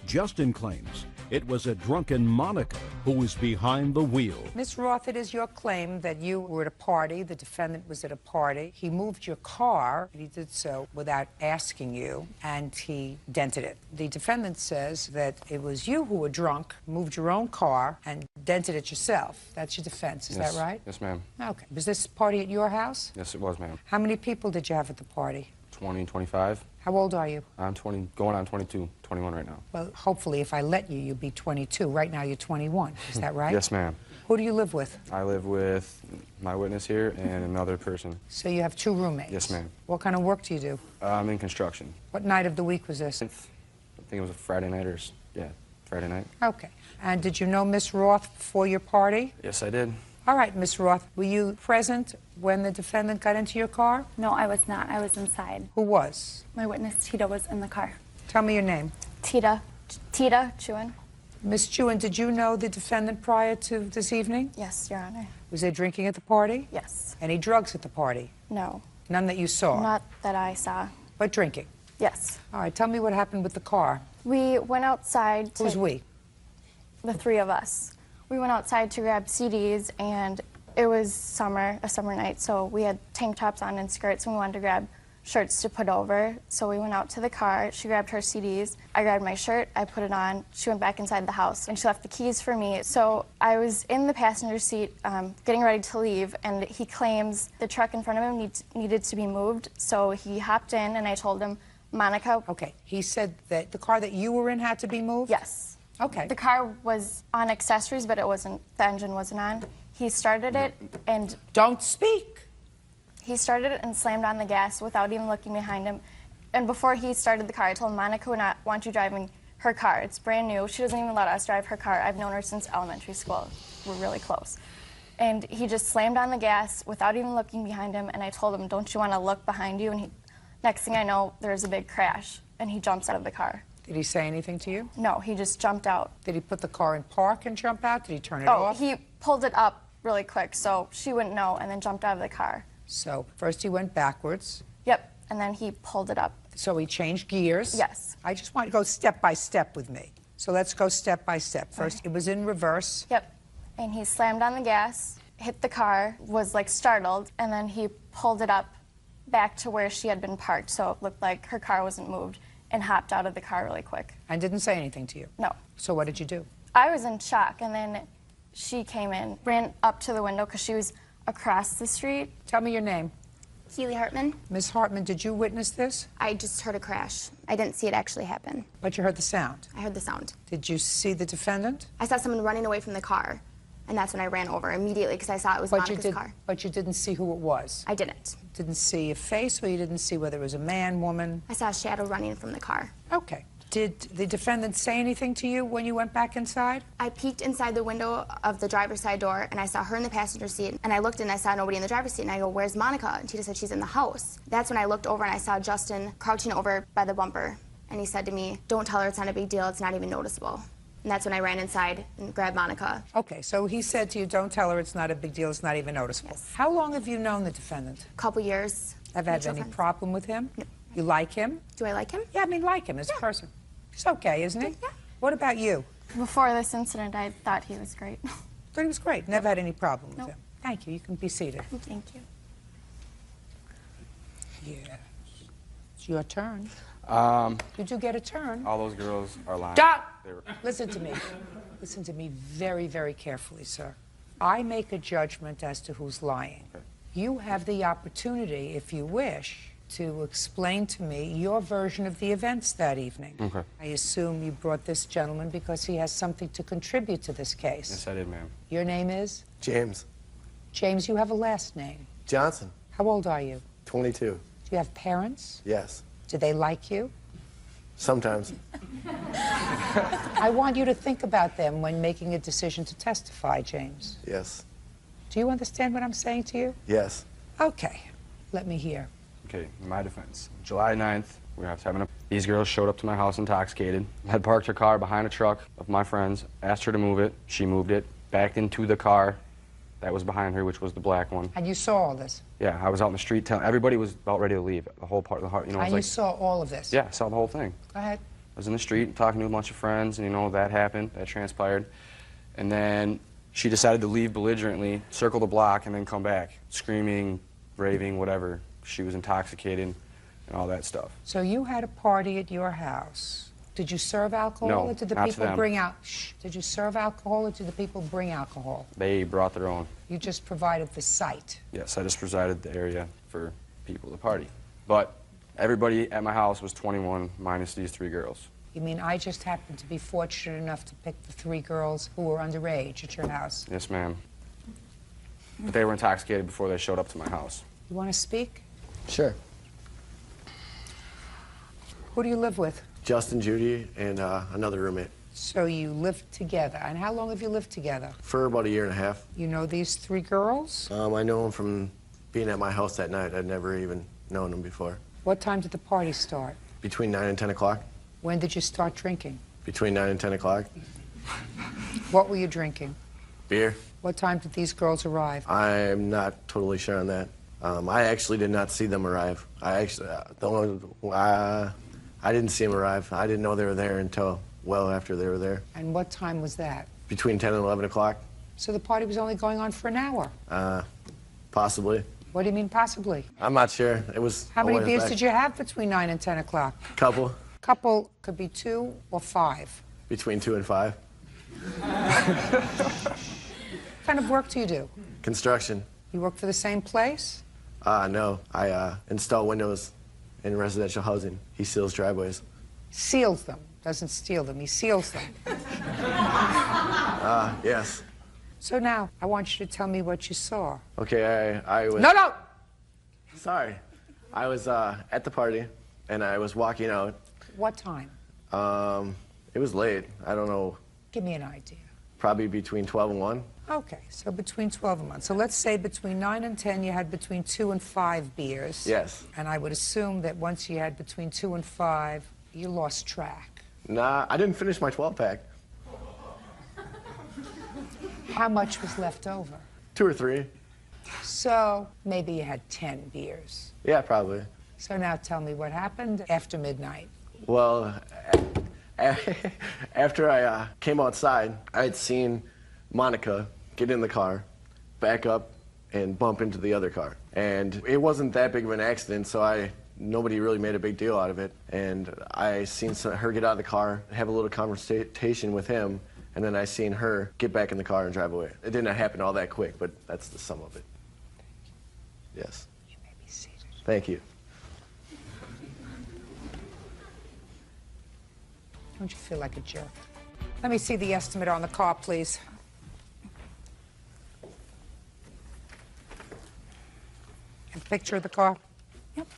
Justin claims it was a drunken Monica who was behind the wheel. Miss Roth, it is your claim that you were at a party, the defendant was at a party. He moved your car, and he did so without asking you, and he dented it. The defendant says that it was you who were drunk, moved your own car, and dented it yourself. That's your defense, is that right? Yes, ma'am. Okay. Was this party at your house? Yes, it was, ma'am. How many people did you have at the party? 20, 25. How old are you? I'm 20, going on 22, 21 right now. Well, hopefully, if I let you, you'll be 22. Right now, you're 21. Is that right? Yes, ma'am. Who do you live with? I live with my witness here and another person. So you have 2 roommates? Yes, ma'am. What kind of work do you do? I'm in construction. What night of the week was this? I think it was a Friday night or, yeah, Friday night. Okay. And did you know Miss Roth before your party? Yes, I did. All right, Miss Roth, were you present when the defendant got into your car? No, I was not. I was inside. Who was? My witness, Tita, was in the car. Tell me your name. Tita Chewin. Miss Chewin, did you know the defendant prior to this evening? Yes, Your Honor. Was there drinking at the party? Yes. Any drugs at the party? No. None that you saw? Not that I saw. But drinking? Yes. All right, tell me what happened with the car. We went outside to... Who's we? The 3 of us. We went outside to grab CDs, and it was a summer night, so we had tank tops on and skirts, and we wanted to grab shirts to put over. So we went out to the car. She grabbed her CDs. I grabbed my shirt. I put it on. She went back inside the house, and she left the keys for me. So I was in the passenger seat getting ready to leave, and he claims the truck in front of him needed to be moved. So he hopped in, and I told him, Monica. Okay. He said that the car that you were in had to be moved? Yes. Okay. The car was on accessories, but the engine wasn't on. He started it and... Don't speak! He started it and slammed on the gas without even looking behind him. And before he started the car, I told him, Monica would not want you driving her car. It's brand new. She doesn't even let us drive her car. I've known her since elementary school. We're really close. And he just slammed on the gas without even looking behind him, and I told him, don't you want to look behind you? And next thing I know, there's a big crash, and he jumps out of the car. Did he say anything to you? No, he just jumped out. Did he put the car in park and jump out? Did he turn it off? Oh, he pulled it up really quick so she wouldn't know, and then jumped out of the car. So first he went backwards. Yep, and then he pulled it up. So he changed gears? Yes. I just want you to go step by step with me. So let's go step by step. First, it was in reverse. Yep, and he slammed on the gas, hit the car, was like startled, and then he pulled it up back to where she had been parked, so it looked like her car wasn't moved, and hopped out of the car really quick. And didn't say anything to you? No. So what did you do? I was in shock, and then she came in, ran up to the window because she was across the street. Tell me your name. Keely Hartman. Miss Hartman, did you witness this? I just heard a crash. I didn't see it actually happen. But you heard the sound? I heard the sound. Did you see the defendant? I saw someone running away from the car, and that's when I ran over immediately because I saw it was Monica's car. But you didn't see who it was? I didn't. Didn't see a face, or you didn't see whether it was a man, woman? I saw a shadow running from the car. Okay. Did the defendant say anything to you when you went back inside? I peeked inside the window of the driver's side door, and I saw her in the passenger seat, and I looked and I saw nobody in the driver's seat, and I go, where's Monica? And Tita said she's in the house. That's when I looked over and I saw Justin crouching over by the bumper, and he said to me, don't tell her it's not a big deal, it's not even noticeable. And that's when I ran inside and grabbed Monica. Okay, so he said to you, don't tell her it's not a big deal, it's not even noticeable. Yes. How long have you known the defendant? A couple years. Have you had any problem with him? No. You like him? Do I like him? Yeah, I mean, like him as a person. He's okay, isn't he? Yeah. What about you? Before this incident, I thought he was great. Thought he was great. Never had any problem with Nope. him. Thank you. You can be seated. Thank you. Yes. It's your turn. You do get a turn. All those girls are lying. Stop! Listen to me. Listen to me very, very carefully, sir. I make a judgment as to who's lying. Okay. You have the opportunity, if you wish, to explain to me your version of the events that evening. Okay. I assume you brought this gentleman because he has something to contribute to this case. Yes, I did, ma'am. Your name is? James. James, you have a last name. Johnson. How old are you? 22. Do you have parents? Yes. Do they like you? Sometimes. I want you to think about them when making a decision to testify, James. Yes. Do you understand what I'm saying to you? Yes. Okay. Let me hear. Okay, in my defense. July 9th, we were having these girls showed up to my house intoxicated, had parked her car behind a truck of my friends, asked her to move it, she moved it, backed into the car that was behind her, which was the black one. And you saw all this? Yeah, I was out in the street telling everybody was about ready to leave. The whole part of the heart, you know. And It you was saw all of this? yeah, I saw the whole thing. Go ahead. was in the street talking to a bunch of friends, and you know, that happened, that transpired. And then she decided to leave belligerently, circle the block, and then come back, screaming, raving, whatever. She was intoxicated and all that stuff. So you had a party at your house. Did you serve alcohol, No, or did the not to people them. bring out? Shh. Did you serve alcohol, or did the people bring alcohol? They brought their own. You just provided the site. Yes, I just presided the area for people to party. But everybody at my house was 21, minus these 3 girls. You mean I just happened to be fortunate enough to pick the 3 girls who were underage at your house? Yes, ma'am. But they were intoxicated before they showed up to my house. You want to speak? Sure. Who do you live with? Justin, Judy, and another roommate. So you live together. And how long have you lived together? For about a year and a half. You know these 3 girls? I know them from being at my house that night. I'd never even known them before. What time did the party start? Between 9 and 10 o'clock. When did you start drinking? Between 9 and 10 o'clock. What were you drinking? Beer. What time did these girls arrive? I'm not totally sure on that. I actually did not see them arrive. I didn't see them arrive. I didn't know they were there until well after they were there. And what time was that? Between 10 and 11 o'clock. So the party was only going on for an hour? Possibly. What do you mean possibly? I'm not sure. It was. How many a beers back. did you have between 9 and 10 o'clock? Couple. Couple could be 2 or 5. Between 2 and 5. What kind of work do you do? Construction. You work for the same place? No. I install windows in residential housing. He seals driveways. Seals them. Doesn't steal them. He seals them. Yes. So now, I want you to tell me what you saw. Okay, I was... No! Sorry. I was at the party, and I was walking out. What time? It was late. I don't know. Give me an idea. Probably between 12 and 1. Okay, so between 12 and 1. So let's say between 9 and 10 you had between 2 and 5 beers. Yes. And I would assume that once you had between 2 and 5, you lost track. Nah, I didn't finish my 12-pack. How much was left over? 2 or 3. So maybe you had 10 beers. Yeah, probably. So now tell me what happened after midnight. Well, after I came outside, I had seen Monica get in the car, back up, and bump into the other car. And it wasn't that big of an accident, so nobody really made a big deal out of it. And I seen her get out of the car, have a little conversation with him, and then I seen her get back in the car and drive away. It didn't happen all that quick, but that's the sum of it. Yes. You may be seated. Thank you. Don't you feel like a jerk? Let me see the estimate on the car, please. A picture of the car? Yep.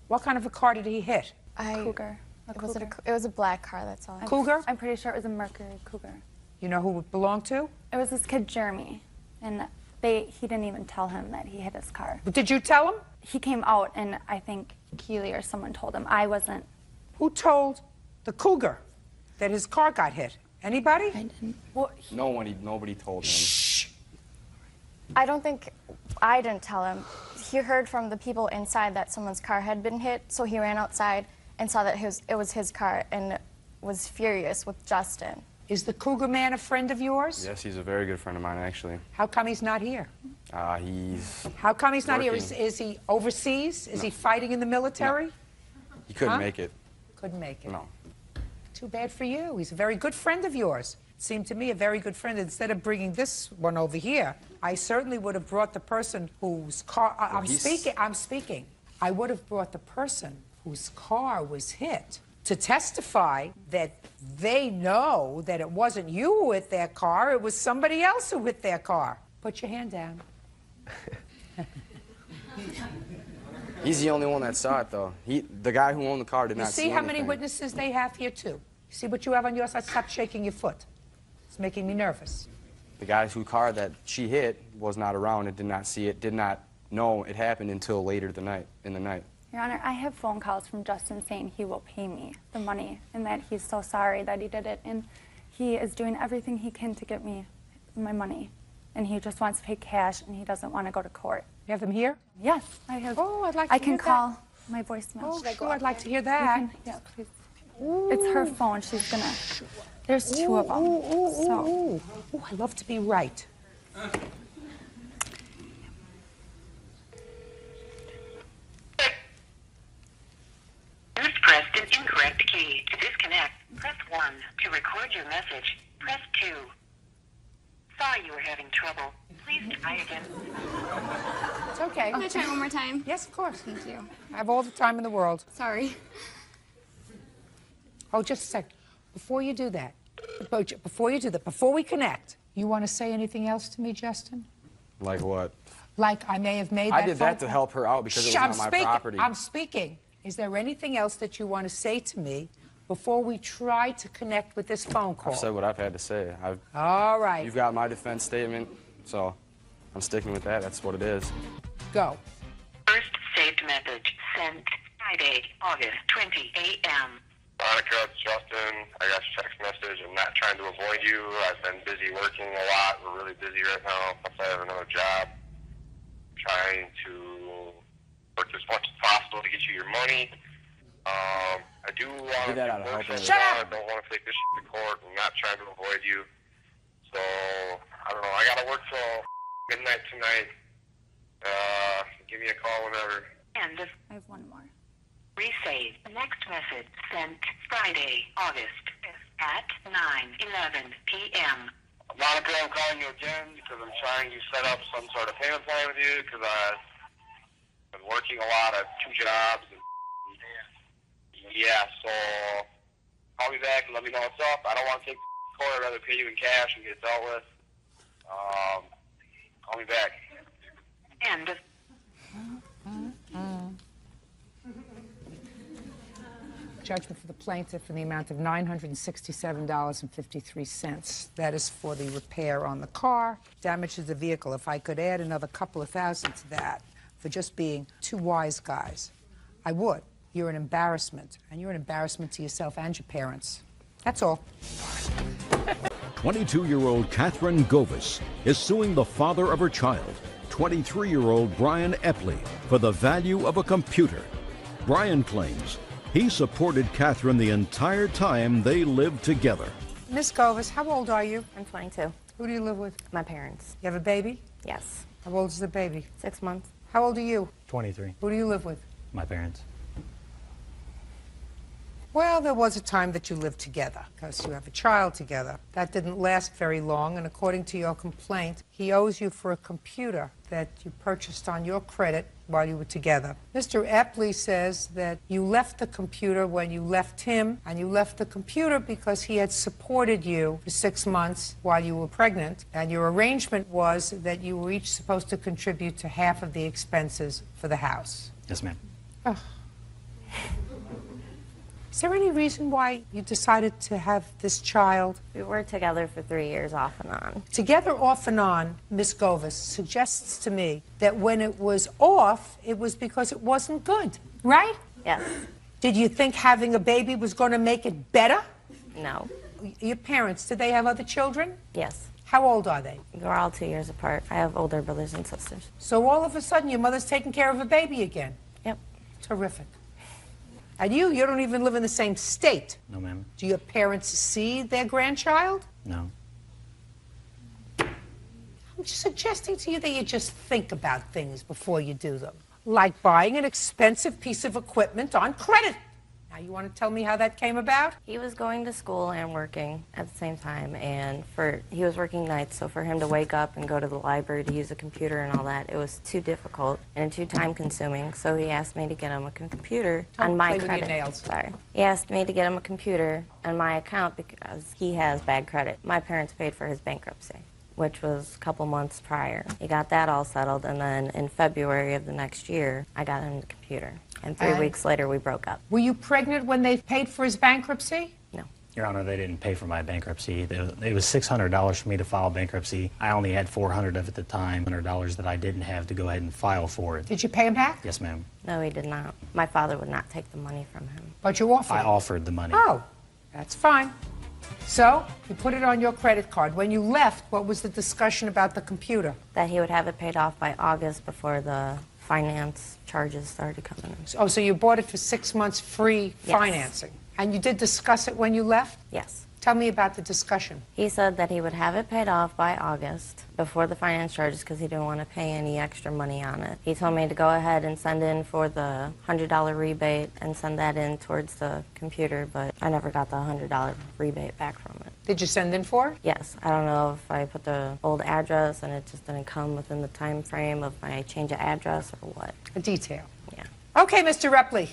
What kind of a car did he hit? Cougar. It was a black car, that's all. Cougar? I'm pretty sure it was a Mercury Cougar. You know who it belonged to? It was this kid, Jeremy, and he didn't even tell him that he hit his car. But did you tell him? He came out, and I think Keely or someone told him. I wasn't. Who told the Cougar that his car got hit? Anybody? I didn't. Well, Nobody told him. Shh. I don't think I didn't tell him. He heard from the people inside that someone's car had been hit, so he ran outside and saw that it was his car and was furious with Justin. Is the Cougar man a friend of yours? Yes, he's a very good friend of mine, actually. How come he's not here? He's... How come he's not here? working. Is he overseas? Is he fighting in the military? He couldn't Huh? make it. Couldn't make it. No. Too bad for you. He's a very good friend of yours. It seemed to me a very good friend. Instead of bringing this one over here, I certainly would have brought the person whose car... I'm speaking. I would have brought the person whose car was hit to testify that they know that it wasn't you who hit their car, it was somebody else who hit their car. Put your hand down. He's the only one that saw it, though. The guy who owned the car did You not see see how many anything. witnesses they have here, too? You see what you have on your side? Stop shaking your foot. It's making me nervous. The guy whose car that she hit was not around and did not see it, did not know it happened until later in the night. Your Honor, I have phone calls from Justin saying he will pay me the money and that he's so sorry that he did it, and he is doing everything he can to get me my money. and he just wants to pay cash, and he doesn't want to go to court. You have them here? Yes, I have. Oh, I'd like to I can hear call that. my voicemail. Oh, sure, I'd like to hear that. Yeah, please. It's her phone. She's gonna. There's two of them. Ooh, I love to be right. You've pressed an incorrect key. To disconnect, press 1. To record your message, press 2. Sorry you were having trouble. Please try again. It's okay. Can I try one more time? Yes, of course. Thank you. I have all the time in the world. Sorry. Oh, just a sec. Before you do that, before we connect, you want to say anything else to me, Justin? Like what? Like I may have made that I did that to help her out because it was on my property. I'm speaking. Is there anything else that you want to say to me before we try to connect with this phone call? I've said what I've had to say. All right. You've got my defense statement, so I'm sticking with that. That's what it is. Go. First saved message sent Friday, August 20 a.m. Monica, it's Justin. I got your text message. I'm not trying to avoid you. I've been busy working a lot. We're really busy right now. Plus, I have another job. I'm trying to work as much as possible to get you your money. I do want to that out of helping. Shut up! I don't want to take this shit to court. I'm not trying to avoid you. So, I don't know. I got to work till midnight tonight. Give me a call whenever. And I have one more. Resave. Next message sent Friday, August 5th at 9:11 p.m. Monica, I'm calling you again because I'm trying to set up some sort of payment plan with you because I've been working a lot. I have 2 jobs. And yeah, so call me back and let me know what's up. I don't want to take the court. I'd rather pay you in cash and get it dealt with. Call me back. End. Judgment for the plaintiff in the amount of $967.53. That is for the repair on the car, damage to the vehicle. If I could add another couple of thousand to that for just being 2 wise guys, I would. You're an embarrassment, and you're an embarrassment to yourself and your parents. That's all. 22-year-old Catherine Govis is suing the father of her child, 23-year-old Brian Epley, for the value of a computer. Brian claims he supported Catherine the entire time they lived together. Miss Govis, how old are you? I'm 22. Who do you live with? My parents. You have a baby? Yes. How old is the baby? 6 months. How old are you? 23. Who do you live with? My parents. Well, there was a time that you lived together because you have a child together. That didn't last very long, and according to your complaint, he owes you for a computer that you purchased on your credit while you were together. Mr. Epley says that you left the computer when you left him, and you left the computer because he had supported you for 6 months while you were pregnant, and your arrangement was that you were each supposed to contribute to half of the expenses for the house. Yes, ma'am. Oh. Is there any reason why you decided to have this child? We were together for 3 years off and on. Together off and on, Miss Govis suggests to me that when it was off, it was because it wasn't good, right? Yes. Did you think having a baby was going to make it better? No. Your parents, did they have other children? Yes. How old are they? We're all 2 years apart. I have older brothers and sisters. So all of a sudden, your mother's taking care of a baby again? Yep. Terrific. And you don't even live in the same state. No, ma'am. Do your parents see their grandchild? No. I'm just suggesting to you that you just think about things before you do them. Like buying an expensive piece of equipment on credit. Now, you want to tell me how that came about? He was going to school and working at the same time, and he was working nights, so for him to wake up and go to the library to use a computer and all that, it was too difficult and too time-consuming, so he asked me to get him a computer on my play credit. with your nails. Sorry. He asked me to get him a computer on my account because he has bad credit. My parents paid for his bankruptcy, which was a couple months prior. He got that all settled, and then in February of the next year, I got him the computer. And 3 weeks later, we broke up. Were you pregnant when they paid for his bankruptcy? No. Your Honor, they didn't pay for my bankruptcy. It was $600 for me to file bankruptcy. I only had $400 of it at the time, $100 that I didn't have to go ahead and file for it. Did you pay him back? Yes, ma'am. No, he did not. My father would not take the money from him. But you offered I it. offered the money. Oh, that's fine. So, you put it on your credit card. When you left, what was the discussion about the computer? That he would have it paid off by August before the finance charges started coming in. Oh, so you bought it for 6 months free Yes. financing. And you did discuss it when you left? Yes. Tell me about the discussion. He said that he would have it paid off by August before the finance charges because he didn't want to pay any extra money on it. He told me to go ahead and send in for the $100 rebate and send that in towards the computer, but I never got the $100 rebate back from it. Did you send in for it? Yes. I don't know if I put the old address and it just didn't come within the time frame of my change of address or what. A detail. Yeah. Okay, Mr. Repley.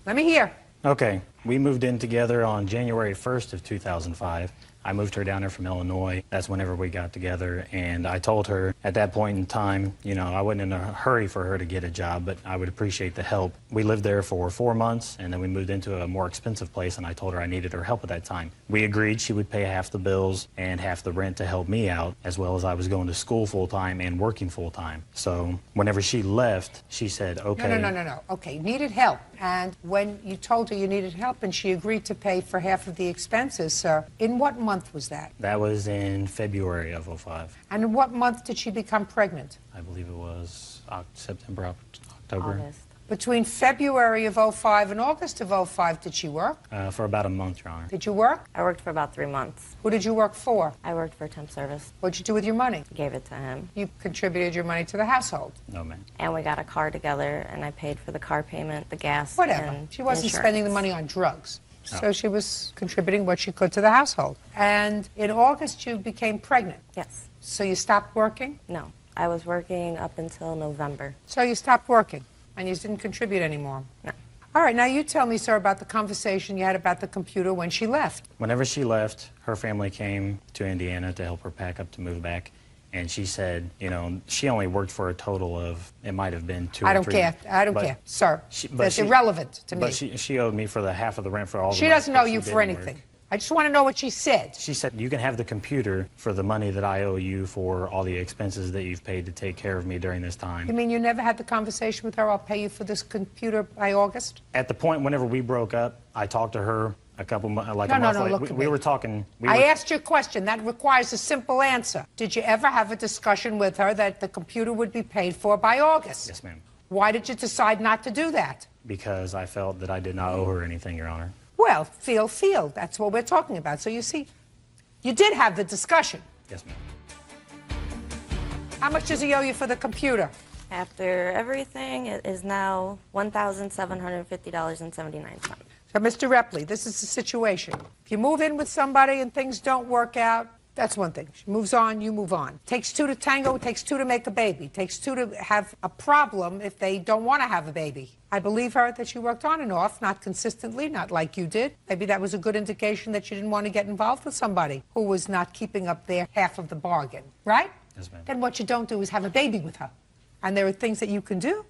Let me hear. Okay, we moved in together on January 1st of 2005. I moved her down there from Illinois. That's whenever we got together, and I told her at that point in time, you know, I wasn't in a hurry for her to get a job, but I would appreciate the help. We lived there for 4 months, and then we moved into a more expensive place, and I told her I needed her help at that time. We agreed she would pay half the bills and half the rent to help me out, as well as I was going to school full-time and working full-time. So whenever she left, she said, okay. No. Okay, needed help. And when you told her you needed help and she agreed to pay for half of the expenses, sir, in what month was that? That was in February of '05. And in what month did she become pregnant? I believe it was September, October. August. Between February of '05 and August of '05, did she work? For about a month, Your Honor. Did you work? I worked for about 3 months. Who did you work for? I worked for temp service. What'd you do with your money? Gave it to him. You contributed your money to the household. No, ma'am. And we got a car together, and I paid for the car payment, the gas, Whatever. and She wasn't insurance. spending the money on drugs. No. So she was contributing what she could to the household. And in August, you became pregnant. Yes. So you stopped working? No. I was working up until November. So you stopped working and you didn't contribute anymore? No. All right, now you tell me, sir, about the conversation you had about the computer when she left. Whenever she left, her family came to Indiana to help her pack up to move back. And she said, you know, she only worked for a total of, it might have been 2 I or don't 3. care. I don't care, sir. That's irrelevant to me. But she owed me for the half of the rent for all the She months doesn't that owe she you for didn't anything. work. I just want to know what she said. She said, you can have the computer for the money that I owe you for all the expenses that you've paid to take care of me during this time. You mean you never had the conversation with her, I'll pay you for this computer by August? At the point whenever we broke up, I talked to her a couple months, like No, a month no, later. look at We me. were talking. I asked you a question. That requires a simple answer. Did you ever have a discussion with her that the computer would be paid for by August? Yes, ma'am. Why did you decide not to do that? Because I felt that I did not owe her anything, Your Honor. Well, feel. That's what we're talking about. So you see, you did have the discussion. Yes, ma'am. How much does he owe you for the computer? After everything, it is now $1,750.79. So, Mr. Repley, this is the situation. If you move in with somebody and things don't work out, that's one thing. She moves on, you move on. Takes two to tango, it takes two to make a baby. Takes two to have a problem if they don't want to have a baby. I believe her that she worked on and off, not consistently, not like you did. Maybe that was a good indication that you didn't want to get involved with somebody who was not keeping up their half of the bargain, right? Yes, ma'am. Then what you don't do is have a baby with her. And there are things that you can do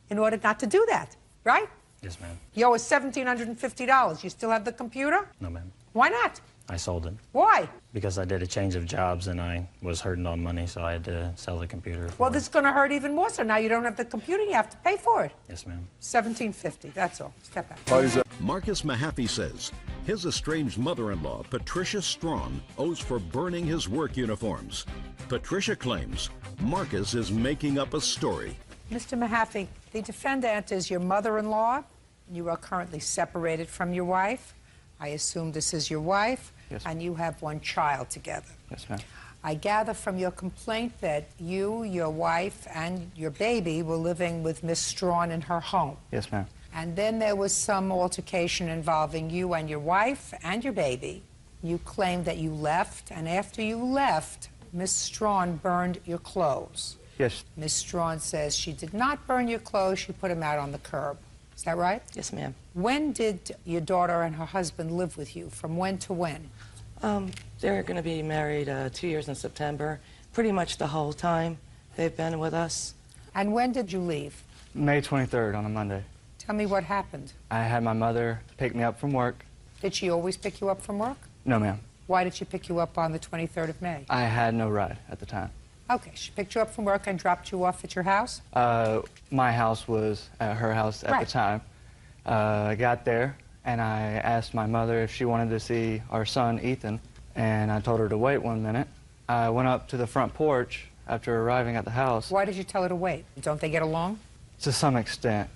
in order not to do that, right? Yes, ma'am. You owe us $1,750. You still have the computer? No, ma'am. Why not? I sold it. Why? Because I did a change of jobs and I was hurting on money, so I had to sell the computer. Well, this is going to hurt even more. So now you don't have the computer, you have to pay for it. Yes, ma'am. $1,750. That's all. Step back. Marcus Mahaffey says his estranged mother-in-law, Patricia Strawn, owes for burning his work uniforms. Patricia claims Marcus is making up a story. Mr. Mahaffey, the defendant is your mother-in-law. You are currently separated from your wife. I assume this is your wife. Yes. And you have one child together. Yes, ma'am. I gather from your complaint that you, your wife, and your baby were living with Miss Strawn in her home. Yes, ma'am. And then there was some altercation involving you and your wife and your baby. You claimed that you left, and after you left, Miss Strawn burned your clothes. Yes. Miss Strawn says she did not burn your clothes, she put them out on the curb. Is that right? Yes, ma'am. When did your daughter and her husband live with you? From when to when? They're going to be married 2 years in September. Pretty much the whole time they've been with us. And when did you leave? May 23rd on a Monday. Tell me what happened. I had my mother pick me up from work. Did she always pick you up from work? No, ma'am. Why did she pick you up on the 23rd of May? I had no ride at the time. Okay, she picked you up from work and dropped you off at your house? My house was at her house at Right. the time. I got there, and I asked my mother if she wanted to see our son, Ethan, and I told her to wait 1 minute. I went up to the front porch after arriving at the house. Why did you tell her to wait? Don't they get along? To some extent.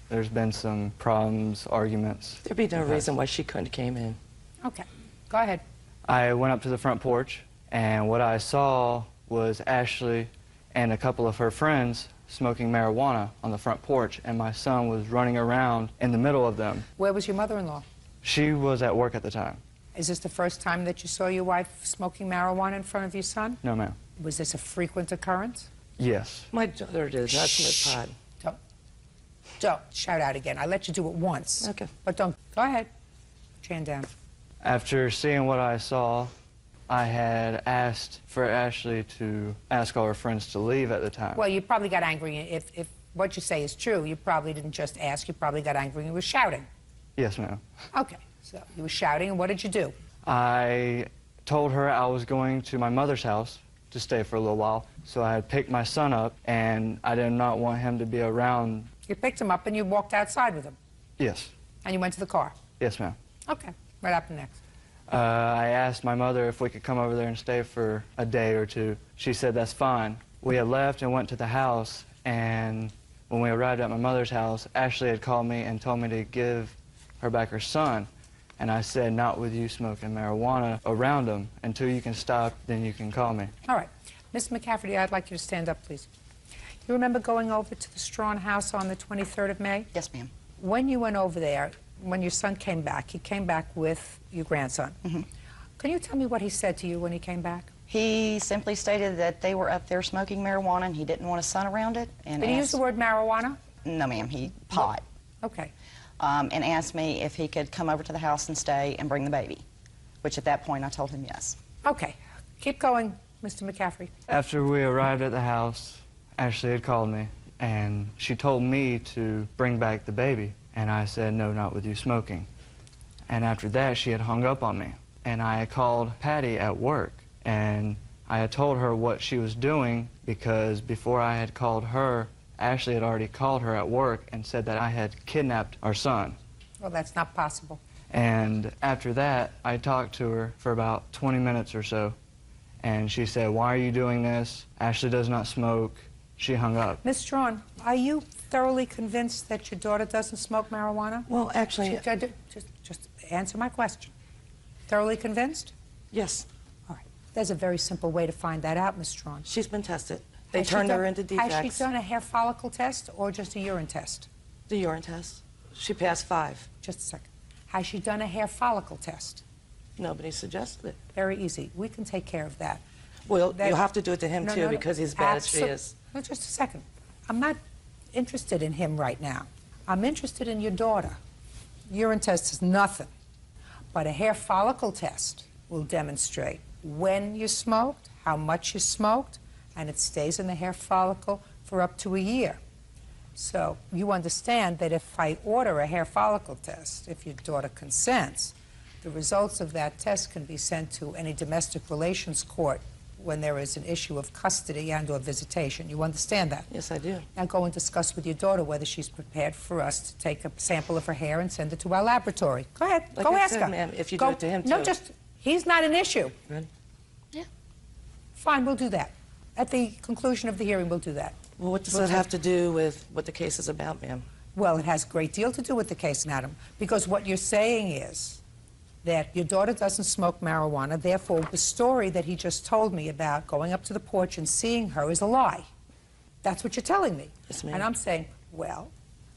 There's been some problems, arguments. There'd be no reason why she couldn't have came in. Okay, go ahead. I went up to the front porch, and what I saw was Ashley and a couple of her friends smoking marijuana on the front porch, and my son was running around in the middle of them. Where was your mother-in-law? She was at work at the time. Is this the first time that you saw your wife smoking marijuana in front of your son? No, ma'am. Was this a frequent occurrance? Yes. My daughter did not smoke pot. Don't shout out again. I let you do it once. Okay. But don't. Go ahead. Put your hand down. After seeing what I saw, I had asked for Ashley to ask all her friends to leave at the time. Well, you probably got angry. If what you say is true, you probably didn't just ask. You probably got angry and you were shouting. Yes, ma'am. Okay. So you were shouting, and what did you do? I told her I was going to my mother's house to stay for a little while, so I had picked my son up, and I did not want him to be around. You picked him up and you walked outside with him? Yes. And you went to the car? Yes, ma'am. Okay. What happened next? I asked my mother if we could come over there and stay for a day or two. She said that's fine. We had left and went to the house, and when we arrived at my mother's house, Ashley had called me and told me to give her back her son. And I said, not with you smoking marijuana around him. Until you can stop, then you can call me. All right. Mr. McCafferty, I'd like you to stand up, please. You remember going over to the Strawn house on the 23rd of May? Yes, ma'am. When you went over there, when your son came back, he came back with your grandson. Mm-hmm. Can you tell me what he said to you when he came back? He simply stated that they were up there smoking marijuana and he didn't want his son around it. And Did he use the word marijuana? No, ma'am. Pot. Okay. And asked me if he could come over to the house and stay and bring the baby, which at that point I told him yes. Okay. Keep going, Mr. McCafferty. After we arrived at the house, Ashley had called me, and she told me to bring back the baby. And I said, no, not with you smoking. And after that, she had hung up on me. And I had called Patty at work, and I had told her what she was doing, because before I had called her, Ashley had already called her at work and said that I had kidnapped our son. Well, that's not possible. And after that, I talked to her for about 20 minutes or so, and she said, why are you doing this? Ashley does not smoke. She hung up. Ms. Strawn, are you thoroughly convinced that your daughter doesn't smoke marijuana? Well, actually... Just answer my question. Thoroughly convinced? Yes. All right. There's a very simple way to find that out, Ms. Strawn. She's been tested. They turned her into defects. Has she done a hair follicle test or just a urine test? The urine test. She passed 5. Just a second. Has she done a hair follicle test? Nobody suggested it. Very easy. We can take care of that. Well, you'll have to do it to him, too, because he's bad as she is. No, just a second. I'm not interested in him right now. I'm interested in your daughter. Urine test is nothing. But a hair follicle test will demonstrate when you smoked, how much you smoked, and it stays in the hair follicle for up to a year. So you understand that if I order a hair follicle test, if your daughter consents, the results of that test can be sent to any domestic relations court when there is an issue of custody and or visitation. You understand that? Yes, I do. Now go and discuss with your daughter whether she's prepared for us to take a sample of her hair and send it to our laboratory. Go ahead. Like go I ask said, her. ma'am, if you go, do it to him, no, too. just, he's not an issue. Good. Yeah. Fine, we'll do that. At the conclusion of the hearing, we'll do that. Well, what does that have to do with what the case is about, ma'am? Well, it has a great deal to do with the case, madam, because what you're saying is that your daughter doesn't smoke marijuana, therefore the story that he just told me about going up to the porch and seeing her is a lie. That's what you're telling me. Yes, ma'am. And I'm saying, well,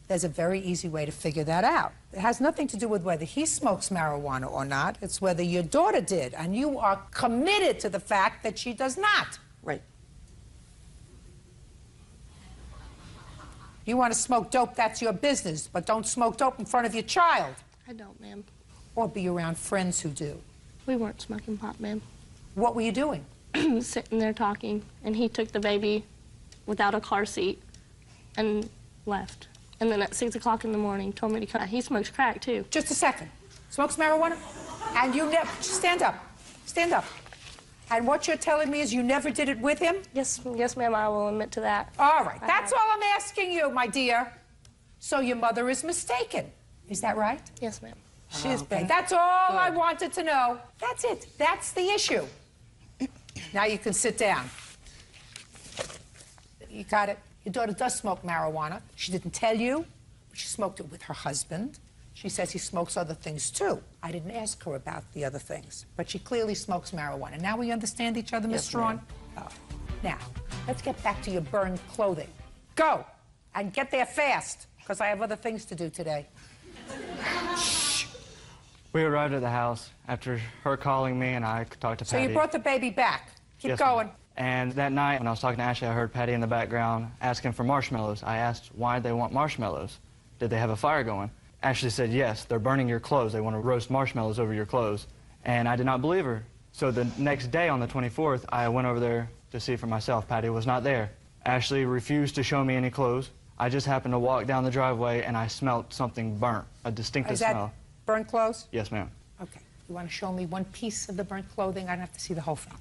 there's a very easy way to figure that out. It has nothing to do with whether he smokes marijuana or not. It's whether your daughter did, and you are committed to the fact that she does not. Right. You want to smoke dope, that's your business, but don't smoke dope in front of your child. I don't, ma'am. Or be around friends who do. We weren't smoking pot, ma'am. What were you doing? Sitting there talking, and he took the baby without a car seat and left. And then at 6 o'clock in the morning, told me to come. He smokes crack, too. Just a second. Smokes marijuana? And you never... Stand up. Stand up. And what you're telling me is you never did it with him? Yes, ma'am, I will admit to that. All right. That's all I'm asking you, my dear. So your mother is mistaken. Is that right? Yes, ma'am. She has been. That's all I wanted to know. That's it. That's the issue. Now you can sit down. You got it. Your daughter does smoke marijuana. She didn't tell you, but she smoked it with her husband. She says he smokes other things too. I didn't ask her about the other things, but she clearly smokes marijuana. Now we understand each other, Miss Strawn? Oh. Now, let's get back to your burned clothing. Go, and get there fast, because I have other things to do today. We arrived at the house after her calling me, and I talked to Patty. So you brought the baby back. Keep Yes, going. ma'am. And that night, when I was talking to Ashley, I heard Patty in the background asking for marshmallows. I asked why they want marshmallows. Did they have a fire going? Ashley said, yes, they're burning your clothes. They want to roast marshmallows over your clothes. And I did not believe her. So the next day, on the 24th, I went over there to see for myself. Patty was not there. Ashley refused to show me any clothes. I just happened to walk down the driveway, and I smelled something burnt, a distinctive Is that smell. burnt clothes? Yes, ma'am. Okay. You want to show me one piece of the burnt clothing? I don't have to see the whole thing.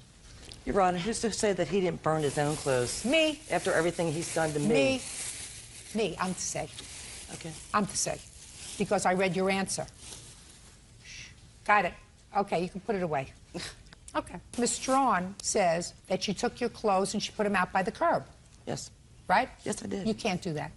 Your Honor, who's to say that he didn't burn his own clothes? Me. After everything he's done to me. Me, I'm to say. Okay. I'm to say. Because I read your answer. Got it. Okay, you can put it away. Okay. Ms. Strawn says that she took your clothes and she put them out by the curb. Yes. Right? Yes, I did. You can't do that.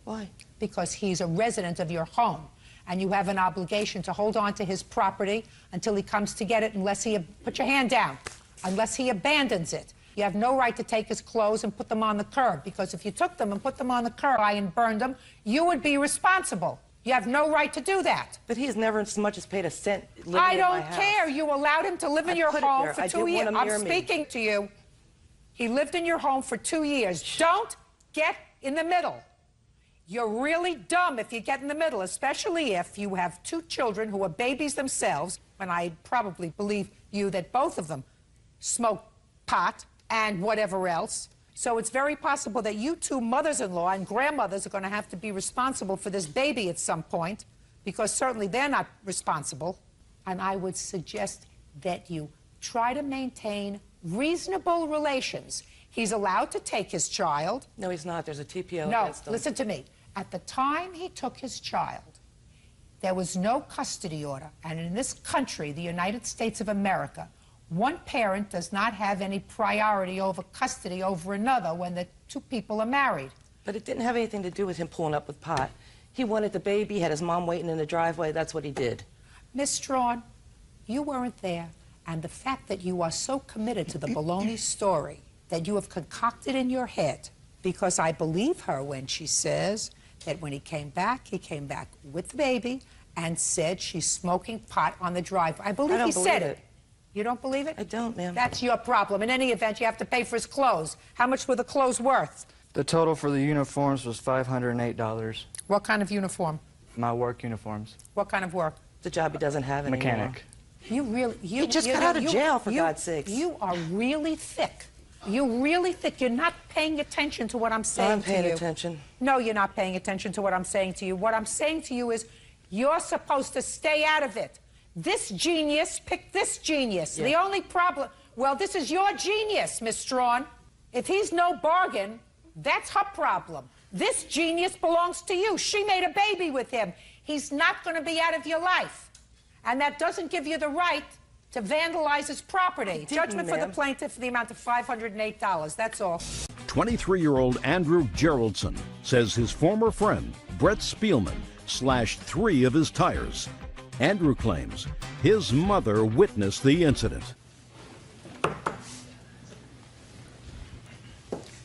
Why? Because he's a resident of your home, and you have an obligation to hold on to his property until he comes to get it, unless he... Put your hand down. Unless he abandons it. You have no right to take his clothes and put them on the curb, because if you took them and put them on the curb and burned them, you would be responsible. You have no right to do that. But he's never so much as paid a cent living I in my don't house. care. You allowed him to live in your put it home there. for I 2 didn't years. want him I'm near me. speaking to you. He lived in your home for 2 years. Don't get in the middle. You're really dumb if you get in the middle, especially if you have 2 children who are babies themselves, and I probably believe you that both of them smoke pot and whatever else. So it's very possible that you 2 mothers-in-law and grandmothers are going to have to be responsible for this baby at some point, because certainly they're not responsible. And I would suggest that you try to maintain reasonable relations. He's allowed to take his child. No, he's not. There's a TPO No, against him. listen to me. At the time he took his child, there was no custody order. And in this country, the United States of America, one parent does not have any priority over custody over another when the 2 people are married. But it didn't have anything to do with him pulling up with pot. He wanted the baby, had his mom waiting in the driveway. That's what he did. Miss Strawn, you weren't there. And the fact that you are so committed to the baloney story that you have concocted in your head, because I believe her when she says that when he came back with the baby and said she's smoking pot on the driveway. I believe he said it. You don't believe it? I don't, ma'am. That's your problem. In any event, you have to pay for his clothes. How much were the clothes worth? The total for the uniforms was $508. What kind of uniform? My work uniforms. What kind of work? The job he doesn't have anymore. Mechanic. You really... He just got out of jail, for God's sakes. You are really thick. You're really thick. You're not paying attention to what I'm saying to you. I'm paying attention. No, you're not paying attention to what I'm saying to you. What I'm saying to you is you're supposed to stay out of it. This genius picked this genius. Yeah. The only problem... Well, this is your genius, Miss Strawn. If he's no bargain, that's her problem. This genius belongs to you. She made a baby with him. He's not going to be out of your life. And that doesn't give you the right to vandalize his property. Judgment for the plaintiff for the amount of $508. That's all. 23-year-old Andrew Geraldson says his former friend, Brett Spielman, slashed 3 of his tires. Andrew claims his mother witnessed the incident.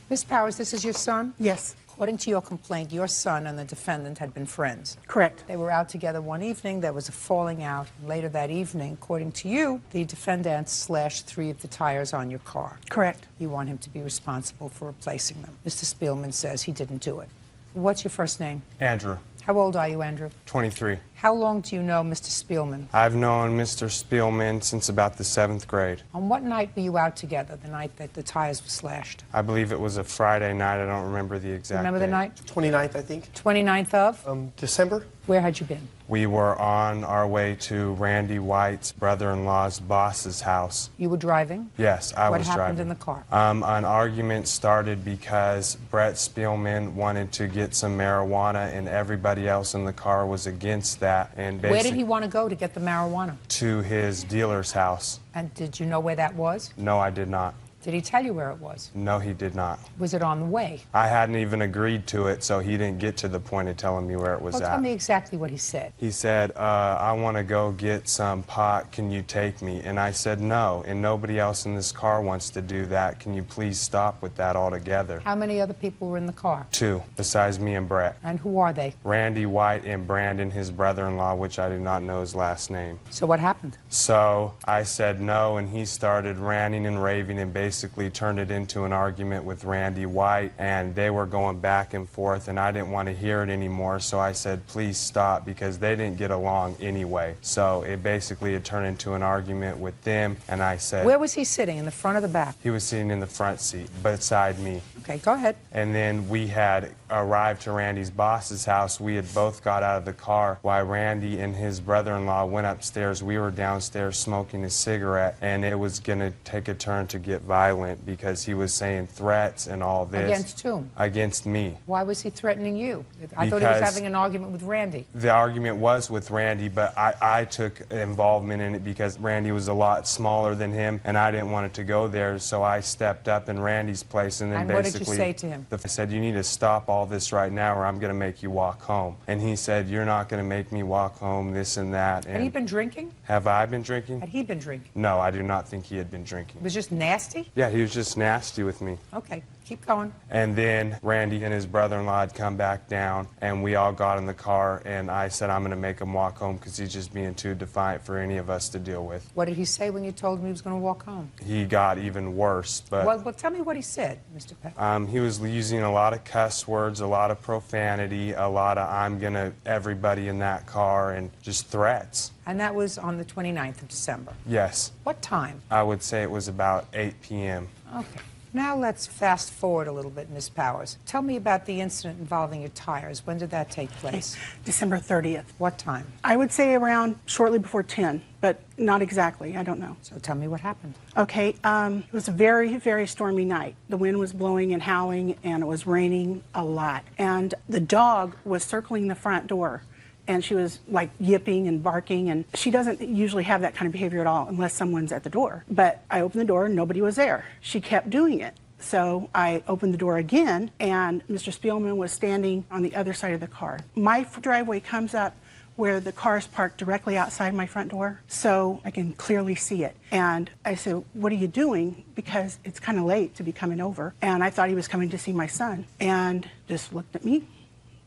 Miss Powers, this is your son? Yes. According to your complaint, your son and the defendant had been friends. Correct. They were out together one evening. There was a falling out. And later that evening, according to you, the defendant slashed 3 of the tires on your car. Correct. You want him to be responsible for replacing them. Mr. Spielman says he didn't do it. What's your first name? Andrew. How old are you, Andrew? 23. How long do you know Mr. Spielman? I've known Mr. Spielman since about the 7th grade. On what night were you out together, the night that the tires were slashed? I believe it was a Friday night. I don't remember the exact Remember date. the night? 29th, I think. 29th of? December. Where had you been? We were on our way to Randy White's brother-in-law's boss's house. You were driving? Yes, I was What driving. happened in the car? An argument started because Brett Spielman wanted to get some marijuana and everybody else in the car was against that. that. And Where did he want to go to get the marijuana? To his dealer's house. And did you know where that was? No, I did not. Did he tell you where it was? No, he did not. Was it on the way? I hadn't even agreed to it, so he didn't get to the point of telling me where it was Well, at. tell me exactly what he said. He said, I want to go get some pot. Can you take me? And I said, no, and nobody else in this car wants to do that. Can you please stop with that altogether? How many other people were in the car? 2, besides me and Brett. And who are they? Randy White and Brandon, his brother-in-law, which I do not know his last name. So what happened? So I said no, and he started ranting and raving and basically turned it into an argument with Randy White, and they were going back and forth, and I didn't want to hear it anymore, so I said, please stop, because they didn't get along anyway. So it basically had turned into an argument with them, and I said... Where was he sitting, in the front or the back? He was sitting in the front seat, beside me. Okay, go ahead. And then we had arrived to Randy's boss's house. We had both got out of the car while Randy and his brother-in-law went upstairs. We were downstairs smoking a cigarette, and it was going to take a turn to get violent because he was saying threats and all this. Against whom? Against me. Why was he threatening you? I thought he was having an argument with Randy. The argument was with Randy, but I took involvement in it because Randy was a lot smaller than him, and I didn't want it to go there, so I stepped up in Randy's place, and then what basically... did you say to him? I said, you need to stop all this right now or I'm going to make you walk home. And he said, you're not going to make me walk home, this and that. And had he been drinking? Have I been drinking? Had he been drinking? No, I do not think he had been drinking. He was just nasty? Yeah, he was just nasty with me. Okay, keep going. And then Randy and his brother-in-law had come back down, and we all got in the car, and I said, I'm going to make him walk home because he's just being too defiant for any of us to deal with. What did he say when you told him he was going to walk home? He got even worse, but... Well, tell me what he said, Mr. Peck. He was using a lot of cuss words, a lot of profanity, a lot of I'm going to everybody in that car, and just threats. And that was on the 29th of December? Yes. What time? I would say it was about 8 p.m. Okay. Now let's fast forward a little bit, Ms. Powers. Tell me about the incident involving your tires. When did that take place? December 30th. What time? I would say around shortly before 10, but not exactly. I don't know. So tell me what happened. Okay. It was a very, very stormy night. The wind was blowing and howling, and it was raining a lot. And the dog was circling the front door. And she was like yipping and barking, and she doesn't usually have that kind of behavior at all unless someone's at the door. But I opened the door and nobody was there. She kept doing it. So I opened the door again, and Mr. Spielman was standing on the other side of the car. My driveway comes up where the car is parked directly outside my front door, so I can clearly see it. And I said, what are you doing? Because it's kind of late to be coming over. And I thought he was coming to see my son, and just looked at me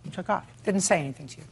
and took off. Didn't say anything to you?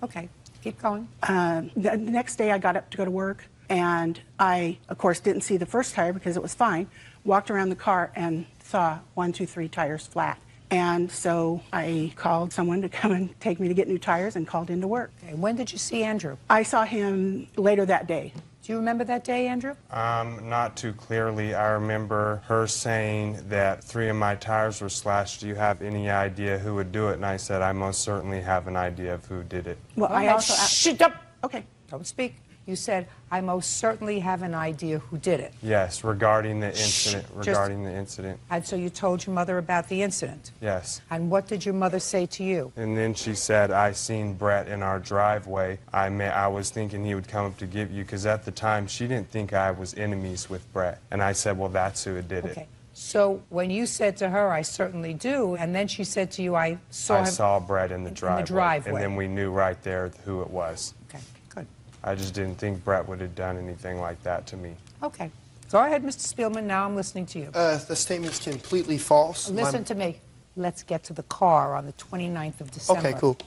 Okay, keep going. The next day I got up to go to work, and I, of course, didn't see the first tire because it was fine. Walked around the car and saw 1, 2, 3 tires flat. And so I called someone to come and take me to get new tires and called into work. Okay, when did you see Andrew? I saw him later that day. Do you remember that day, Andrew? Not too clearly. I remember her saying that 3 of my tires were slashed. Do you have any idea who would do it? And I said, I most certainly have an idea of who did it. Well, I also... Shut up! Okay. Don't speak. You said, I most certainly have an idea who did it. Yes, regarding the incident. The incident. And so you told your mother about the incident? Yes. And what did your mother say to you? And then she said, I seen Brett in our driveway. I was thinking he would come up to get you, because at the time she didn't think I was enemies with Brett. And I said, well, that's who did it. Okay. So when you said to her, I certainly do, and then she said to you, I saw Brett in the driveway. And then we knew right there who it was. Okay, good. I just didn't think Brett would have done anything like that to me. Okay. Go ahead, Mr. Spielman. Now I'm listening to you. The statement's completely false. Listen to me. Let's get to the car on the 29th of December. Okay, cool.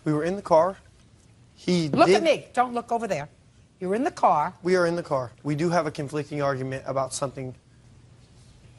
We were in the car. Look at me. Don't look over there. You're in the car. We are in the car. We do have a conflicting argument about something.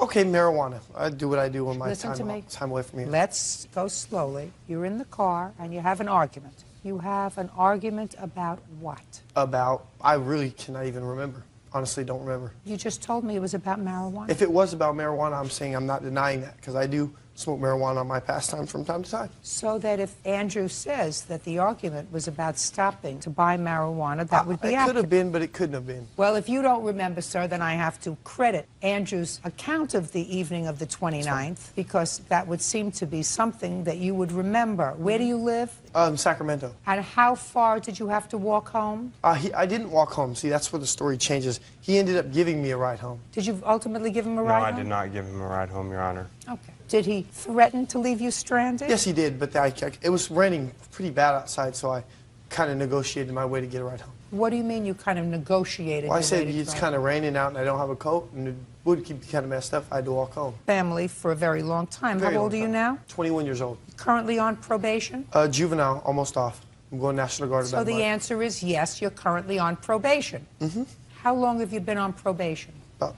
Okay, marijuana. I do what I do when my time away from you. Let's go slowly. You're in the car and you have an argument. You have an argument about what? I really cannot even remember. Honestly, don't remember. You just told me it was about marijuana. If it was about marijuana, I'm saying I'm not denying that, because I do smoke marijuana on my pastime from time to time. So that if Andrew says that the argument was about stopping to buy marijuana, that would be It could accurate. have been, but it couldn't have been. Well, if you don't remember, sir, then I have to credit Andrew's account of the evening of the 29th, because that would seem to be something that you would remember. Where do you live? Sacramento. And how far did you have to walk home? I didn't walk home. See, that's where the story changes. He ended up giving me a ride home. Did you ultimately give him a No, ride I home? did not give him a ride home, Your Honor. Okay. Did he threaten to leave you stranded? Yes, he did, but it was raining pretty bad outside, so I kind of negotiated my way to get a ride home. What do you mean you kind of negotiated? Well, I your said way to it's drive? kind of raining out and I don't have a coat, and it would keep kind of messed up if I had to walk home. Family for a very long time. Very How old long are you time. now? 21 years old. Currently on probation? Juvenile, almost off. I'm going National Guard. So the answer is yes, you're currently on probation. Mm-hmm. How long have you been on probation?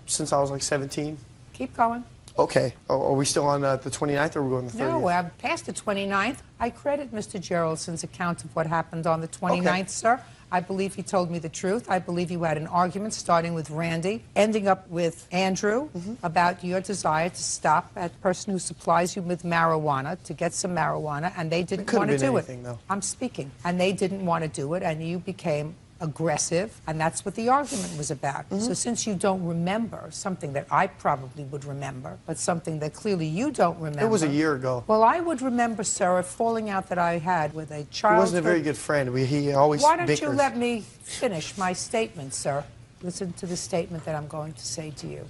Since I was like 17. Keep going. Okay. Are we still on the 29th or are we going the 30th? No, I'm past the 29th. I credit Mr. Geraldson's account of what happened on the 29th, sir. I believe he told me the truth. I believe you had an argument starting with Randy, ending up with Andrew about your desire to stop at the person who supplies you with marijuana, to get some marijuana, and they didn't want to do it. Though. I'm speaking. And they didn't want to do it, and you became aggressive, and that's what the argument was about. So since you don't remember something that I probably would remember, but something that clearly you don't remember. It was a year ago. Well, I would remember, sir, a falling out that I had with a child. He wasn't a very good friend. He always Why don't you bickered. let me finish my statement, sir? Listen to the statement that I'm going to say to you.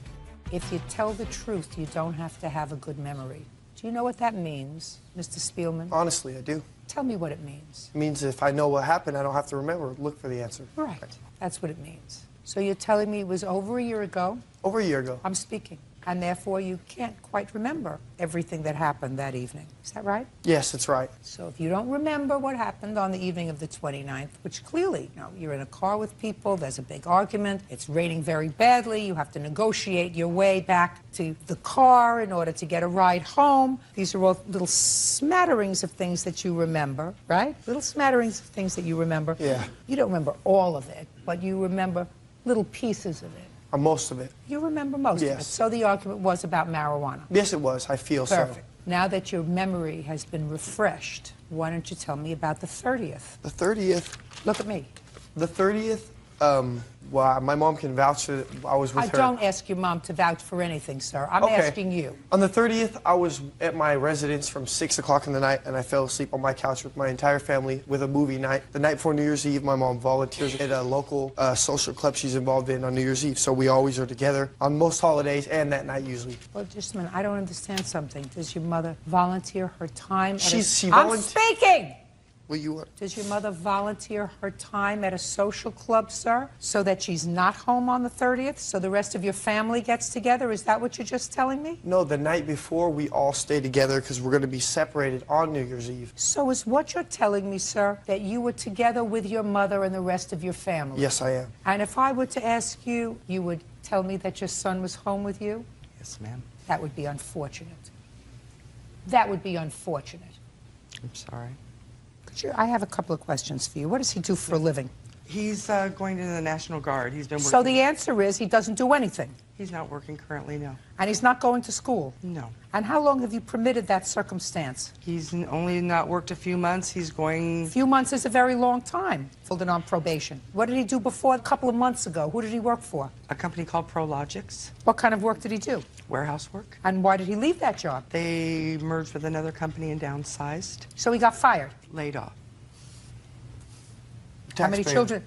If you tell the truth, you don't have to have a good memory. Do you know what that means, Mr. Spielman? Honestly, I do. Tell me what it means. It means if I know what happened, I don't have to remember. Look for the answer. Right. That's what it means. So you're telling me it was over a year ago? Over a year ago. I'm speaking. And therefore you can't quite remember everything that happened that evening. Is that right? Yes, that's right. So if you don't remember what happened on the evening of the 29th, which clearly, you know, you're in a car with people, there's a big argument, it's raining very badly, you have to negotiate your way back to the car in order to get a ride home. These are all little smatterings of things that you remember, right? Little smatterings of things that you remember. Yeah. You don't remember all of it, but you remember little pieces of it. Most of it. You remember most of it. So the argument was about marijuana. Yes, it was. I feel Perfect. so. Now that your memory has been refreshed, why don't you tell me about the 30th? The 30th? Look at me. The 30th? Well, my mom can vouch that I was with her. I don't ask your mom to vouch for anything, sir. I'm Okay. asking you. On the 30th, I was at my residence from 6 o'clock in the night, and I fell asleep on my couch with my entire family with a movie night. The night before New Year's Eve, my mom volunteers at a local social club she's involved in on New Year's Eve, so we always are together on most holidays and that night usually. Well, just a minute. I don't understand something. Does your mother volunteer her time? I'm speaking! Well, you are. Does your mother volunteer her time at a social club, sir, so that she's not home on the 30th, so the rest of your family gets together? Is that what you're just telling me? No, the night before we all stay together because we're going to be separated on New Year's Eve. So is what you're telling me, sir, that you were together with your mother and the rest of your family? Yes, I am. And if I were to ask you, you would tell me that your son was home with you? Yes, ma'am. That would be unfortunate. That would be unfortunate. I'm sorry. I have a couple of questions for you. What does he do for a living? He's going to the National Guard. He's been working. So the answer is he doesn't do anything. He's not working currently, no. And he's not going to school? No. And how long have you permitted that circumstance? He's only not worked a few months. He's going... A few months is a very long time, filled in on probation. What did he do before a couple of months ago? Who did he work for? A company called Prologics. What kind of work did he do? Warehouse work. And why did he leave that job? They merged with another company and downsized. So he got fired? Laid off. How many Taxpayer. children?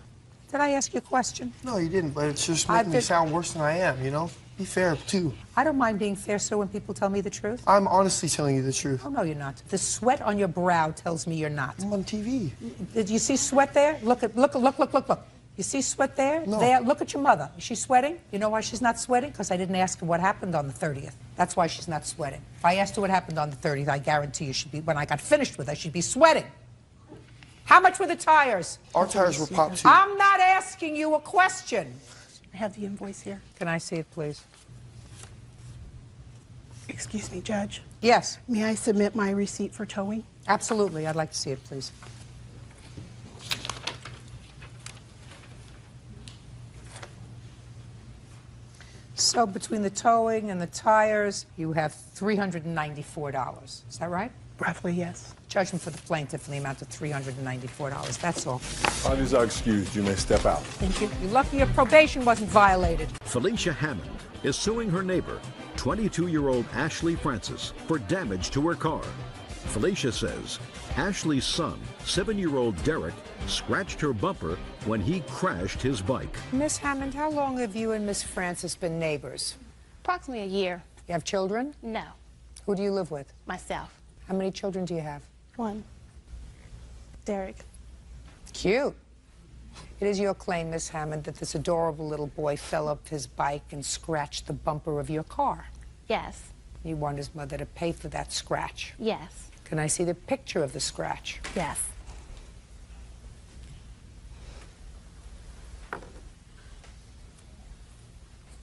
Did I ask you a question? No, you didn't, but it's just making me sound worse than I am, you know? Be fair, too. I don't mind being fair, sir, when people tell me the truth. I'm honestly telling you the truth. Oh, no, you're not. The sweat on your brow tells me you're not. I'm on TV. Did you see sweat there? Look. You see sweat there? No. There. Look at your mother. Is she sweating? You know why she's not sweating? Because I didn't ask her what happened on the 30th. That's why she's not sweating. If I asked her what happened on the 30th, I guarantee you she'd be, when I got finished with her, she'd be sweating. How much were the tires? Our tires were popped, too. I'm not asking you a question. I have the invoice here. Can I see it, please? Excuse me, Judge. Yes. May I submit my receipt for towing? Absolutely. I'd like to see it, please. So between the towing and the tires, you have $394. Is that right? Roughly, yes. Judgment for the plaintiff in the amount of $394. That's all. Parties are excused. You may step out. Thank you. You're lucky your probation wasn't violated. Felicia Hammond is suing her neighbor, 22-year-old Ashley Francis, for damage to her car. Felicia says Ashley's son, 7-year-old Derek, scratched her bumper when he crashed his bike. Miss Hammond, how long have you and Miss Francis been neighbors? Approximately a year. You have children? No. Who do you live with? Myself. How many children do you have? One. Derek. Cute. It is your claim, Miss Hammond, that this adorable little boy fell off his bike and scratched the bumper of your car. Yes. You want his mother to pay for that scratch. Yes. Can I see the picture of the scratch? Yes.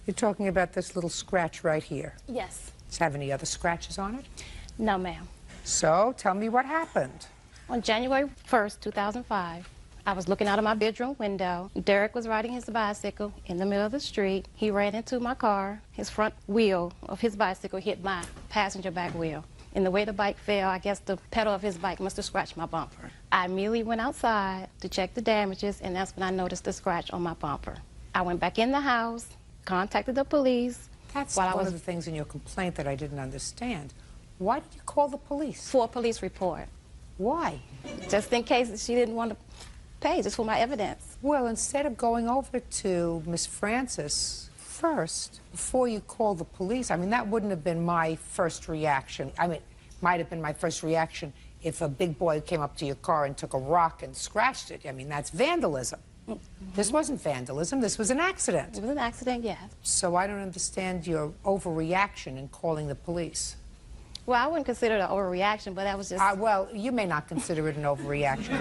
You're talking about this little scratch right here. Yes. Does it have any other scratches on it? No, ma'am. So, tell me what happened. On January 1st, 2005, I was looking out of my bedroom window. Derek was riding his bicycle in the middle of the street. He ran into my car. His front wheel of his bicycle hit my passenger back wheel. And the way the bike fell, I guess the pedal of his bike must have scratched my bumper. I immediately went outside to check the damages, and that's when I noticed the scratch on my bumper. I went back in the house, contacted the police. That's one of the things in your complaint that I didn't understand. Why did you call the police? For a police report. Why? Just in case she didn't want to pay, just for my evidence. Well, instead of going over to Miss Francis first, before you call the police, I mean, that wouldn't have been my first reaction. I mean, it might have been my first reaction if a big boy came up to your car and took a rock and scratched it. I mean, that's vandalism. This wasn't vandalism, this was an accident. It was an accident, yes. So I don't understand your overreaction in calling the police. Well, I wouldn't consider it an overreaction, but that was just... well, you may not consider it an overreaction.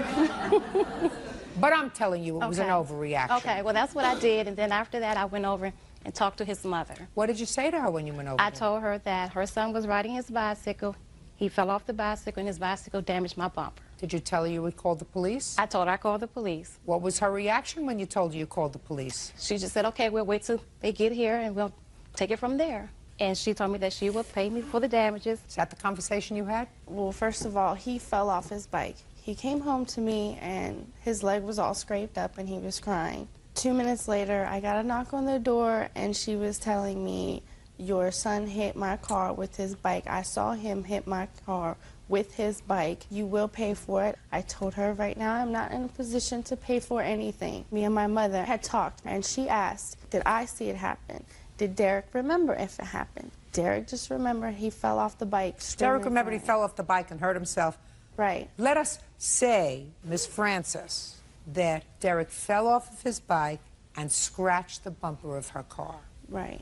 But I'm telling you it was an overreaction. Okay, well, that's what I did, and then after that, I went over and talked to his mother. What did you say to her when you went over I told her that her son was riding his bicycle. He fell off the bicycle, and his bicycle damaged my bumper. Did you tell her you would call the police? I told her I called the police. What was her reaction when you told her you called the police? She just said, okay, we'll wait till they get here, and we'll take it from there. And she told me that she would pay me for the damages. Is that the conversation you had? Well, first of all, he fell off his bike. He came home to me, and his leg was all scraped up, and he was crying. 2 minutes later, I got a knock on the door, and she was telling me, your son hit my car with his bike. I saw him hit my car with his bike. You will pay for it. I told her right now I'm not in a position to pay for anything. Me and my mother had talked, and she asked, did I see it happen? Did Derek remember if it happened? Derek just remembered he fell off the bike. Derek remembered he fell off the bike and hurt himself. Right. Let us say, Miss Francis, that Derek fell off of his bike and scratched the bumper of her car. Right.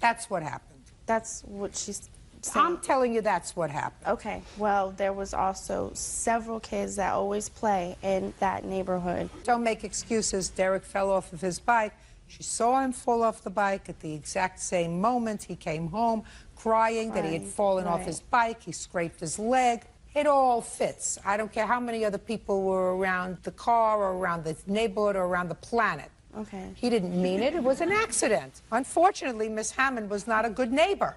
That's what happened. That's what she's saying. I'm telling you that's what happened. Okay. Well, there was also several kids that always play in that neighborhood. Don't make excuses. Derek fell off of his bike. She saw him fall off the bike at the exact same moment. He came home crying that he had fallen off his bike. He scraped his leg. It all fits. I don't care how many other people were around the car or around the neighborhood or around the planet. Okay. He didn't mean it. It was an accident. Unfortunately, Miss Hammond was not a good neighbor.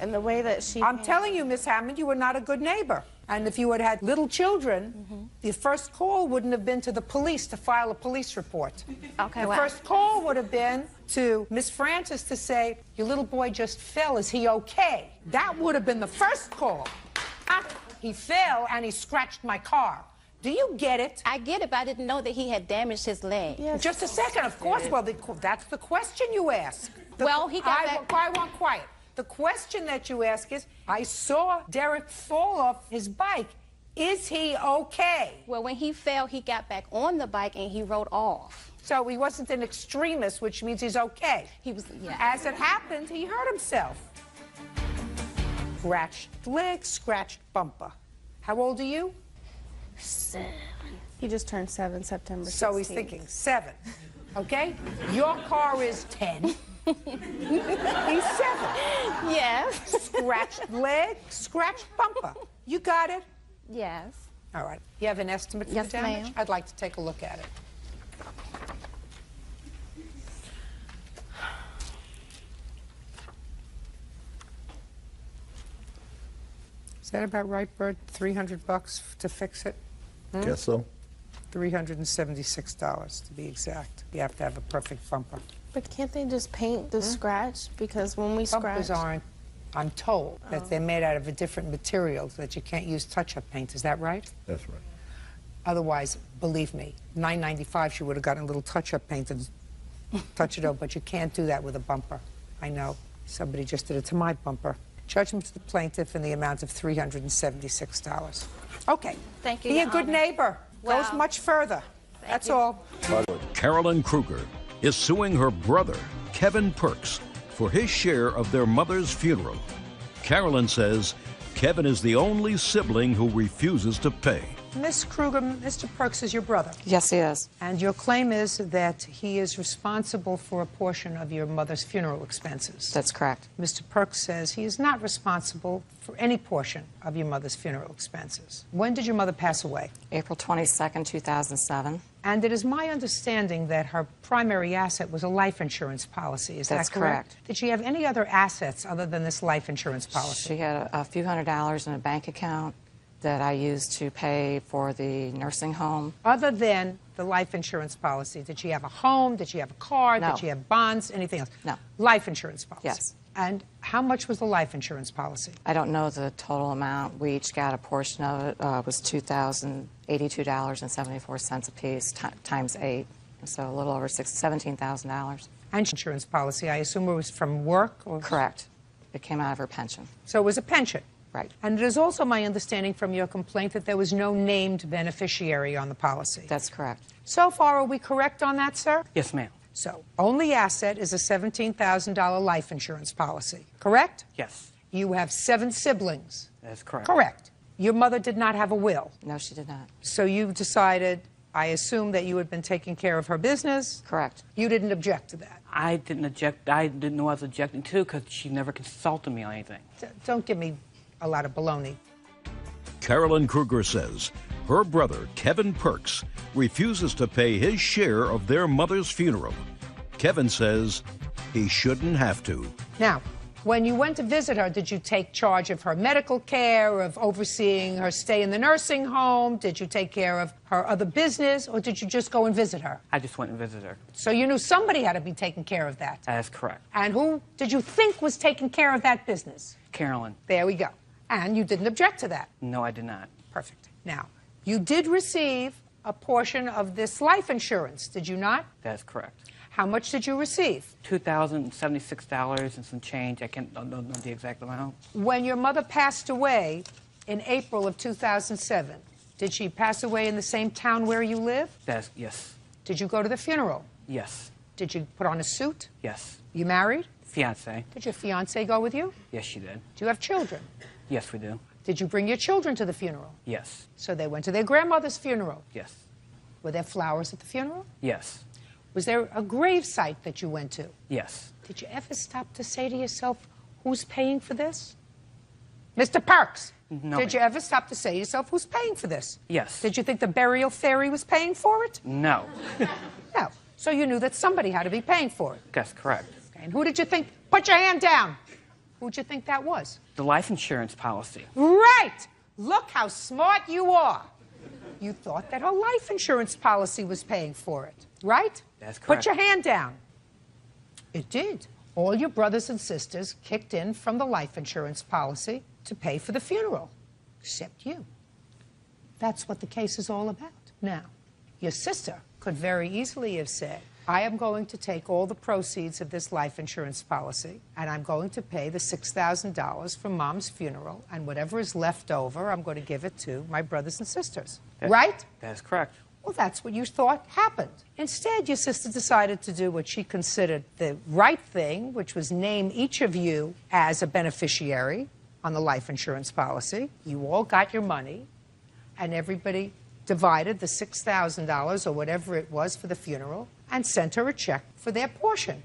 And the way that she... I'm telling you, Miss Hammond, you were not a good neighbor. And if you had had little children, the first call wouldn't have been to the police to file a police report. Okay, the first call would have been to Miss Francis to say, your little boy just fell, is he okay? That would have been the first call. He fell and he scratched my car. Do you get it? I get it, but I didn't know that he had damaged his leg. Yes. Just a second, of course. Well, that's the question you ask. Well, he got that... I want quiet. The question that you ask is, I saw Derek fall off his bike. Is he okay? Well, when he fell, he got back on the bike and he rode off. So he wasn't an extremist, which means he's okay. He was, yeah. As it happened, he hurt himself. Scratched leg, scratched bumper. How old are you? 7. He just turned 7 September 16th. So he's thinking 7, okay? Your car is 10. He's 7. Yes. Scratched leg, scratched bumper. You got it? Yes. All right. You have an estimate for Yes, the damage? ma'am. I'd like to take a look at it. Is that about right, Bert? $300 to fix it? Guess so. $376 to be exact. You have to have a perfect bumper. But can't they just paint the scratch? Because when we Bumpers scratch... aren't, I'm told, that they're made out of a different material, that you can't use touch-up paint. Is that right? That's right. Otherwise, believe me, $9.95 she would have gotten a little touch-up paint and touch it up, but you can't do that with a bumper. I know. Somebody just did it to my bumper. Judgment to the plaintiff in the amount of $376. Okay. Thank you, Be a Your good Honor. neighbor. Wow. Goes much further. That's all. Carolyn Kruger is suing her brother, Kevin Perks, for his share of their mother's funeral. Carolyn says Kevin is the only sibling who refuses to pay. Miss Kruger, Mr. Perks is your brother. Yes, he is. And your claim is that he is responsible for a portion of your mother's funeral expenses. That's correct. Mr. Perks says he is not responsible for any portion of your mother's funeral expenses. When did your mother pass away? April 22nd, 2007. And it is my understanding that her primary asset was a life insurance policy. Is That's that correct? correct. Did she have any other assets other than this life insurance policy? She had a few $100s in a bank account that I used to pay for the nursing home. Other than the life insurance policy, did she have a home? Did she have a car? No. Did she have bonds? Anything else? No. Life insurance policy? Yes. And how much was the life insurance policy? I don't know the total amount. We each got a portion of it. It was $2,082.74 a piece times 8, so a little over $17,000. And insurance policy, I assume it was from work? Or? Correct. It came out of her pension. So it was a pension? Right. And it is also my understanding from your complaint that there was no named beneficiary on the policy. That's correct. So far, are we correct on that, sir? Yes, ma'am. So, only asset is a $17,000 life insurance policy, correct? Yes. You have 7 siblings. That's correct. Correct. Your mother did not have a will. No, she did not. So you decided, I assume, that you had been taking care of her business? Correct. You didn't object to that? I didn't object. I didn't know I was objecting to because she never consulted me on anything. Don't give me a lot of baloney. Carolyn Kruger says her brother, Kevin Perks, refuses to pay his share of their mother's funeral. Kevin says he shouldn't have to. Now, when you went to visit her, did you take charge of her medical care, of overseeing her stay in the nursing home? Did you take care of her other business, or did you just go and visit her? I just went and visited her. So you knew somebody had to be taking care of that. That's correct. And who did you think was taking care of that business? Carolyn. There we go. And you didn't object to that. No, I did not. Perfect. Now, you did receive a portion of this life insurance, did you not? That's correct. How much did you receive? $2,076 and some change. I don't know the exact amount. When your mother passed away in April of 2007, did she pass away in the same town where you live? Yes. Did you go to the funeral? Yes. Did you put on a suit? Yes. You married? Fiance. Did your fiance go with you? Yes, she did. Do you have children? Yes, we do. Did you bring your children to the funeral? Yes. So they went to their grandmother's funeral. Yes. Were there flowers at the funeral? Yes. Was there a grave site that you went to? Yes. Did you ever stop to say to yourself, who's paying for this? Mr. Perks, No. did you ever stop to say to yourself, who's paying for this? Yes. Did you think the burial fairy was paying for it? No. No. So you knew that somebody had to be paying for it. That's correct. Okay. And who did you think? Put your hand down. Who'd you think that was? The life insurance policy. Right! Look how smart you are. You thought that her life insurance policy was paying for it, right? That's correct. Put your hand down. It did. All your brothers and sisters kicked in from the life insurance policy to pay for the funeral, except you. That's what the case is all about. Now, your sister could very easily have said, I am going to take all the proceeds of this life insurance policy, and I'm going to pay the $6,000 for Mom's funeral, and whatever is left over, I'm going to give it to my brothers and sisters. Right? That's correct. Well, that's what you thought happened. Instead, your sister decided to do what she considered the right thing, which was name each of you as a beneficiary on the life insurance policy. You all got your money, and everybody divided the $6,000 or whatever it was for the funeral and sent her a check for their portion.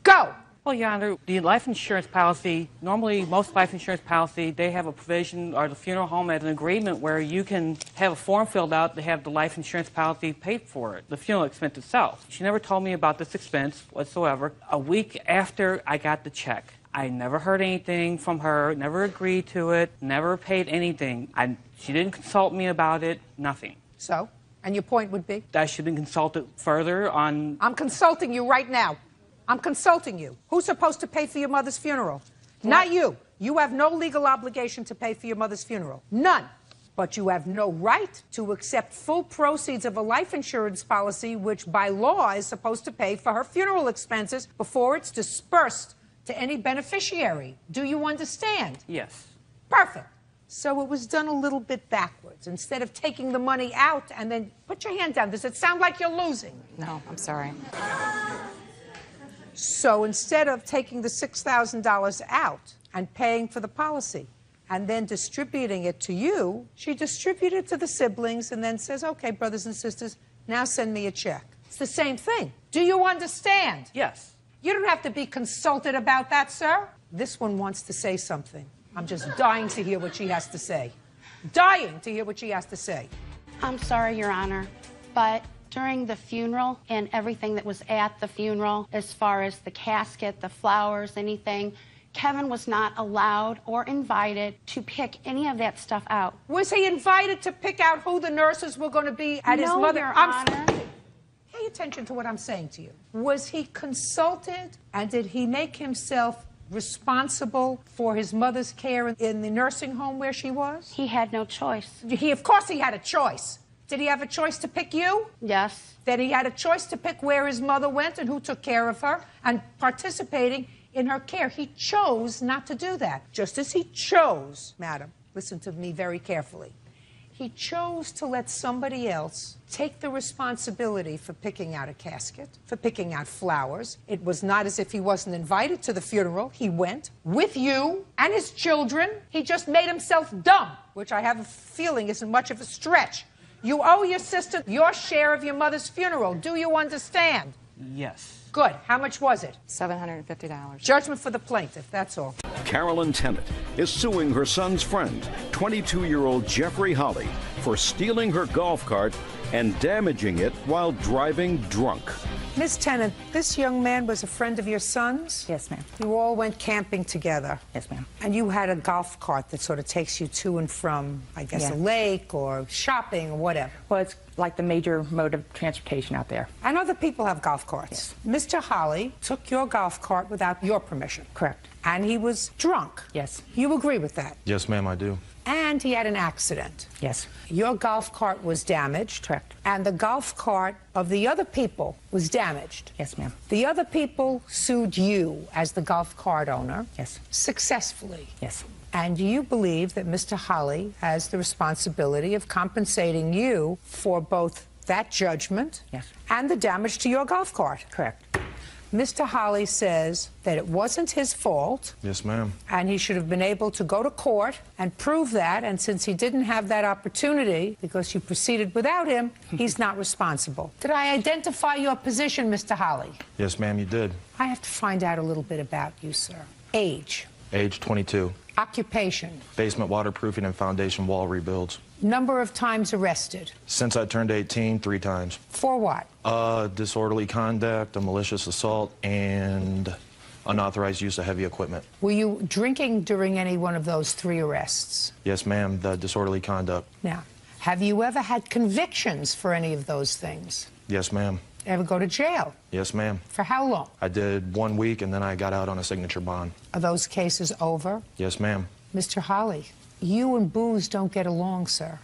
Go! Well, Your Honor, the life insurance policy, normally most life insurance policy, they have a provision, or the funeral home has an agreement where you can have a form filled out to have the life insurance policy paid for it, the funeral expense itself. She never told me about this expense whatsoever. A week after I got the check, I never heard anything from her, never agreed to it, never paid anything. She didn't consult me about it, nothing. So? And your point would be? That I should have been consulted further on... I'm consulting you right now. I'm consulting you. Who's supposed to pay for your mother's funeral? Not you. You have no legal obligation to pay for your mother's funeral. None. But you have no right to accept full proceeds of a life insurance policy, which by law is supposed to pay for her funeral expenses before it's dispersed to any beneficiary. Do you understand? Yes. Perfect. So it was done a little bit backwards. Instead of taking the money out and then put your hand down. Does it sound like you're losing? No, I'm sorry. So instead of taking the $6,000 out and paying for the policy and then distributing it to you, she distributed it to the siblings and then says, okay, brothers and sisters, now send me a check. It's the same thing. Do you understand? Yes. You don't have to be consulted about that, sir. This one wants to say something. I'm just dying to hear what she has to say. Dying to hear what she has to say. I'm sorry, Your Honor, but during the funeral and everything that was at the funeral, as far as the casket, the flowers, anything, Kevin was not allowed or invited to pick any of that stuff out. Was he invited to pick out who the nurses were going to be at his mother? Your Honor. Pay attention to what I'm saying to you. Was he consulted, and did he make himself responsible for his mother's care in the nursing home where she was? He had no choice. Of course he had a choice. Did he have a choice to pick you? Yes. Then he had a choice to pick where his mother went and who took care of her and participating in her care. He chose not to do that. Just as he chose, madam, listen to me very carefully, he chose to let somebody else take the responsibility for picking out a casket, for picking out flowers. It was not as if he wasn't invited to the funeral. He went with you and his children. He just made himself dumb, which I have a feeling isn't much of a stretch. You owe your sister your share of your mother's funeral. Do you understand? Yes. Good. How much was it? $750. Judgment for the plaintiff, that's all. Carolyn Tennant is suing her son's friend, 22-year-old Jeffrey Holly, for stealing her golf cart and damaging it while driving drunk. Miss Tennant, this young man was a friend of your son's? Yes, ma'am. You all went camping together? Yes, ma'am. And you had a golf cart that sort of takes you to and from, I guess, Yeah. a lake or shopping or whatever? Well, it's like the major mode of transportation out there. And other people have golf carts. Yes. Mr. Holly took your golf cart without your permission. Correct. And he was drunk. Yes. You agree with that? Yes, ma'am, I do. And he had an accident. Yes. Your golf cart was damaged. Correct. And the golf cart of the other people was damaged. Yes, ma'am. The other people sued you as the golf cart owner. Yes. Successfully. Yes. And you believe that Mr. Holly has the responsibility of compensating you for both that judgment Yes. and the damage to your golf cart. Correct. Mr. Holly says that it wasn't his fault. Yes, ma'am. And he should have been able to go to court and prove that. And since he didn't have that opportunity because you proceeded without him, he's not responsible. Did I identify your position, Mr. Holly? Yes, ma'am, you did. I have to find out a little bit about you, sir. Age. Age 22. Occupation. Basement waterproofing and foundation wall rebuilds. Number of times arrested. Since I turned 18, 3 times. For what? Disorderly conduct, a malicious assault, and unauthorized use of heavy equipment. Were you drinking during any one of those 3 arrests? Yes, ma'am, the disorderly conduct. Now, have you ever had convictions for any of those things? Yes, ma'am. Ever go to jail? Yes, ma'am. For how long? I did 1 week, and then I got out on a signature bond. Are those cases over? Yes, ma'am. Mr. Holly, you and booze don't get along, sir.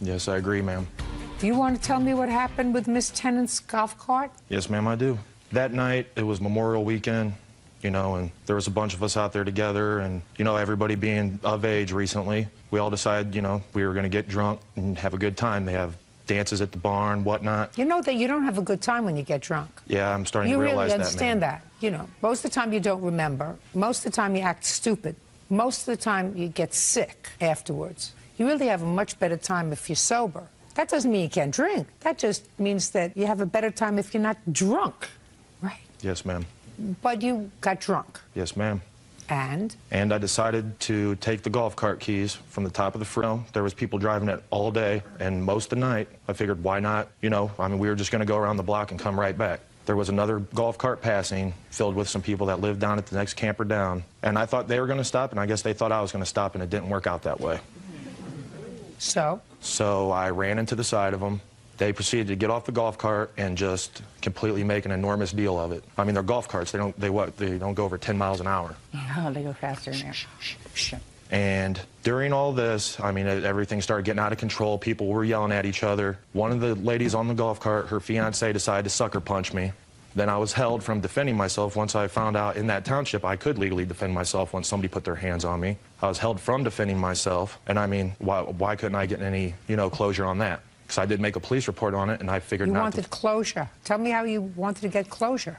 Yes, I agree, ma'am. Do you want to tell me what happened with Miss Tennant's golf cart? Yes, ma'am, I do. That night, it was Memorial Weekend, you know, and there was a bunch of us out there together, and, you know, everybody being of age recently, we all decided, you know, we were going to get drunk and have a good time. They have dances at the barn, whatnot. You know that you don't have a good time when you get drunk. Yeah, I'm starting You to realize really that, understand ma'am. that. You know, most of the time you don't remember. Most of the time you act stupid. Most of the time you get sick afterwards. You really have a much better time if you're sober. That doesn't mean you can't drink. That just means that you have a better time if you're not drunk, right? Yes, ma'am. But you got drunk. Yes, ma'am. And? And I decided to take the golf cart keys from the top of the freeway. There was people driving it all day and most of the night. I figured, why not? You know, I mean, we were just going to go around the block and come right back. there was another golf cart passing filled with some people that lived down at the next camper down. And I thought they were going to stop, and I guess they thought I was going to stop, and it didn't work out that way. So? So I ran into the side of them. They proceeded to get off the golf cart and just completely make an enormous deal of it. I mean, they're golf carts. They don't go over 10 miles an hour. No, they go faster in there. And during all this, I mean, everything started getting out of control. People were yelling at each other. One of the ladies on the golf cart, her fiance decided to sucker punch me. Then I was held from defending myself once I found out in that township I could legally defend myself once somebody put their hands on me. I was held from defending myself. And I mean, why couldn't I get any, closure on that? Because I did make a police report on it, and I figured You not wanted closure. Tell me how you wanted to get closure.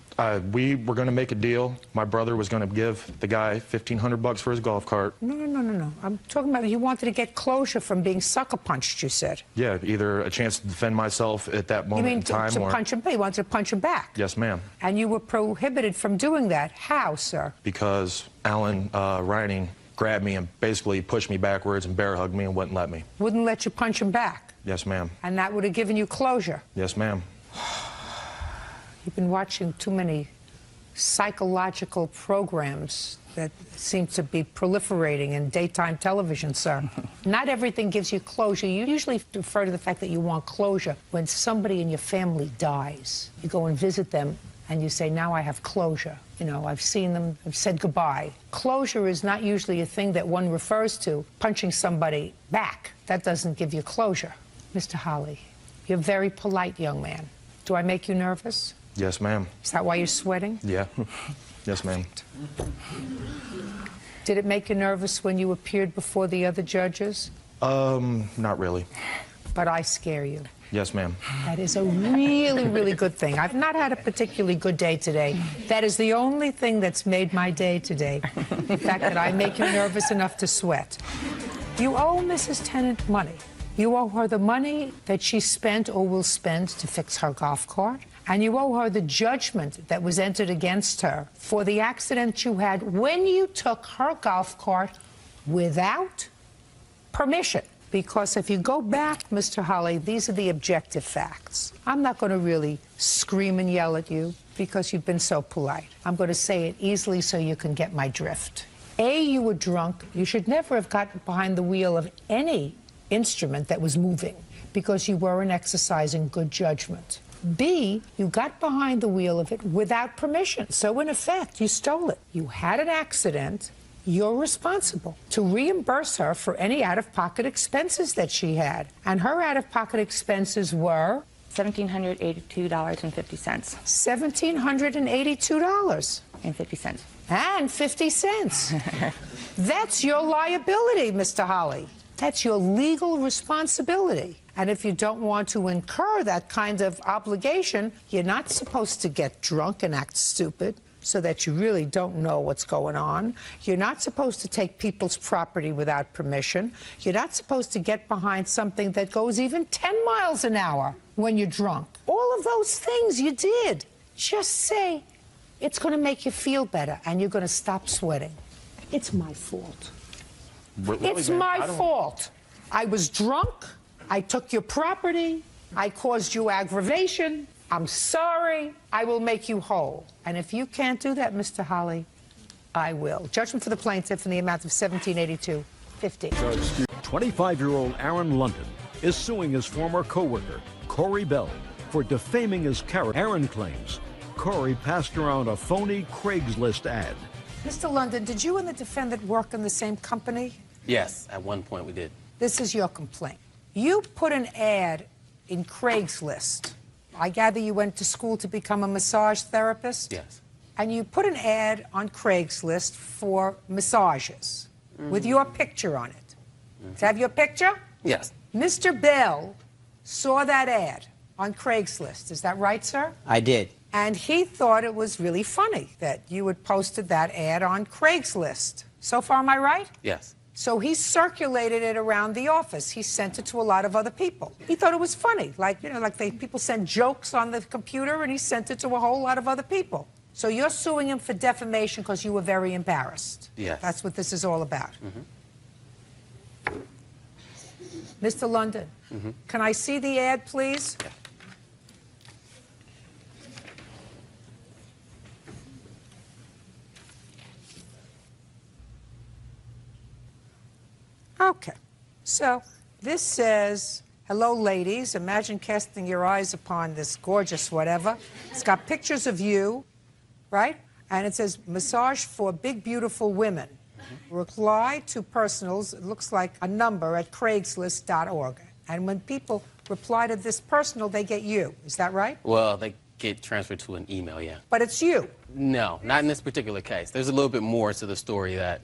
we were going to make a deal. My brother was going to give the guy $1,500 for his golf cart. No. I'm talking about you wanted to get closure from being sucker punched, you said. Yeah, either a chance to defend myself at that moment You mean in time to or... punch him? You wanted to punch him back. Yes, ma'am. And you were prohibited from doing that. How, sir? Because Alan Reining grabbed me and basically pushed me backwards and bear hugged me and wouldn't let me. Wouldn't let you punch him back. Yes, ma'am. And that would have given you closure. Yes, ma'am. You've been watching too many psychological programs that seem to be proliferating in daytime television, sir. Not everything gives you closure. You usually refer to the fact that you want closure when somebody in your family dies. You go and visit them and you say, now I have closure. I've seen them, I've said goodbye. Closure is not usually a thing that one refers to, punching somebody back. That doesn't give you closure. Mr. Holly, you're a very polite young man. Do I make you nervous? Yes, ma'am. Is that why you're sweating? Yeah. Yes, ma'am. Did it make you nervous when you appeared before the other judges? Not really. But I scare you. Yes, ma'am. That is a really, really good thing. I've not had a particularly good day today. That is the only thing that's made my day today. The fact that I make you nervous enough to sweat. You owe Mrs. Tennant money. You owe her the money that she spent or will spend to fix her golf cart. And you owe her the judgment that was entered against her for the accident you had when you took her golf cart without permission. Because if you go back, Mr. Holly, these are the objective facts. I'm not going to really scream and yell at you because you've been so polite. I'm going to say it easily so you can get my drift. A, you were drunk. You should never have gotten behind the wheel of any instrument that was moving because you weren't exercising good judgment. B, you got behind the wheel of it without permission. So, in effect, you stole it. You had an accident. You're responsible to reimburse her for any out-of-pocket expenses that she had. And her out-of-pocket expenses were? $1,782.50. $1,782. And 50 cents. And 50 cents. That's your liability, Mr. Holly. That's your legal responsibility. And if you don't want to incur that kind of obligation, you're not supposed to get drunk and act stupid so that you really don't know what's going on. You're not supposed to take people's property without permission. You're not supposed to get behind something that goes even 10 miles an hour when you're drunk. All of those things you did. Just say, it's going to make you feel better, and you're going to stop sweating. It's my fault. Really, it's my fault. I was drunk. I took your property. I caused you aggravation. I'm sorry. I will make you whole. And if you can't do that, Mr. Holly, I will. Judgment for the plaintiff in the amount of $1,782.50. 25-year-old Aaron London is suing his former co-worker, Corey Bell, for defaming his character. Aaron claims Corey passed around a phony Craigslist ad. Mr. London, did you and the defendant work in the same company? Yes, at one point we did. This is your complaint. You put an ad in Craigslist. I gather you went to school to become a massage therapist? Yes. And you put an ad on Craigslist for massages with your picture on it. Does it have your picture? Yes. Mr. Bell saw that ad on Craigslist. Is that right, sir? I did. And he thought it was really funny that you had posted that ad on Craigslist. So far, am I right? Yes. So he circulated it around the office. He sent it to a lot of other people. He thought it was funny, like people send jokes on the computer, and he sent it to a whole lot of other people. So you're suing him for defamation because you were very embarrassed. Yes. That's what this is all about. Mr. London, can I see the ad, please? Okay. So this says, hello, ladies. Imagine casting your eyes upon this gorgeous whatever. It's got pictures of you, right? And it says, massage for big, beautiful women. Reply to personals, it looks like a number at Craigslist.org. And when people reply to this personal, they get you. Is that right? Well, they get transferred to an email, yeah. But it's you. No, not in this particular case. There's a little bit more to the story that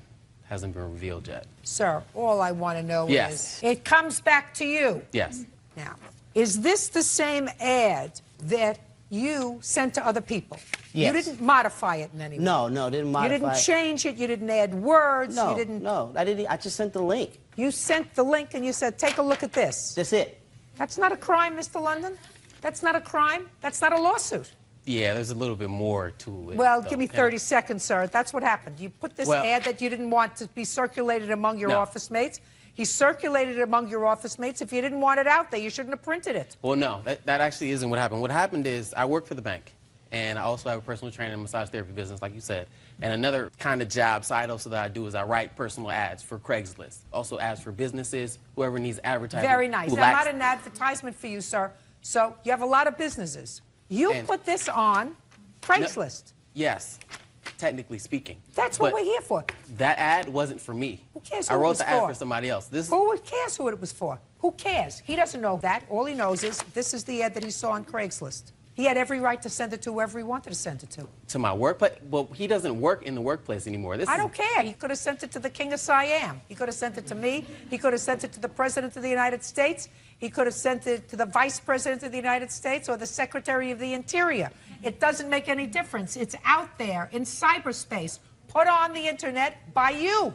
hasn't been revealed yet. Sir, all I want to know Yes. is, it comes back to you. Yes. Now, is this the same ad that you sent to other people? Yes. You didn't modify it in any way? No, didn't modify You didn't it. change it, you didn't add words, No, you didn't... no, I didn't. I just sent the link. You sent the link and you said, take a look at this. That's it. That's not a crime, Mr. London. That's not a crime. That's not a lawsuit. Yeah, there's a little bit more to it. Well, though. give me 30 seconds, sir. That's what happened. You put this ad that you didn't want to be circulated among your office mates. He circulated it among your office mates. If you didn't want it out there, you shouldn't have printed it. Well, no, that actually isn't what happened. What happened is I work for the bank, and I also have a personal training and massage therapy business, like you said. And another kind of job side hustle that I do is I write personal ads for Craigslist. Also ads for businesses, whoever needs advertising. Very nice. Now, not an advertisement for you, sir. So you have a lot of businesses. You put this on Craigslist. Yes, technically speaking. That's what But we're here for. that ad wasn't for me. Who cares I who it wrote was the ad for? for somebody else. Who cares who it was for? Who cares? He doesn't know that. All he knows is this is the ad that he saw on Craigslist. He had every right to send it to whoever he wanted to send it to. To my workplace? Well, he doesn't work in the workplace anymore. I don't care. He could have sent it to the King of Siam. He could have sent it to me. He could have sent it to the President of the United States. He could have sent it to the Vice President of the United States or the Secretary of the Interior. It doesn't make any difference. It's out there in cyberspace, put on the internet by you,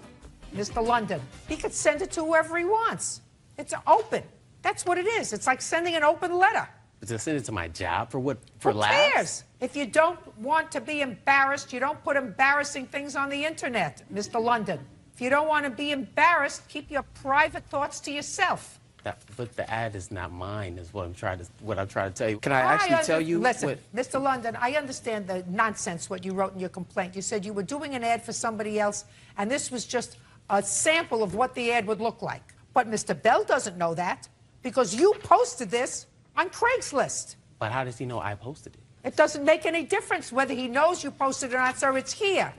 Mr. London. He could send it to whoever he wants. It's open. That's what it is. It's like sending an open letter. To send it to my job? For what? For Who laughs? cares? If you don't want to be embarrassed, you don't put embarrassing things on the internet, Mr. London. If you don't want to be embarrassed, keep your private thoughts to yourself. But the ad is not mine, is what I'm trying to tell you. Can I actually tell you? Listen, Mr. London, I understand the nonsense what you wrote in your complaint. You said you were doing an ad for somebody else, and this was just a sample of what the ad would look like. But Mr. Bell doesn't know that because you posted this on Craigslist. But how does he know I posted it? It doesn't make any difference whether he knows you posted it or not, sir. It's here.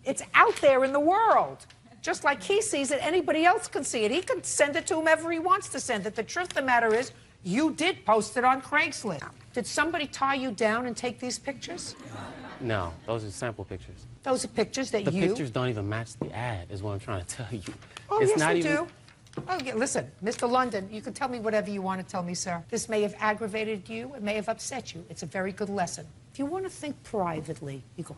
It's out there in the world. Just like he sees it, anybody else can see it. He can send it to whomever he wants to send it. The truth of the matter is, you did post it on Craigslist. Did somebody tie you down and take these pictures? No, those are sample pictures. Those are pictures that The you... pictures don't even match the ad, is what I'm trying to tell you. Oh, it's yes, not they even... do. Oh, yeah, listen, Mr. London, you can tell me whatever you want to tell me, sir. This may have aggravated you. It may have upset you. It's a very good lesson. If you want to think privately, you go,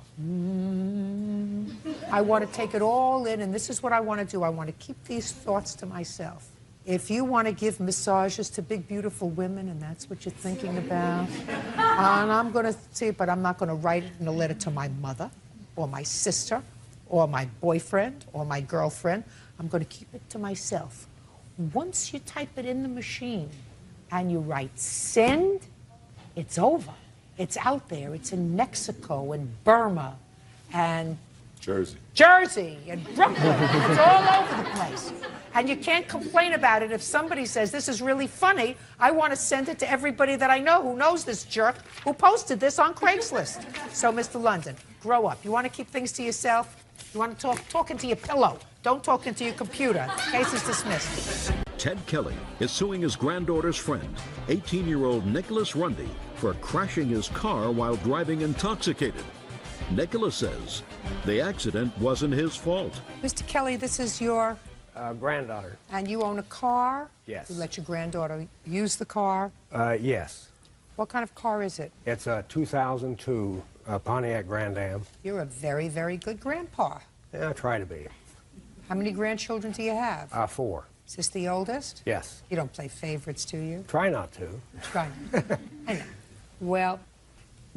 I want to take it all in, and this is what I want to do. I want to keep these thoughts to myself. If you want to give massages to big, beautiful women, and that's what you're thinking about, and I'm going to see it, but I'm not going to write it in a letter to my mother or my sister or my boyfriend or my girlfriend. I'm going to keep it to myself. Once you type it in the machine and you write send, it's over. It's out there. It's in Mexico and Burma and Jersey and Brooklyn. It's all over the place. And you can't complain about it if somebody says, this is really funny. I want to send it to everybody that I know who knows this jerk who posted this on Craigslist. So, Mr. London, grow up. You want to keep things to yourself? You want to talk into your pillow. Don't talk into your computer. Case is dismissed. Ted Kelly is suing his granddaughter's friend, 18-year-old Nicholas Rundy, for crashing his car while driving intoxicated. Nicholas says the accident wasn't his fault. Mr. Kelly, this is your... granddaughter. And you own a car? Yes. You let your granddaughter use the car? Yes. What kind of car is it? It's a 2002 Pontiac Grand Am. You're a very, very good grandpa. Yeah, I try to be. How many grandchildren do you have? 4. Is this the oldest? Yes. You don't play favorites, do you? Try not to. Try not. I know. Well,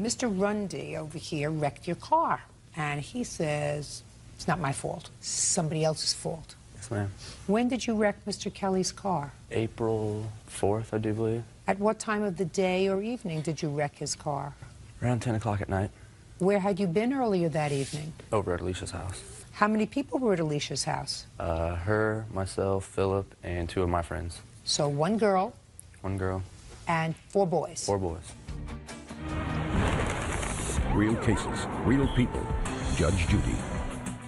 Mr. Rundy over here wrecked your car. And he says, it's not my fault. Somebody else's fault. Yes, ma'am. When did you wreck Mr. Kelly's car? April 4th, I do believe. At what time of the day or evening did you wreck his car? Around 10 o'clock at night. Where had you been earlier that evening? Over at Alicia's house. How many people were at Alicia's house? Her, myself, Philip, and 2 of my friends. So 1 girl 1 girl. and 4 boys. 4 boys. Real cases, real people. Judge Judy.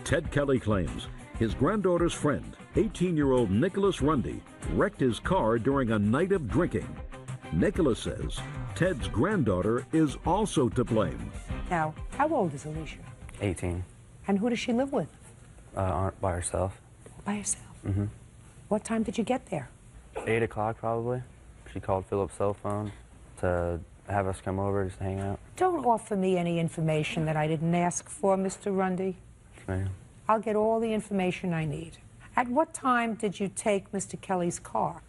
Ted Kelly claims his granddaughter's friend, 18-year-old Nicholas Rundy, wrecked his car during a night of drinking. Nicholas says Ted's granddaughter is also to blame. Now, how old is Alicia? 18. And who does she live with? By herself. By herself. Mm-hmm. What time did you get there? 8 o'clock probably. She called Philip's cell phone to have us come over just to hang out. Don't offer me any information that I didn't ask for, Mr. Rundy. Yes, ma'am. I'll get all the information I need. At what time did you take Mr. Kelly's car?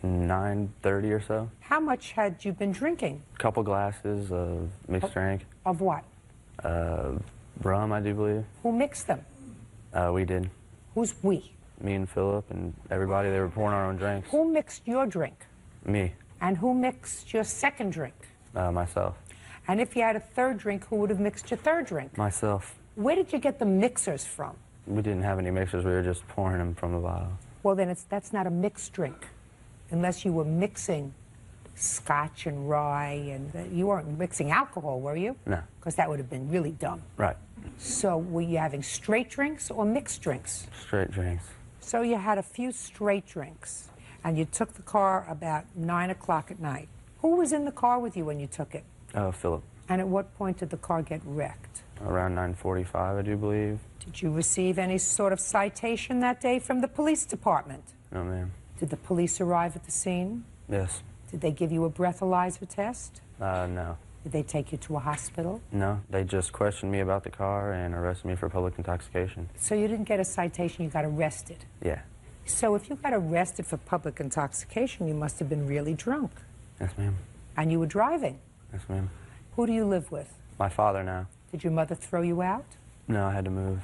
9:30 or so. How much had you been drinking? A couple glasses of mixed drink. Of what? Rum, I do believe. Who mixed them? We did. Who's we? Me and Philip and everybody, they were pouring our own drinks. Who mixed your drink? Me. And who mixed your second drink? Myself. And if you had a third drink, who would have mixed your third drink? Myself. Where did you get the mixers from? We didn't have any mixers, we were just pouring them from the bottle. Well, then that's not a mixed drink. Unless you were mixing scotch and rye, and you weren't mixing alcohol, were you? No. Because that would have been really dumb. Right. So were you having straight drinks or mixed drinks? Straight drinks. So you had a few straight drinks, and you took the car about 9 o'clock at night. Who was in the car with you when you took it? Philip. And at what point did the car get wrecked? Around 9:45, I do believe. Did you receive any sort of citation that day from the police department? No, ma'am. Did the police arrive at the scene? Yes. Did they give you a breathalyzer test? No. Did they take you to a hospital? No, they just questioned me about the car and arrested me for public intoxication. So you didn't get a citation, you got arrested. Yeah. So if you got arrested for public intoxication, you must have been really drunk. Yes, ma'am. And you were driving. Yes, ma'am. Who do you live with? My father now. Did your mother throw you out? No, I had to move.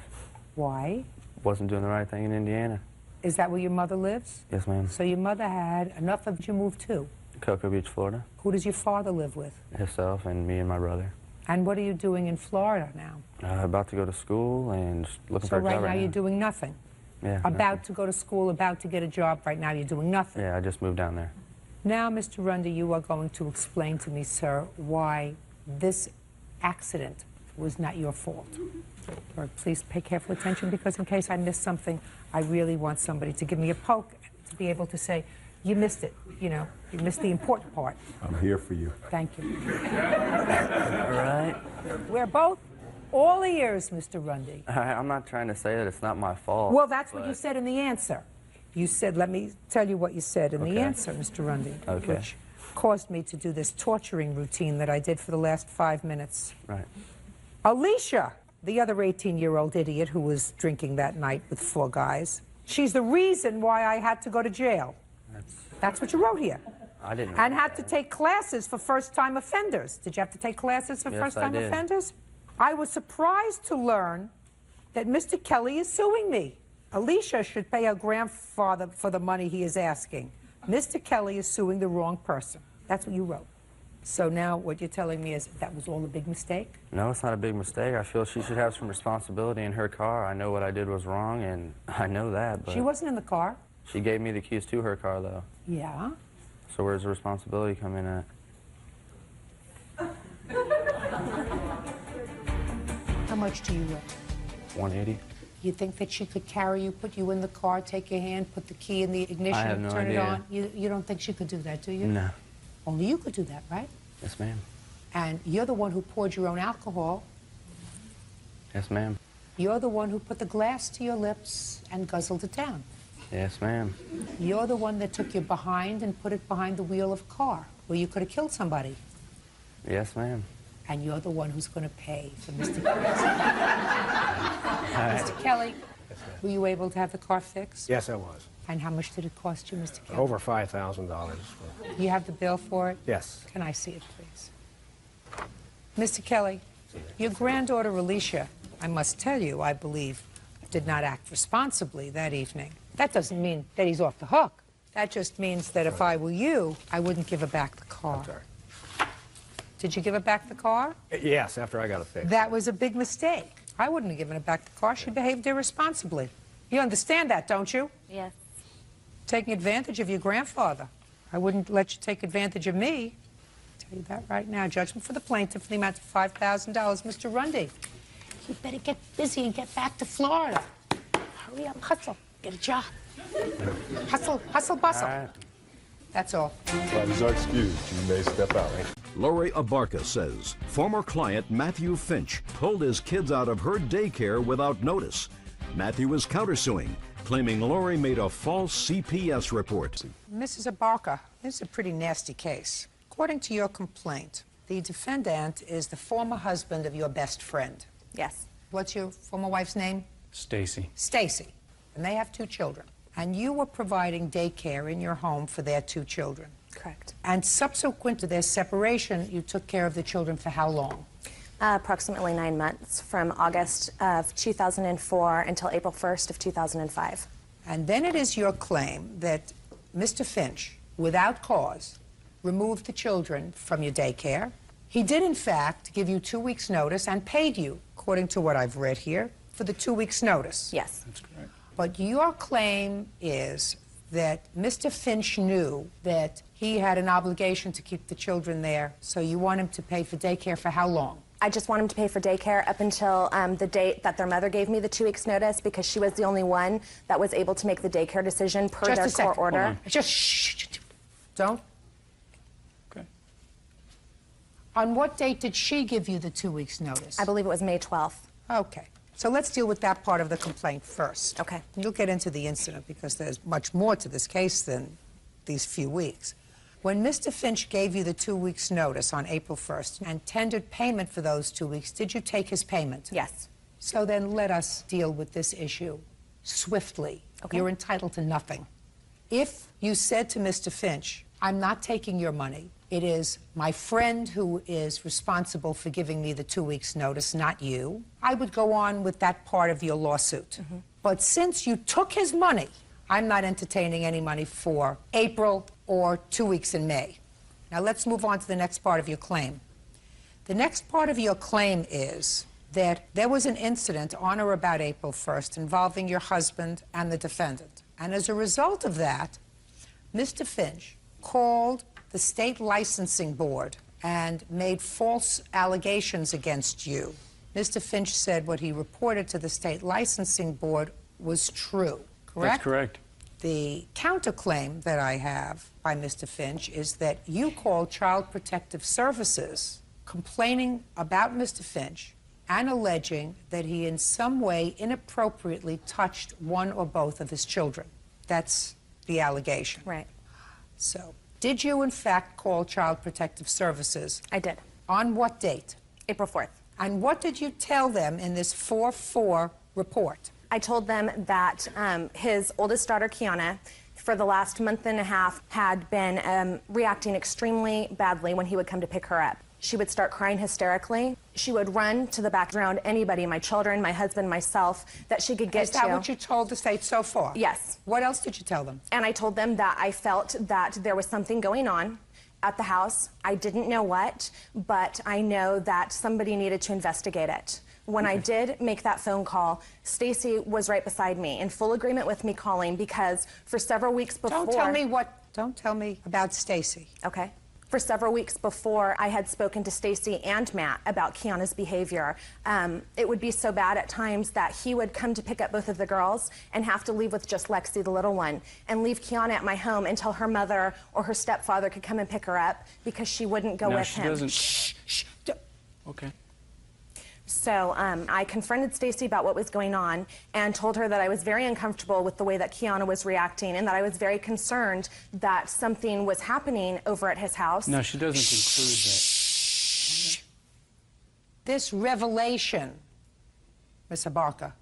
Why? Wasn't doing the right thing in Indiana. Is that where your mother lives? Yes, ma'am. So your mother had enough of you moved to? Cocoa Beach, Florida. Who does your father live with? Himself and me and my brother. And what are you doing in Florida now? About to go to school and just looking So for a job right now you're doing nothing? Yeah. About to go to school, about to get a job, right now you're doing nothing? Yeah, I just moved down there. Now, Mr. Rundy, you are going to explain to me, sir, why this accident was not your fault. Or please pay careful attention, because in case I miss something, I really want somebody to give me a poke to be able to say, you missed it, you know, you missed the important part. I'm here for you. Thank you. All right. We're both all ears, Mr. Rundy. I'm not trying to say that it's not my fault. Well, that's what you said in the answer. You said, let me tell you what you said in the answer, Mr. Rundy. Okay. Which caused me to do this torturing routine that I did for the last 5 minutes. Right. Alicia, the other 18-year-old idiot who was drinking that night with 4 guys, she's the reason why I had to go to jail. That's what you wrote here. I didn't. And had to take classes for first-time offenders. Did you have to take classes for Yes, first-time I did. offenders? I was surprised to learn that Mr. Kelly is suing me. Alicia should pay her grandfather for the money he is asking. Mr. Kelly is suing the wrong person. That's what you wrote. So now what you're telling me is that was all a big mistake? No, it's not a big mistake. I feel she should have some responsibility in her car. I know what I did was wrong, and I know that, but... She wasn't in the car. She gave me the keys to her car, though. Yeah. So where's the responsibility come in at? How much do you weigh? 180? You think that she could carry you, put you in the car, take your hand, put the key in the ignition, I have no turn idea. it on? You don't think she could do that, do you? No. Only you could do that, right? Yes, ma'am. And you're the one who poured your own alcohol. Yes, ma'am. You're the one who put the glass to your lips and guzzled it down. Yes, ma'am. You're the one that took your behind and put it behind the wheel of a car where you could have killed somebody. Yes, ma'am. And you're the one who's going to pay for Mr. Kelly. Mr. Kelly, were you able to have the car fixed? Yes, I was. And how much did it cost you, Mr. Kelly? Over $5,000. You have the bill for it? Yes. Can I see it, please? Mr. Kelly, your granddaughter, Alicia, I must tell you, I believe, did not act responsibly that evening. That doesn't mean that he's off the hook. That just means that if I were you, I wouldn't give her back the car. I'm sorry. Did you give her back the car? Yes, after I got it fixed. That was a big mistake. I wouldn't have given her back the car. She behaved irresponsibly. You understand that, don't you? Yes. Taking advantage of your grandfather. I wouldn't let you take advantage of me. I'll tell you that right now. Judgment for the plaintiff for the amount of $5,000. Mr. Rundy, you better get busy and get back to Florida. Hurry up, hustle, get a job. Hustle, hustle, bustle. All right. That's all. Parties are excused. You may step out. Lori Abarca says former client Matthew Finch pulled his kids out of her daycare without notice. Matthew is countersuing, claiming Lori made a false CPS report. Mrs. Abarca, this is a pretty nasty case. According to your complaint, the defendant is the former husband of your best friend. Yes. What's your former wife's name? Stacy. Stacy. And they have 2 children. And you were providing daycare in your home for their 2 children. Correct. And subsequent to their separation, you took care of the children for how long? Approximately 9 months, from August of 2004 until April 1st of 2005. And then it is your claim that Mr. Finch, without cause, removed the children from your daycare. He did, in fact, give you 2 weeks' notice and paid you, according to what I've read here, for the 2 weeks' notice. Yes. That's correct. But your claim is that Mr. Finch knew that he had an obligation to keep the children there, so you want him to pay for daycare for how long? I just want him to pay for daycare up until the date that their mother gave me the 2 weeks notice, because she was the only one that was able to make the daycare decision per their court order. Just shh. Don't. Okay. On what date did she give you the 2 weeks notice? I believe it was May 12th. Okay. So let's deal with that part of the complaint first. Okay. You'll get into the incident because there's much more to this case than these few weeks. When Mr. Finch gave you the 2 weeks notice on April 1st and tendered payment for those 2 weeks, did you take his payment? Yes. So then let us deal with this issue swiftly. Okay. You're entitled to nothing. If you said to Mr. Finch, I'm not taking your money, it is my friend who is responsible for giving me the 2 weeks notice, not you, I would go on with that part of your lawsuit. Mm-hmm. But since you took his money, I'm not entertaining any money for April or 2 weeks in May. Now let's move on to the next part of your claim. The next part of your claim is that there was an incident on or about April 1st involving your husband and the defendant. And as a result of that, Mr. Finch called the state licensing board and made false allegations against you. Mr. Finch said what he reported to the state licensing board was true, correct? That's correct. The counterclaim that I have by Mr. Finch is that you called Child Protective Services complaining about Mr. Finch and alleging that he in some way inappropriately touched one or both of his children. That's the allegation. Right. So, did you in fact call Child Protective Services? I did. On what date? April 4th. And what did you tell them in this 4-4 report? I told them that his oldest daughter, Kiana, for the last month and a half, had been reacting extremely badly when he would come to pick her up. She would start crying hysterically. She would run to the back around anybody, my children, my husband, myself, that she could get to. Is that what you told the state so far? Yes. What else did you tell them? And I told them that I felt that there was something going on at the house. I didn't know what, but I know that somebody needed to investigate it. When I did make that phone call, Stacy was right beside me, in full agreement with me calling, because for several weeks before... Don't tell me about Stacy. Okay. For several weeks before, I had spoken to Stacy and Matt about Kiana's behavior. It would be so bad at times that he would come to pick up both of the girls and have to leave with just Lexi, the little one, and leave Kiana at my home until her mother or her stepfather could come and pick her up because she wouldn't go with him. Doesn't. Shh. Okay. So I confronted Stacy about what was going on and told her that I was very uncomfortable with the way that Kiana was reacting and that I was very concerned that something was happening over at his house. No, she doesn't include that. This revelation, Ms. Abarca,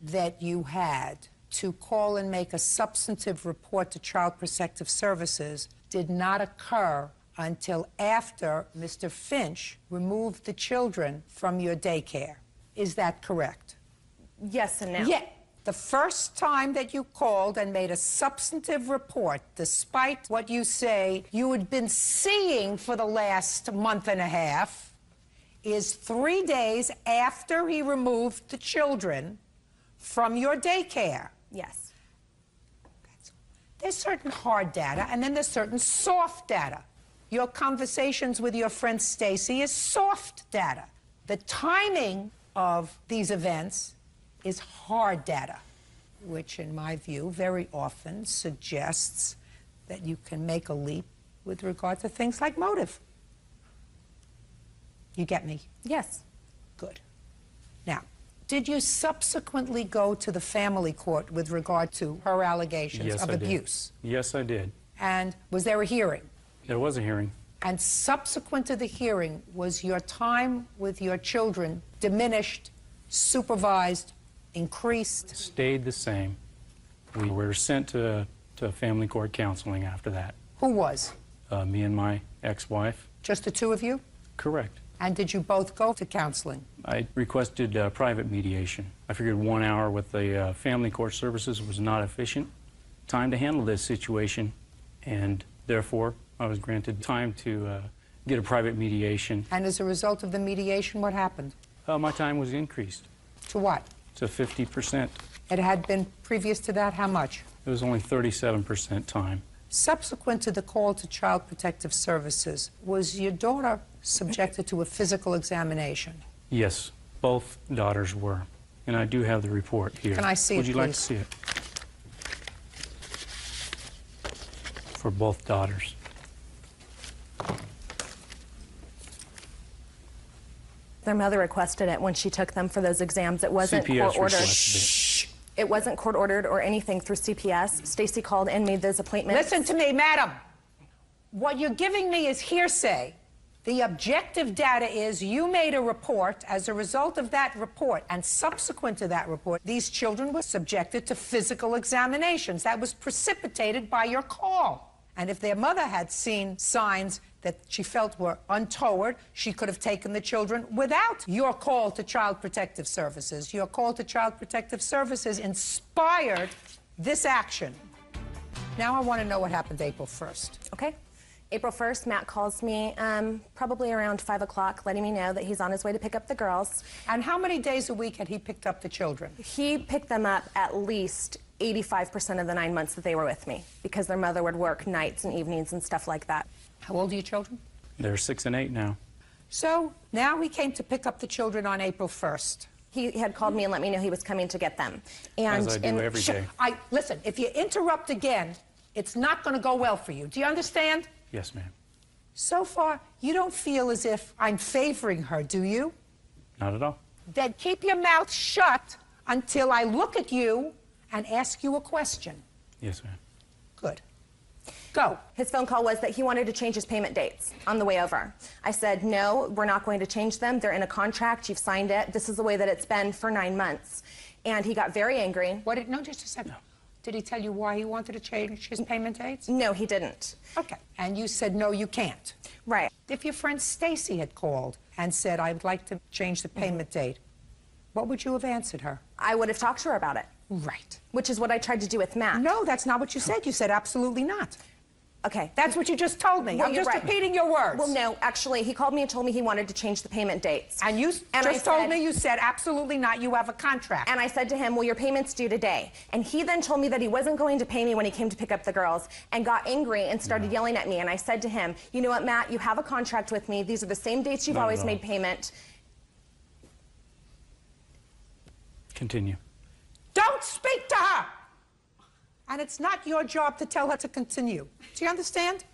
that you had to call and make a substantive report to Child Protective Services did not occur until after Mr. Finch removed the children from your daycare. Is that correct? Yes and no. Yeah. The first time that you called and made a substantive report, despite what you say you had been seeing for the last month and a half, is 3 days after he removed the children from your daycare. Yes. There's certain hard data, and then there's certain soft data. Your conversations with your friend Stacy is soft data. The timing of these events is hard data, which in my view very often suggests that you can make a leap with regard to things like motive. You get me? Yes. Good. Now, did you subsequently go to the family court with regard to her allegations Yes, of I did. abuse? Yes, I did. And was there a hearing? There was a hearing. And subsequent to the hearing, was your time with your children diminished, supervised, increased? Stayed the same. We were sent to family court counseling after that. Who was? Me and my ex-wife. Just the two of you? Correct. And did you both go to counseling? I requested private mediation. I figured 1 hour with the family court services was not efficient time to handle this situation, and therefore I was granted time to get a private mediation. And as a result of the mediation, what happened? My time was increased. To what? To 50%. It had been previous to that, how much? It was only 37% time. Subsequent to the call to Child Protective Services, was your daughter subjected to a physical examination? Yes, both daughters were. And I do have the report here. Can I see it, Would you like to please? see it? For both daughters. Their mother requested it when she took them for those exams. It wasn't CPS court ordered. requested It wasn't court ordered or anything through CPS. Stacy called and made those appointments. Listen to me, madam. What you're giving me is hearsay. The objective data is you made a report. As a result of that report, and subsequent to that report, these children were subjected to physical examinations. That was precipitated by your call. And if their mother had seen signs that she felt were untoward, she could have taken the children without your call to Child Protective Services. Your call to Child Protective Services inspired this action. Now I want to know what happened April 1st. Okay. April 1st, Matt calls me probably around 5 o'clock, letting me know that he's on his way to pick up the girls. And how many days a week had he picked up the children? He picked them up at least 85% of the 9 months that they were with me, because their mother would work nights and evenings and stuff like that. How old are your children? They're 6 and 8 now. So now he came to pick up the children on April 1st. He had called me and let me know he was coming to get them. And As I do every day. Listen, if you interrupt again, it's not going to go well for you. Do you understand? Yes, ma'am. So far, you don't feel as if I'm favoring her, do you? Not at all. Then keep your mouth shut until I look at you and ask you a question. Yes, ma'am. Good. Go. His phone call was that he wanted to change his payment dates on the way over. I said, no, we're not going to change them. They're in a contract. You've signed it. This is the way that it's been for 9 months. And he got very angry. No, just a second. No. Did he tell you why he wanted to change his payment dates? No, he didn't. Okay. And you said, no, you can't. Right. If your friend Stacy had called and said, I would like to change the payment date, what would you have answered her? I would have talked to her about it. Right. Which is what I tried to do with Matt. No, that's not what you said. You said absolutely not. Okay. That's what you just told me. Well, I'm just right. repeating your words. Well, no, actually, he called me and told me he wanted to change the payment dates. And you just told me you said absolutely not. You have a contract. And I said to him, well, your payment's due today. And he then told me that he wasn't going to pay me when he came to pick up the girls and got angry and started yelling at me. And I said to him, you know what, Matt, you have a contract with me. These are the same dates you've always made payment. Continue. Don't speak to her! And it's not your job to tell her to continue. Do you understand?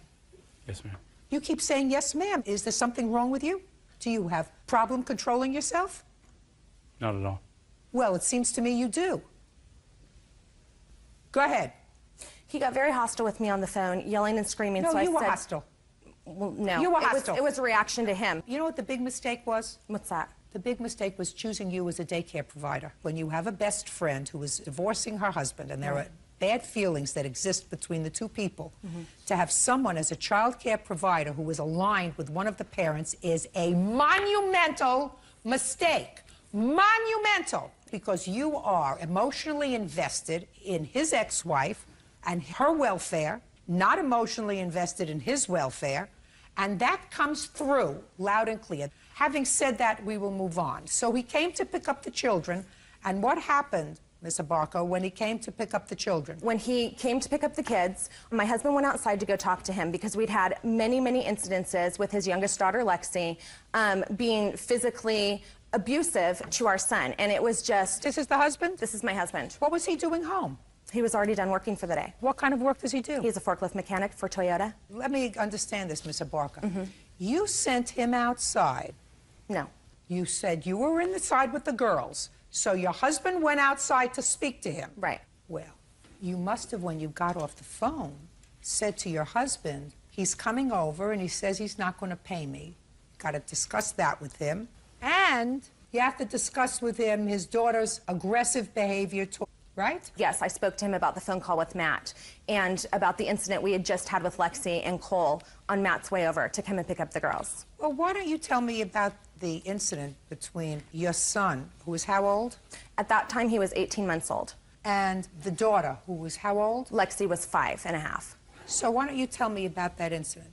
Yes, ma'am. You keep saying yes, ma'am. Is there something wrong with you? Do you have problem controlling yourself? Not at all. Well, it seems to me you do. Go ahead. He got very hostile with me on the phone, yelling and screaming. No, so you I were said, hostile. Well, no. You were hostile. It was a reaction to him. You know what the big mistake was? What's that? The big mistake was choosing you as a daycare provider. When you have a best friend who is divorcing her husband, and there are bad feelings that exist between the two people, to have someone as a child care provider who is aligned with one of the parents is a monumental mistake. Monumental. Because you are emotionally invested in his ex-wife and her welfare, not emotionally invested in his welfare, And that comes through loud and clear. Having said that, we will move on. So he came to pick up the children, and what happened, Ms. Abarca, when he came to pick up the children? When he came to pick up the kids, my husband went outside to go talk to him because we'd had many, many incidences with his youngest daughter, Lexi, being physically abusive to our son. And it was just... This is the husband? This is my husband. What was he doing home? He was already done working for the day. What kind of work does he do? He's a forklift mechanic for Toyota. Let me understand this, Ms. Abarca. You sent him outside. No. You said you were inside with the girls. So your husband went outside to speak to him. Right. Well, you must have, when you got off the phone, said to your husband, he's coming over and he says he's not going to pay me. Got to discuss that with him. And you have to discuss with him his daughter's aggressive behavior, right? Yes, I spoke to him about the phone call with Matt and about the incident we had just had with Lexi and Cole on Matt's way over to come and pick up the girls. Well, why don't you tell me about the incident between your son, who was how old? At that time, he was 18 months old. And the daughter, who was how old? Lexi was 5.5. So why don't you tell me about that incident?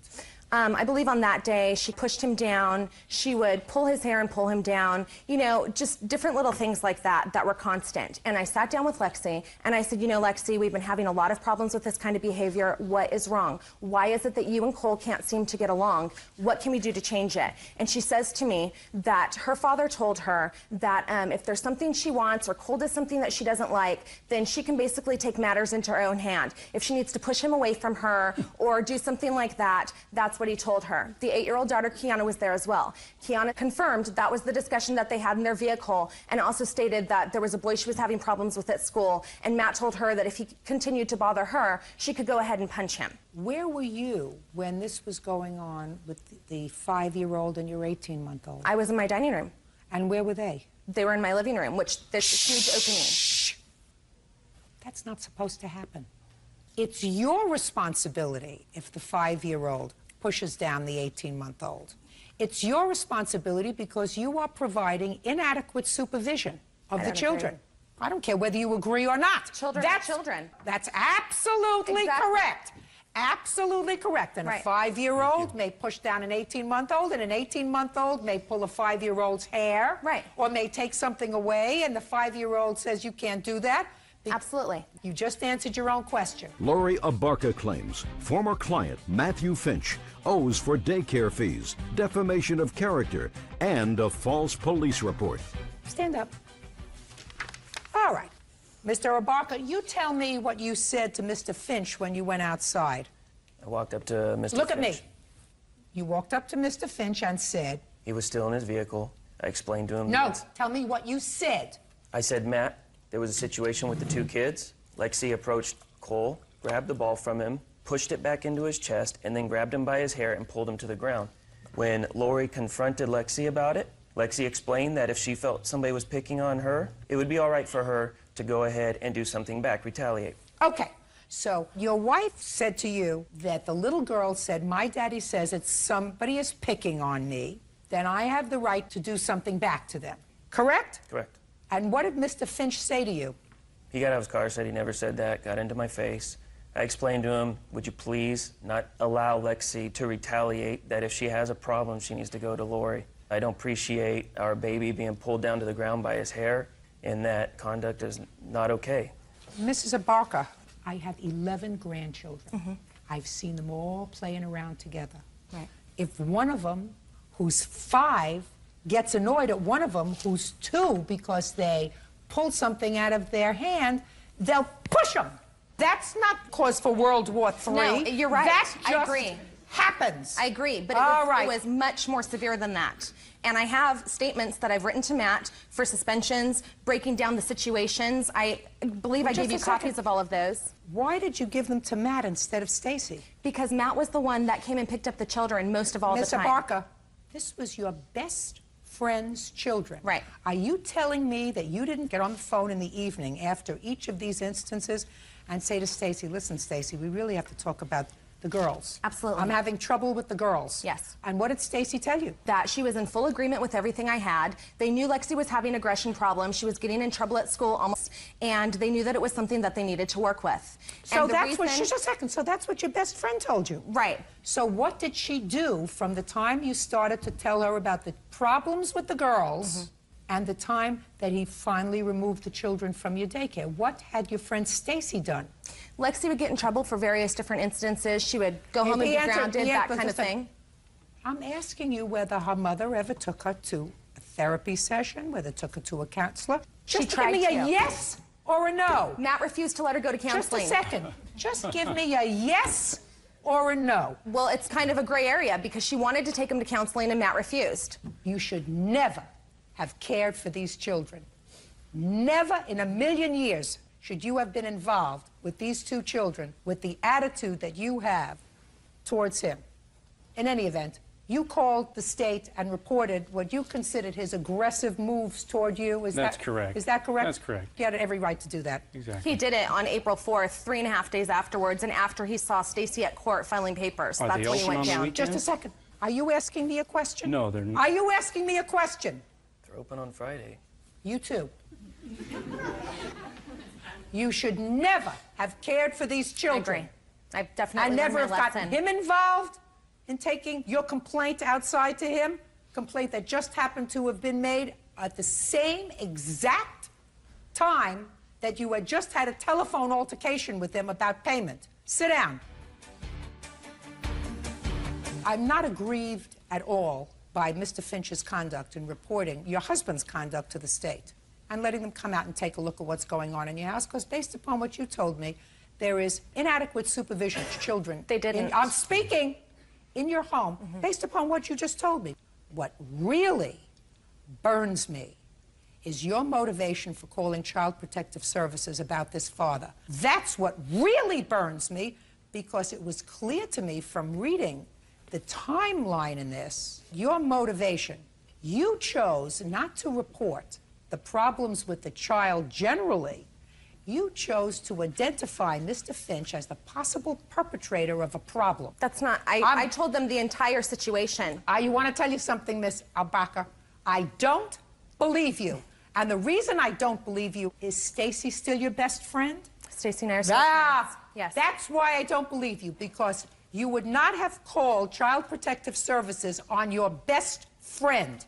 I believe on that day, she pushed him down. She would pull his hair and pull him down. You know, just different little things like that that were constant. And I sat down with Lexi, and I said, you know, Lexi, we've been having a lot of problems with this kind of behavior. What is wrong? Why is it that you and Cole can't seem to get along? What can we do to change it? And she says to me that her father told her that if there's something she wants or Cole does something that she doesn't like, then she can basically take matters into her own hand. If she needs to push him away from her or do something like that, that's what he told her. The 8-year-old daughter, Kiana, was there as well. Kiana confirmed that was the discussion that they had in their vehicle and also stated that there was a boy she was having problems with at school, and Matt told her that if he continued to bother her, she could go ahead and punch him. Where were you when this was going on with the 5-year-old and your 18-month-old? I was in my dining room. And where were they? They were in my living room, which there's a huge opening. Shh. That's not supposed to happen. It's your responsibility if the 5-year-old pushes down the 18-month-old. It's your responsibility because you are providing inadequate supervision of the children. Agree. I don't care whether you agree or not. Children are children. That's absolutely correct. Absolutely correct. And a 5-year-old may push down an 18-month-old, and an 18-month-old may pull a 5-year-old's hair. Right. Or may take something away, and the 5-year-old says you can't do that. Absolutely. You just answered your own question. Lori Abarca claims former client Matthew Finch owes for daycare fees, defamation of character, and a false police report. Stand up. All right. Mr. Abarca, you tell me what you said to Mr. Finch when you went outside. I walked up to Mr. Look at Finch. me. You walked up to Mr. Finch and said... He was still in his vehicle. I explained to him... No, tell me what you said. I said, Matt, there was a situation with the 2 kids. Lexi approached Cole, grabbed the ball from him, pushed it back into his chest, and then grabbed him by his hair and pulled him to the ground. When Lori confronted Lexi about it, Lexi explained that if she felt somebody was picking on her, it would be all right for her to go ahead and do something back, retaliate. Okay, so your wife said to you that the little girl said, my daddy says that somebody is picking on me, then I have the right to do something back to them. Correct? Correct. And what did Mr. Finch say to you? He got out of his car, said he never said that, got into my face. I explained to him, would you please not allow Lexi to retaliate, that if she has a problem, she needs to go to Lori. I don't appreciate our baby being pulled down to the ground by his hair, and that conduct is not okay. Mrs. Abarca, I have 11 grandchildren. I've seen them all playing around together. Right. If one of them, who's 5, gets annoyed at one of them who's 2 because they pull something out of their hand, they'll push them. That's not cause for World War III. No, you're right. That just I agree. happens. I agree, but it was much more severe than that. And I have statements that I've written to Matt for suspensions, breaking down the situations. I believe I gave you copies of all of those. Why did you give them to Matt instead of Stacy? Because Matt was the one that came and picked up the children most of all the time. Miss Abarca, this was your best friend's children. Right. Are you telling me that you didn't get on the phone in the evening after each of these instances and say to Stacy, listen, Stacy, we really have to talk about the girls. Absolutely. I'm having trouble with the girls. Yes. And what did Stacy tell you? That she was in full agreement with everything I had. They knew Lexi was having aggression problems. She was getting in trouble at school almost. and they knew that it was something that they needed to work with. So And the that's what, reason- just a second, so that's what your best friend told you? Right. So what did she do from the time you started to tell her about the problems with the girls and the time that he finally removed the children from your daycare? What had your friend Stacy done? Lexi would get in trouble for various different instances. She would go home and be grounded, that kind of thing. I'm asking you whether her mother ever took her to a therapy session, whether took her to a counselor. Just tried give me to. a yes or a no. Matt refused to let her go to counseling. Just a second. Just give me a yes or a no. Well, it's kind of a gray area because she wanted to take him to counseling and Matt refused. You should never have cared for these children. Never in a million years should you have been involved with these two children with the attitude that you have towards him. In any event, you called the state and reported what you considered his aggressive moves toward you. That's correct. Is that correct? That's correct. He had every right to do that. Exactly. He did it on April 4th, 3.5 days afterwards, and after he saw Stacy at court filing papers. Are That's they when he open went on the down. weekend? Just a second. Are you asking me a question? No, they're not. Are you asking me a question? They're open on Friday. You too. You should never have cared for these children. I agree. I've definitely I never learned have my gotten lesson. him involved in taking your complaint outside to him, complaint that just happened to have been made at the same exact time that you had just had a telephone altercation with him about payment. Sit down. I'm not aggrieved at all by Mr. Finch's conduct in reporting your husband's conduct to the state and letting them come out and take a look at what's going on in your house, because based upon what you told me, there is inadequate supervision of children. They didn't. I'm speaking in your home, based upon what you just told me. What really burns me is your motivation for calling Child Protective Services about this father. That's what really burns me, because it was clear to me from reading the timeline in this, your motivation. You chose not to report the problems with the child generally. You chose to identify Mr. Finch as the possible perpetrator of a problem. That's not, I told them the entire situation. You want to tell you something, Miss Albaka? I don't believe you. And the reason I don't believe you is Stacy still your best friend? Stacy and I are still friends. Yes. That's why I don't believe you, because you would not have called Child Protective Services on your best friend.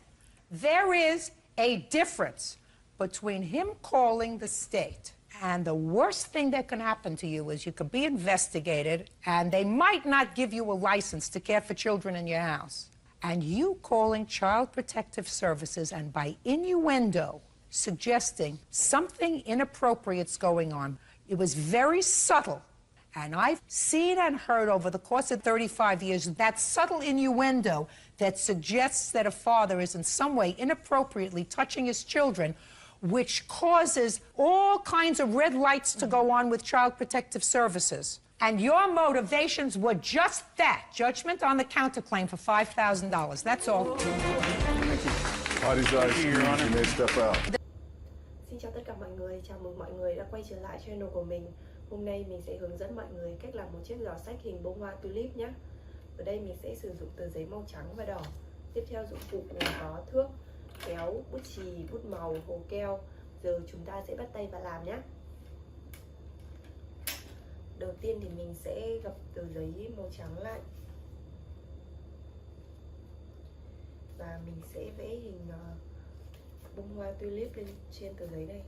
There is a difference between him calling the state, and the worst thing that can happen to you is you could be investigated and they might not give you a license to care for children in your house. And you calling Child Protective Services and by innuendo suggesting something inappropriate's going on. It was very subtle. And I've seen and heard over the course of 35 years that subtle innuendo that suggests that a father is in some way inappropriately touching his children, which causes all kinds of red lights to go on with Child Protective Services. And your motivations were just that, judgment on the counterclaim for $5,000. That's all. Parties are excused. You may step out. Xin chào tất cả mọi người, chào mừng mọi người đã quay trở lại channel của mình. Hôm nay mình sẽ hướng dẫn mọi người cách làm một chiếc giỏ xách hình bông hoa tulip nhé. Ở đây mình sẽ sử dụng tờ giấy màu trắng và đỏ. Tiếp theo dụng cụ gồm có thước, kéo, bút chì, bút màu, hồ keo. Giờ chúng ta sẽ bắt tay vào làm nhé. Đầu tiên thì mình sẽ gập tờ giấy màu trắng lại. Và mình sẽ vẽ hình bông hoa tulip lên trên tờ giấy này.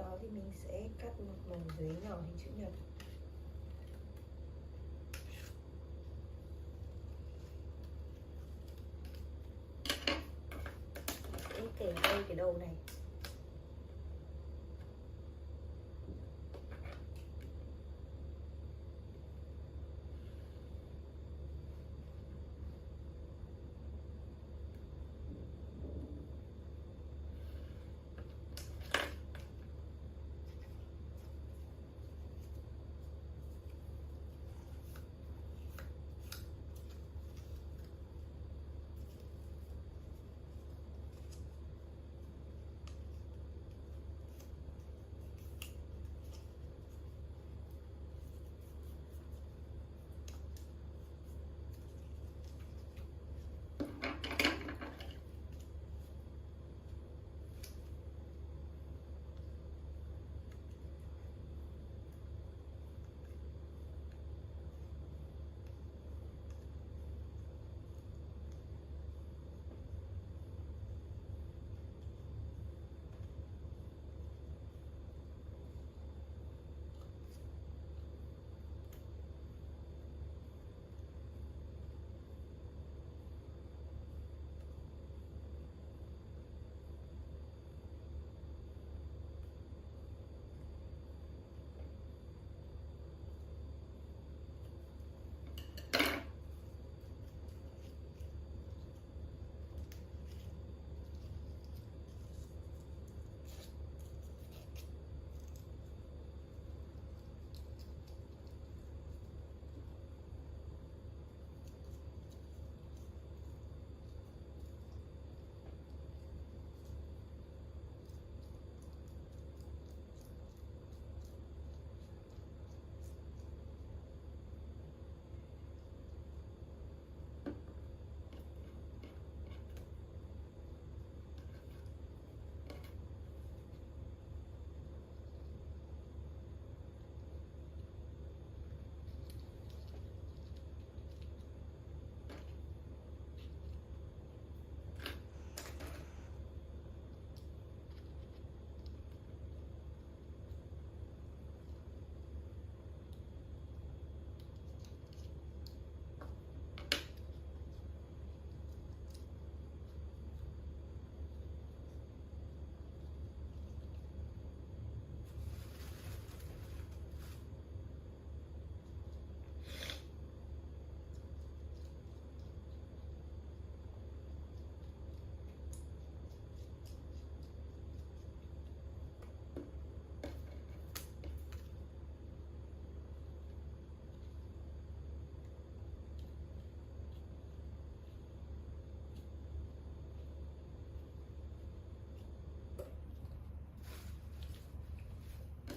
đó thì mình sẽ cắt một mảnh giấy nhỏ hình chữ nhật. Sẽ kẻ dây cái đầu này.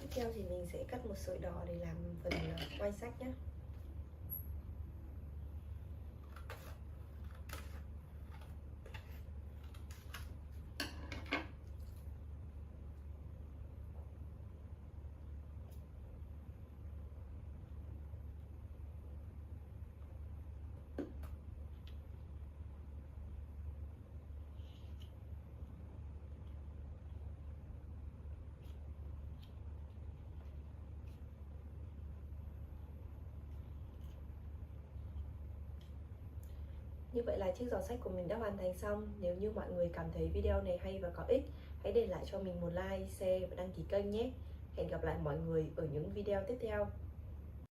Tiếp theo thì mình sẽ cắt một sợi đỏ để làm phần quay sách nhé. Như vậy là chiếc giỏ sách của mình đã hoàn thành xong. Nếu như mọi người cảm thấy video này hay và có ích, hãy để lại cho mình một like, share và đăng ký kênh nhé. Hẹn gặp lại mọi người ở những video tiếp theo.